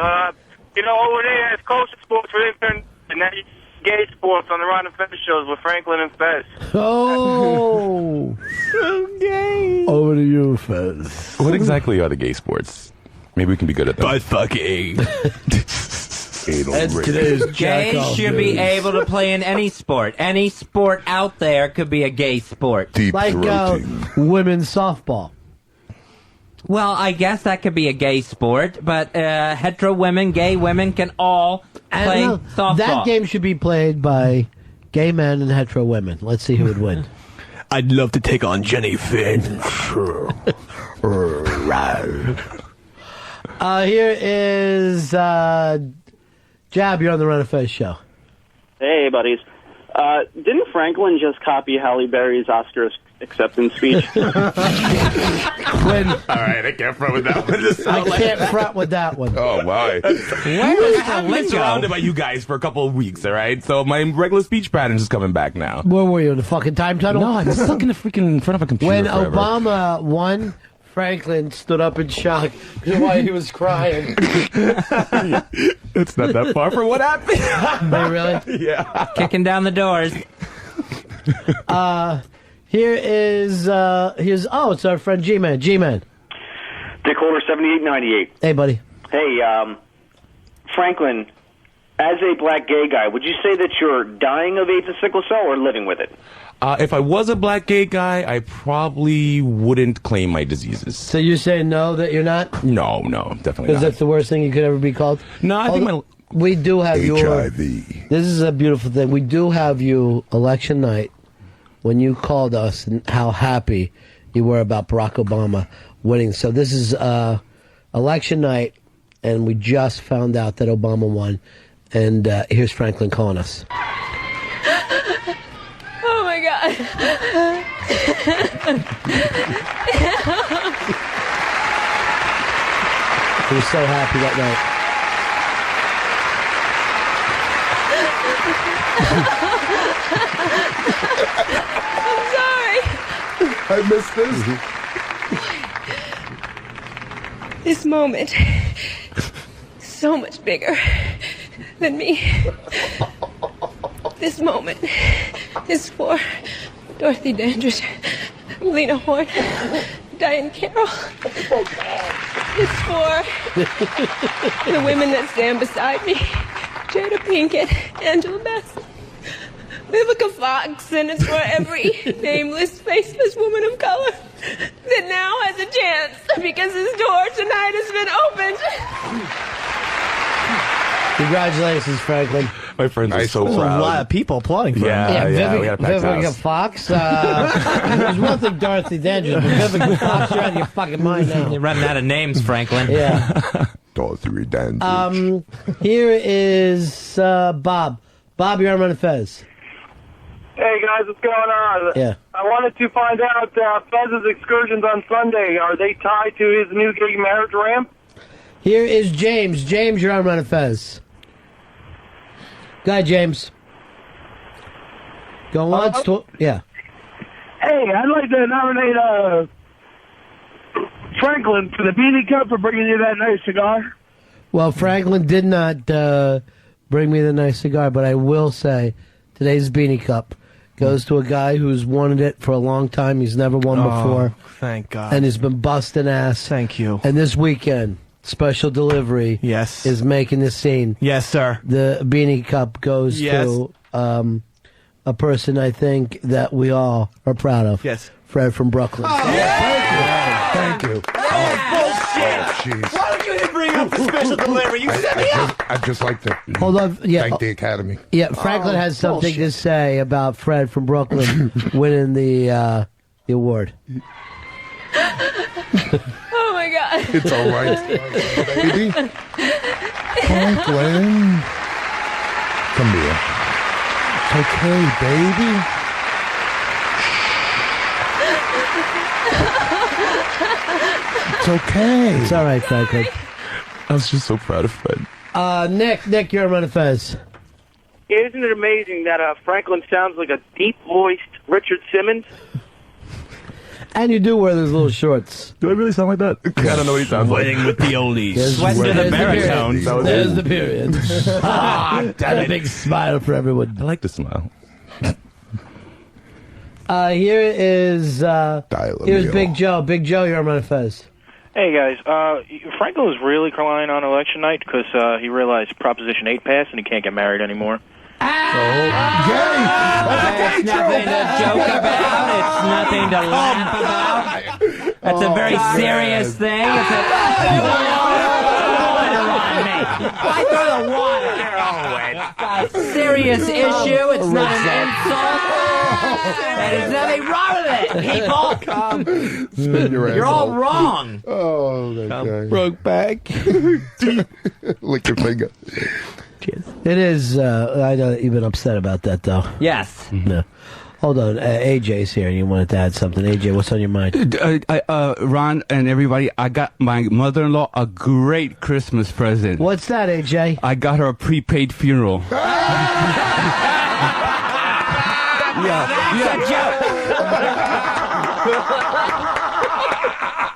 S13: You know, over there, it's culture sports for intern, and now you gay sports on the Ron and Fez shows with Franklin and Fez.
S4: Oh,
S8: so gay.
S4: Over to you, Fez.
S9: What exactly are the gay sports? Maybe we can be good at them.
S17: Butt fucking.
S4: That's today's
S5: Gays should be able to play in any sport. Any sport out there could be a gay sport.
S4: Like women's softball.
S5: Well, I guess that could be a gay sport, but hetero women, gay women can all play softball.
S4: That game should be played by gay men and hetero women. Let's see who would win.
S8: I'd love to take on Jenny Finn.
S4: Here is Jab. You're on the Ron and Fez show.
S18: Hey, buddies. Didn't Franklin just copy Halle Berry's Oscar acceptance speech?
S9: All right, I can't front with that one.
S4: I can't front with that one.
S9: Oh, my. I haven't been surrounded by you guys for a couple of weeks, all right? So my regular speech pattern is coming back now.
S4: Where were you, in the fucking time tunnel?
S9: No, I'm stuck in the freaking in front of a computer
S4: When
S9: forever.
S4: Obama won, Franklin stood up in shock while he was crying.
S9: It's not that far from what happened.
S4: Hey, really?
S9: Yeah.
S5: Kicking down the doors.
S4: Here's it's our friend G-Man. G-Man.
S12: Dick Holder, 7898.
S4: Hey, buddy.
S12: Hey, Franklin, as a black gay guy, would you say that you're dying of AIDS and sickle cell or living with it?
S9: If I was a black gay guy, I probably wouldn't claim my diseases.
S4: So you're saying no, that you're not?
S9: No, definitely
S4: Because
S9: not.
S4: that's the worst thing you could ever be called?
S9: No, I think
S4: we do have
S14: HIV.
S4: This is a beautiful thing. We do have you election night when you called us and how happy you were about Barack Obama winning. So this is election night, and we just found out that Obama won. And here's Franklin calling us.
S2: Oh my God.
S4: He was so happy that
S2: I'm sorry.
S14: I missed this.
S2: This moment is so much bigger than me. This moment is for Dorothy Dandridge, Lena Horne, Diane Carroll. It's for the women that stand beside me, Jada Pinkett, Angela Bassett, Vivica Fox, and it's for every nameless, faceless woman of color that now has a chance because his door tonight has been opened.
S4: Congratulations, Franklin.
S9: My friends are so
S8: There's
S9: proud.
S8: a lot of people applauding for him.
S9: We got a packed
S4: Vivica
S9: house.
S4: Fox. There's one thing, Dorothy Dandridge, but Vivica Fox, you're out of your fucking mind now.
S5: You're running out of names, Franklin.
S4: Yeah.
S14: Dorothy Dandridge.
S4: Here is Bob. Bob, you're on Ron and Fez.
S13: Hey, guys, what's going on?
S4: Yeah.
S13: I wanted to find out Fez's excursions on Sunday, are they tied to his new gay marriage ramp?
S4: Here is James. James, you're on Ron and Fez. Go ahead, James. Go once. Yeah.
S23: Hey, I'd like to nominate Franklin for the Beanie Cup for bringing you that nice cigar.
S4: Well, Franklin did not bring me the nice cigar, but I will say today's Beanie Cup goes to a guy who's wanted it for a long time. He's never won before.
S8: Thank God.
S4: And he's been busting ass.
S8: Thank you.
S4: And this weekend, special delivery is making the scene.
S8: Yes, sir.
S4: The Beanie Cup goes to a person I think that we all are proud of.
S8: Yes.
S4: Fred from Brooklyn.
S14: Thank you.
S8: Bullshit. Why would you bring up the special delivery? You set me up.
S14: I'd just like to
S4: Hold on. Yeah.
S14: thank the Academy.
S4: Yeah, Franklin has something to say about Fred from Brooklyn winning the award.
S2: Oh my God.
S14: It's all right. Baby. Franklin. Come here. It's okay, baby. It's okay.
S4: It's all right, Franklin.
S9: I was just so proud of Fred.
S4: Nick, you're Ron and Fez.
S12: Isn't it amazing that Franklin sounds like a deep-voiced Richard Simmons?
S4: And you do wear those little shorts.
S9: Do I really sound like that? I don't know what he sounds like.
S8: Playing with the oldies.
S5: West of the baritone.
S4: There's the period. Damn it. A big smile for everyone.
S9: I like to smile.
S4: Here is here's Big Joe. Big Joe, you're on Fez.
S3: Hey, guys. Franklin was really crying on election night because he realized Proposition 8 passed and he can't get married anymore.
S5: It's nothing to joke about. It's nothing to laugh about. That's a very serious thing. It's Why throw the water? It's a serious issue. It's not an insult. There's nothing wrong with it, people. You're all wrong.
S14: Oh, that guy.
S4: Broke back.
S14: Lick your finger.
S4: It is. I know you've been upset about that, though.
S5: Yes.
S4: No. Hold on. AJ's here, and you wanted to add something. AJ, what's on your mind?
S17: Ron and everybody, I got my mother-in-law a great Christmas present.
S4: What's that, AJ?
S17: I got her a prepaid funeral.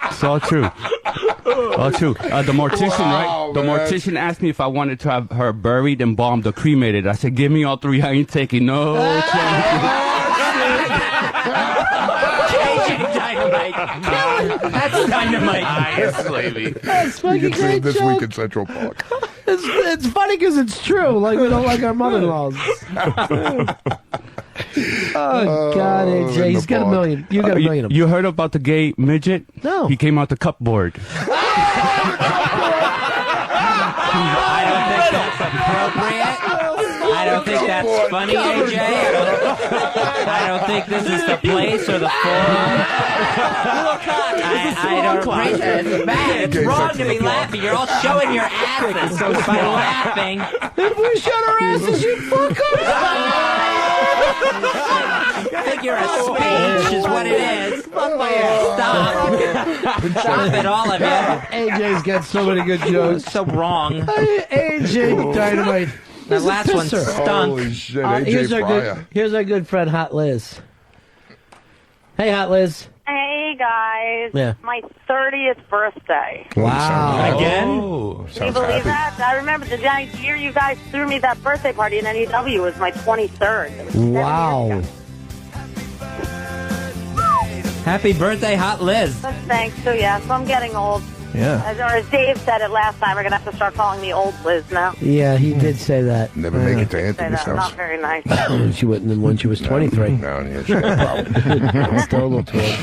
S17: It's all true. All true. The mortician, right? The mortician asked me if I wanted to have her buried, embalmed, or cremated. I said, give me all three. I ain't taking no chances.
S5: That's dynamite.
S14: Yes, lady.
S4: That's fucking
S14: You can see
S4: great
S14: it this
S4: joke.
S14: week in Central Park.
S4: It's funny because it's true. Like, we don't like our mother-in-laws. Oh, God, AJ. He's got a million. You got a million of them.
S17: You heard about the gay midget?
S4: No.
S17: He came out the cupboard.
S5: I don't think that's appropriate. I don't think that's funny, AJ. I don't think this is the place or the forum. I don't agree. It's bad. It's wrong to be laughing. You're all showing your asses by laughing.
S4: If we showed our asses, you'd fuck us.
S5: I think you're a speech is what it is. Stop. Stop it, all of you.
S4: AJ's got so many good jokes.
S5: So wrong.
S4: AJ Dynamite.
S5: The last one stunk.
S14: Holy shit, AJ
S4: Here's our good friend, Hot Liz. Hey, Hot Liz.
S19: Hey, guys.
S4: Yeah.
S19: My 30th birthday.
S4: Wow.
S5: Again?
S19: Can you believe that? I remember the year you guys threw me that birthday party in NEW was my 23rd. It was 7 years
S4: Wow.
S19: ago.
S5: Happy birthday, Hot Liz.
S19: Thanks. So, yeah, so I'm getting old.
S8: Yeah.
S19: As Dave said it last time, we're going to have to start calling me Old Liz now.
S4: Yeah, he did say that.
S14: Never make it to
S19: Say
S14: Anthony's
S19: that. Not
S14: house.
S19: very nice.
S4: She wouldn't have when she was 23.
S14: No, yeah, she had a problem.
S4: Still a little too old.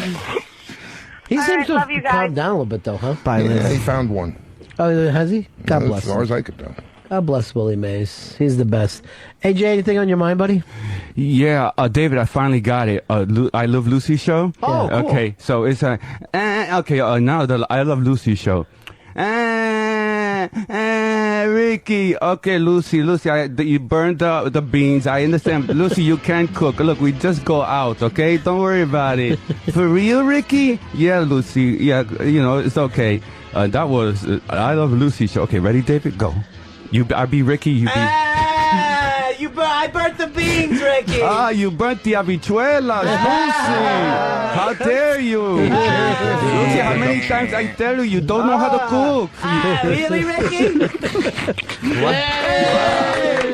S4: He
S19: All
S4: seems
S19: right,
S4: to
S19: love
S4: have
S19: you guys.
S4: calmed down a little bit, though, huh?
S14: Yeah, he found one.
S4: Oh, has he? God bless
S14: As far
S4: him.
S14: as I could tell.
S4: God bless Willie Mays. He's the best. AJ, anything on your mind, buddy?
S17: Yeah, David, I finally got it. I Love Lucy show.
S4: Oh, cool.
S17: Okay, so it's now the I Love Lucy show. Ricky. Okay, Lucy, you burned the beans. I understand. Lucy, you can't cook. Look, we just go out, okay? Don't worry about it. For real, Ricky? Yeah, Lucy. Yeah, it's okay. That was I Love Lucy show. Okay, ready, David? Go. I be Ricky, you be...
S10: I burnt the beans, Ricky.
S17: Ah, you burnt the habichuelas, Lucy. How dare you? Lucy, how many times I tell you, you don't know how to cook.
S10: Really, Ricky?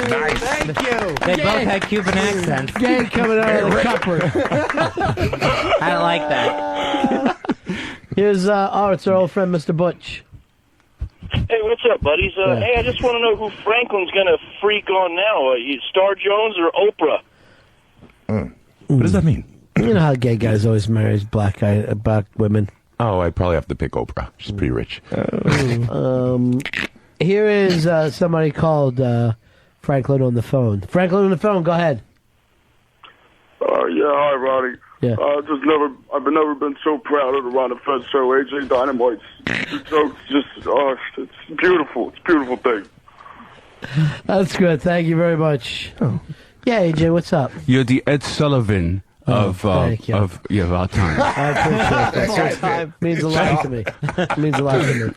S14: Nice.
S10: Thank you.
S5: They both had Cuban accents.
S4: Gay coming out of the cupboard.
S5: I don't like that.
S4: Here's, it's our old friend, Mr. Butch.
S12: Hey, what's up, buddies? Hey, I just want to know who Franklin's going to freak on now. Star Jones or Oprah?
S9: What does that mean?
S4: You know how gay guys always marry black women.
S9: Oh, I probably have to pick Oprah. She's pretty rich.
S4: Here is somebody called Franklin on the phone. Franklin on the phone, go ahead.
S11: Yeah, hi, Ronnie.
S4: Yeah.
S11: I've never been so proud of the Ron and Fez show. AJ Dynamite's jokes just, it's beautiful. It's a beautiful thing.
S4: That's good. Thank you very much. Oh. Yeah, AJ, what's up?
S17: You're the Ed Sullivan of our time.
S4: I appreciate that. It means a lot to me. It means a lot to me.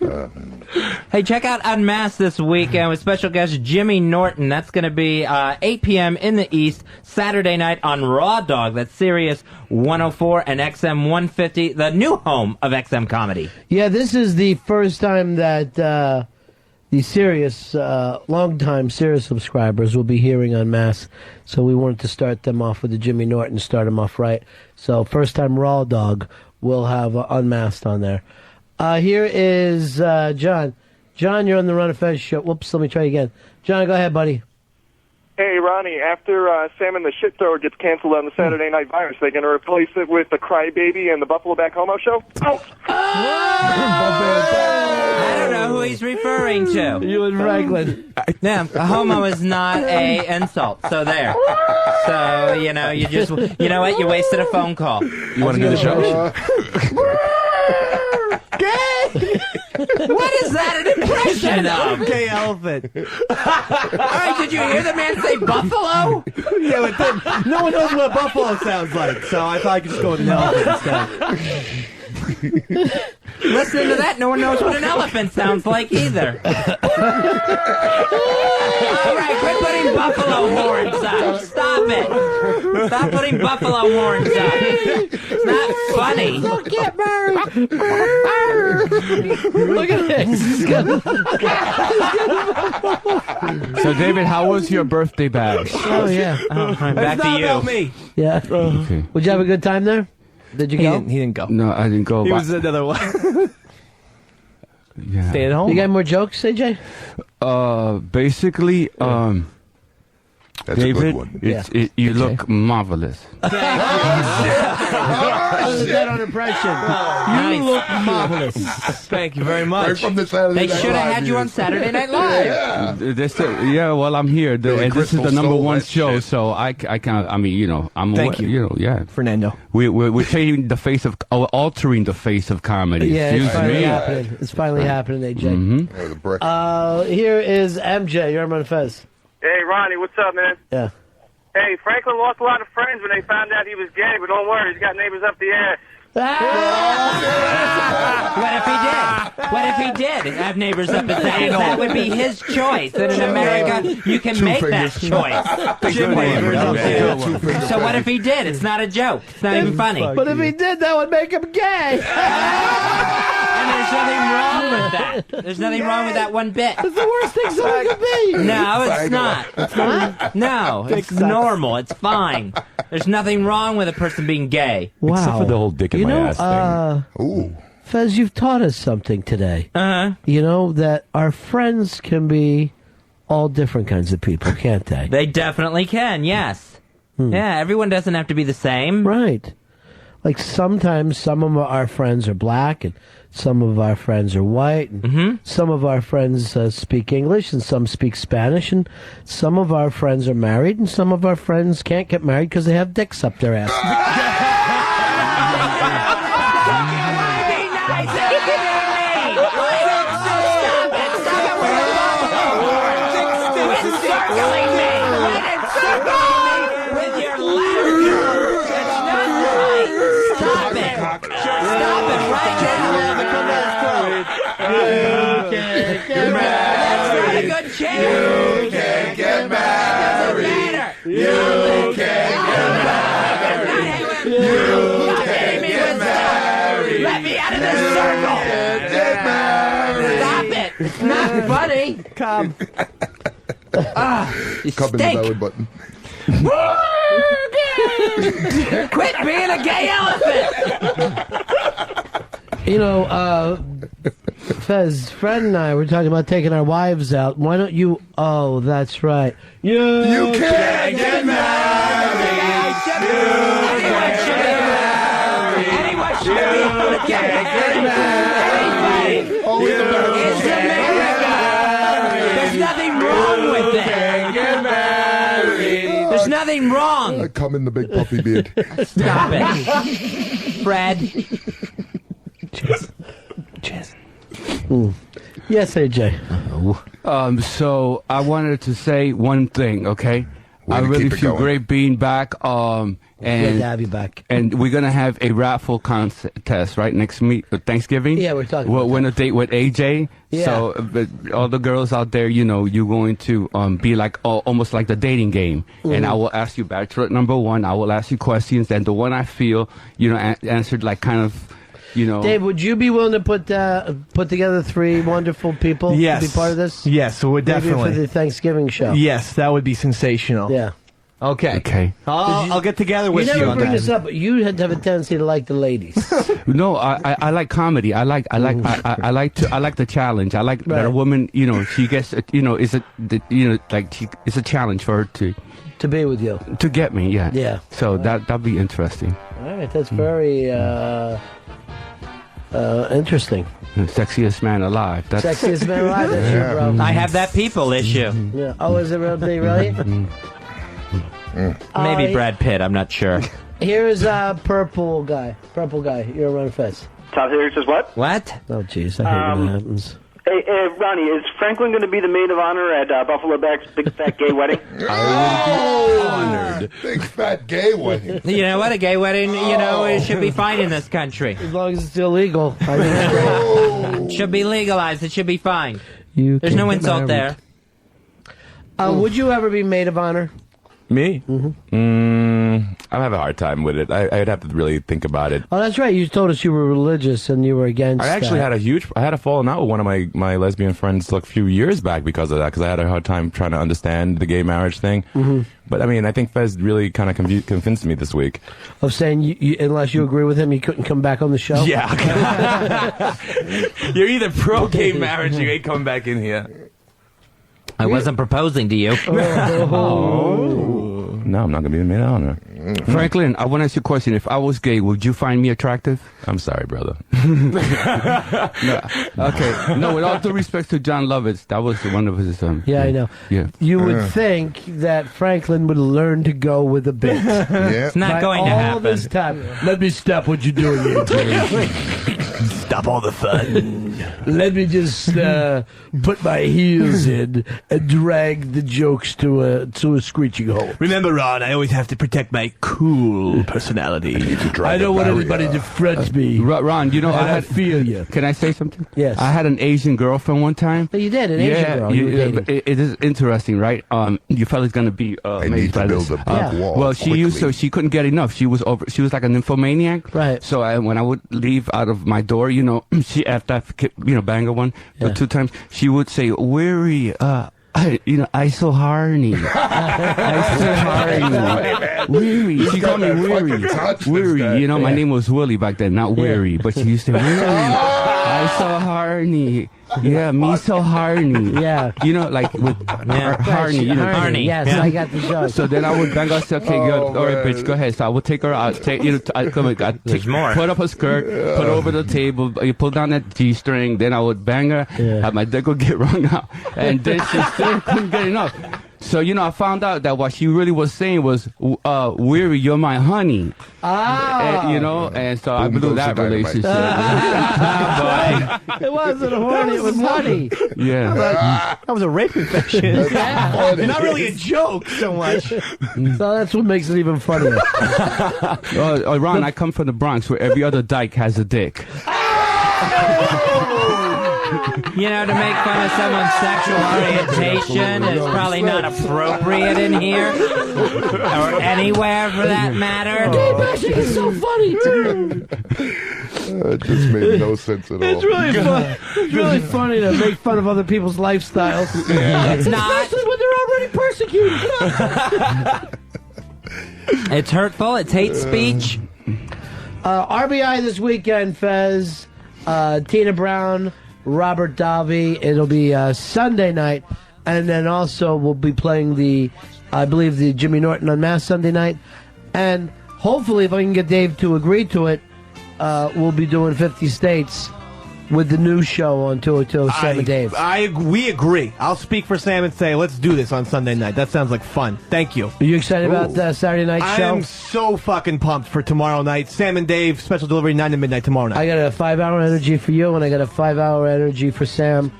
S5: Hey, check out Unmasked this weekend with special guest Jimmy Norton. That's going to be 8 p.m. in the East, Saturday night on Raw Dog. That's Sirius 104 and XM 150, the new home of XM Comedy.
S4: Yeah, this is the first time that the Sirius, long-time Sirius subscribers will be hearing Unmasked. So we wanted to start them off with the Jimmy Norton, start them off right. So first time Raw Dog will have Unmasked on there. Here is John. John, you're on the Ron and Fez show. Whoops, let me try again. John, go ahead, buddy.
S13: Hey, Ronnie, after Sam and the Shit Thrower gets canceled on the Saturday Night Virus, they're going to replace it with the Crybaby and the Buffalo Back Homo show? Oh!
S5: I don't know who he's referring to.
S4: You and Franklin.
S5: Yeah, a homo is not a insult. So there. So, you know what? You wasted a phone call.
S9: You want to do the show?
S5: What is that an impression of?
S10: Gay elephant.
S5: All right, did you hear the man say buffalo?
S10: Yeah, but then, no one knows what buffalo sounds like, so I thought I could just go with an elephant instead.
S5: Listening to that, no one knows what an elephant sounds like either. All right, quit putting buffalo horns up. Stop it. Stop putting buffalo horns up. It's not funny.
S10: Don't get married.
S4: Look at this.
S17: So, David, how was your birthday bash?
S4: Oh, yeah.
S5: Back to you.
S10: About me.
S4: Yeah.
S17: Okay.
S4: Would you have a good time there? Did you go?
S10: He didn't go.
S17: No, I didn't go.
S10: He was another one.
S17: Yeah.
S10: Stay at home.
S4: You got more jokes, AJ?
S17: Basically,
S14: That's
S17: David,
S14: a good one.
S17: You look marvelous.
S4: That on impression. You look marvelous.
S10: Thank you very much.
S14: Right from the Saturday
S5: They
S14: Night
S5: should have
S14: Live
S5: had you on
S14: years.
S5: Saturday Night Live.
S14: Yeah.
S17: Well, I'm here, and this is
S14: Crystal
S17: the number
S14: stole
S17: one
S14: that
S17: show,
S14: shit.
S17: so I can't. I mean, I'm.
S10: Thank you.
S17: Yeah.
S10: Fernando.
S17: We're changing the face of, altering the face of comedy.
S4: Yeah, it's
S17: Excuse
S4: finally
S17: me.
S4: happening. It's finally happening, AJ.
S17: Mm-hmm.
S14: Yeah, the brick.
S4: Here is MJ. You're on Ron and Fez.
S13: Hey, Ronnie, what's up, man?
S4: Yeah.
S13: Hey, Franklin lost a lot of friends when they found out he was gay, but don't worry, he's got neighbors up the ass.
S5: What if he did? What if he did have neighbors up his ass? That would be his choice. And in America, you can make that choice. So what if he did? It's not a joke. It's not even funny.
S4: But if he did, that would make him gay.
S5: And there's nothing wrong with that. There's nothing wrong with that one bit.
S4: It's the worst thing someone could be.
S5: No, it's not. It's not? No, it's normal. It's fine. There's nothing wrong with a person being gay.
S4: Wow.
S9: Except for the whole dick in my ass thing.
S14: Ooh.
S4: Fez, you've taught us something today.
S5: Uh-huh.
S4: You know that our friends can be all different kinds of people, can't they?
S5: They definitely can, yes. Yeah, everyone doesn't have to be the same.
S4: Right. Like sometimes some of our friends are black and some of our friends are white and some of our friends speak English and some speak Spanish and some of our friends are married and some of our friends can't get married because they have dicks up their ass.
S6: You can't get married.
S5: It's not funny.
S8: Come.
S5: You
S14: Cup in the
S5: stink.
S14: belly button.
S5: Quit being a gay elephant.
S4: You know, Fez, Fred and I were talking about taking our wives out. Why don't you? Oh, that's right. You
S6: can't get married.
S5: Anyone should be able to get married. It's America. There's nothing wrong with it. There's nothing wrong.
S14: I come in the big puppy beard.
S5: Stop it, Fred.
S4: Cheers. Yes, AJ.
S17: So I wanted to say one thing, okay?
S14: Way
S17: I
S14: to
S17: really
S14: keep it
S17: feel
S14: going.
S17: great being back.
S4: Good
S17: And
S4: to have you back.
S17: and we're gonna have a raffle contest right next Thanksgiving.
S4: Yeah, we're talking
S17: We'll
S4: about
S17: win a date with AJ.
S4: Yeah.
S17: So all the girls out there, you know, you're going to be like almost like the dating game. And I will ask you bachelorette number 1. I will ask you questions, and the one I feel answered like kind of.
S4: Dave, would you be willing to put together 3 wonderful people
S8: Yes.
S4: to be part of this?
S8: Yes, so we're
S4: Maybe
S8: definitely.
S4: for the Thanksgiving show.
S8: Yes, that would be sensational.
S4: Yeah.
S8: Okay. I'll get together with
S4: you
S8: you
S4: never
S8: on
S4: bring
S8: that.
S4: this up, but you had to have a tendency to like the ladies.
S17: No, I like comedy. I like the challenge. I like that a woman, she gets, it's a challenge for her
S4: to be with you,
S17: to get me. Yeah.
S4: Yeah.
S17: So that'd be interesting.
S4: All right, that's very interesting.
S17: Sexiest man alive. That's
S4: Sexiest man alive. That's your bro.
S5: I have that people issue.
S4: Yeah. Oh, is it really?
S5: Maybe Brad Pitt. I'm not sure.
S4: Here is Purple guy. You're a Ron and Fez.
S12: Top Theory says what?
S5: What?
S4: Oh, jeez. I hate when that happens.
S12: Hey, Ronnie, is Franklin going to be the maid of honor at Buffalo Beck's big fat gay wedding?
S14: Honored. Big fat gay wedding.
S5: You know what? A gay wedding, it should be fine in this country.
S4: As long as it's still legal. I think it's great.
S5: It should be legalized. It should be fine.
S4: You
S5: There's
S4: can
S5: no
S4: get
S5: insult
S4: married.
S5: there.
S4: Would you ever be maid of honor?
S9: Me? I have a hard time with it. I'd have to really think about it.
S4: Oh, that's right. You told us you were religious and you were against
S9: I actually had a falling out with one of my lesbian friends like a few years back because of that, because I had a hard time trying to understand the gay marriage thing. But I mean, I think Fez really kind of convinced me this week.
S4: Of saying unless you agree with him, you couldn't come back on the show?
S9: Yeah. You're either pro gay marriage or you ain't coming back in here.
S5: I wasn't proposing to you.
S9: No, I'm not going to be the maid of honor.
S17: Franklin, I want to ask you a question. If I was gay, would you find me attractive?
S9: I'm sorry, brother.
S17: No. Okay. No, with all due respect to John Lovitz, that was one of his.
S4: Yeah, I know.
S17: Yeah.
S4: You would think that Franklin would learn to go with a bit.
S5: It's not going to happen.
S4: All this time. Let me stop what you're doing here.
S8: Stop all the fun.
S4: Let me just put my heels in and drag the jokes to a screeching halt.
S8: Remember, Ron, I always have to protect my cool personality.
S4: I don't want anybody to front me.
S17: Ron,
S4: I feel you.
S17: Can I say something?
S4: Yes.
S17: I had an Asian girlfriend one time.
S4: But you did, an Asian girl. You were dating.
S17: It is interesting, right? You fellas gonna be amazed by this.
S14: build a brick wall
S17: Well, she couldn't get enough. She was like a nymphomaniac.
S4: Right.
S17: So when I would leave out of my door, she after I bang her one or 2 times, she would say, "Weary, I so horny. I so horny. Weary." She called me Weary. Weary. My name was Willie back then, not Weary. But she used to say, "Weary, I so horny. Yeah, me so horny."
S4: Yeah.
S17: Like with horny.
S5: Horny.
S4: Yes,
S5: Yeah.
S4: I got the joke.
S17: So then I would bang her, say, "Okay, all right, bitch, go ahead." So I would take her out,
S5: more.
S17: put up her skirt, put her over the table, you pull down that G-string, then I would bang her, have my dick would get wrung out, and then she still couldn't get enough. So, I found out that what she really was saying was, "Weary, you're my honey." And so I blew that relationship.
S4: It wasn't horny, it was honey.
S17: Yeah.
S8: That was a rape confession.
S14: funny.
S8: Not really a joke so much.
S4: So that's what makes it even funnier.
S17: Ron, I come from the Bronx where every other dyke has a dick.
S5: To make fun of someone's sexual orientation is probably not appropriate in here. Or anywhere for that matter.
S4: Gay bashing is so funny.
S14: It just made no sense at all.
S4: It's really fun. It's really funny to make fun of other people's lifestyles.
S5: Yeah. It's not.
S4: Especially when they're already persecuted.
S5: It's hurtful. It's hate speech.
S4: RBI this weekend, Fez. Tina Brown, Robert Davi. It'll be Sunday night. And then also we'll be playing I believe the Jimmy Norton Unmasked Sunday night. And hopefully, if I can get Dave to agree to it, we'll be doing 50 States with the new show on 202 Sam and Dave.
S8: We agree. I'll speak for Sam and say, let's do this on Sunday night. That sounds like fun. Thank you.
S4: Are you excited about Saturday night show?
S8: I am so fucking pumped for tomorrow night. Sam and Dave, special delivery, 9 to midnight tomorrow night.
S4: I got a 5-hour energy for you, and I got a 5-hour energy for Sam.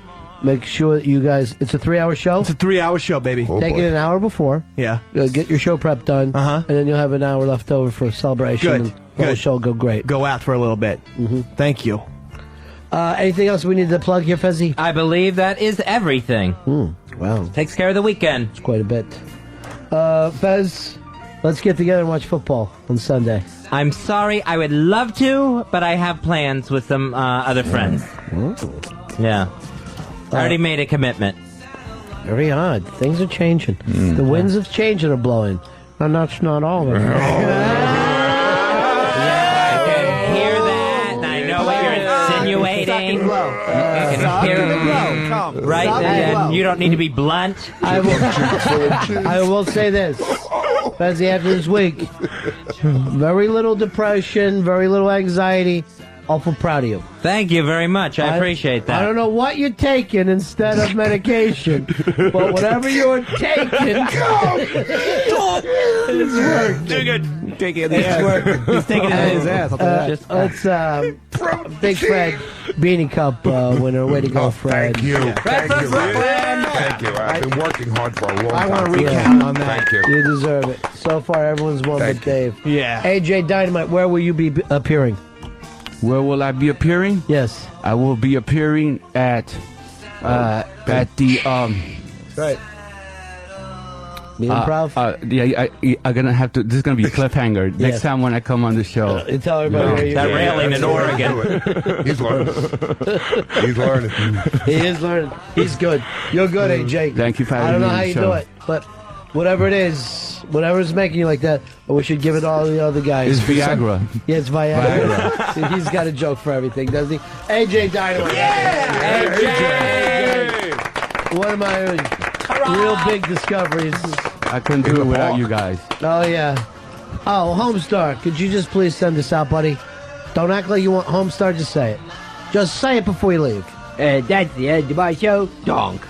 S4: Make sure that you guys... It's a 3-hour show?
S8: It's a 3-hour show, baby.
S4: Take it an hour before.
S8: Yeah.
S4: Get your show prep done.
S8: Uh-huh.
S4: And then you'll have an hour left over for a celebration.
S8: Good.
S4: And the whole show will go great.
S8: Go out for a little bit.
S4: Mm-hmm.
S8: Thank you.
S4: Anything else we need to plug here, Fezzy?
S5: I believe that is everything.
S4: Wow.
S5: Takes care of the weekend.
S4: It's quite a bit. Fez, let's get together and watch football on Sunday.
S5: I'm sorry. I would love to, but I have plans with some other friends. Yeah. I already made a commitment.
S4: Very odd. Things are changing. The winds of change are blowing. And that's not all of it.
S5: I can hear that. And I know what you're insinuating. I can hear it. Right? And you don't need to be blunt.
S4: I will say this. Fezzy, after this week, very little depression, very little anxiety. Awful proud of you.
S5: Thank you very much. I appreciate that.
S4: I don't know what you're taking instead of medication, but whatever you're taking, it's worked.
S8: Take it.
S4: It's worked.
S8: He's taking it in his ass. I'll tell you that.
S4: It's Big Fred Beanie Cup winner. Way to go, Fred.
S14: Thank you. Thank you. Thank you. I've been working hard for a long time.
S8: I want to recount on that.
S14: Thank you.
S4: You deserve it. So far, everyone's won but Dave.
S8: Yeah.
S4: AJ Dynamite, where will you be appearing?
S17: Where will I be appearing?
S4: Yes.
S17: I will be appearing at the
S4: Right. The Improv?
S17: I'm gonna have to. This is gonna be a cliffhanger next time when I come on the show.
S4: Tell everybody where you're
S5: That railing in Oregon.
S14: He's learning. He's learning.
S4: He is learning. He's good. You're good, AJ.
S17: Thank you for having
S4: I don't
S17: me
S4: know
S17: on
S4: how
S17: the
S4: you
S17: show.
S4: do it, but whatever it is, whatever's making you like that, we should give it all the other guys.
S17: It's Viagra.
S4: Yeah, it's Viagra. See, he's got a joke for everything, doesn't he? AJ Dynamite.
S5: Yeah!
S4: AJ! One of my real big discoveries.
S17: I couldn't do it without you guys.
S4: Oh, yeah. Oh, Homestar, could you just please send this out, buddy? Don't act like you want Homestar, just say it. Just say it before you leave.
S20: That's the end of my show. Donk.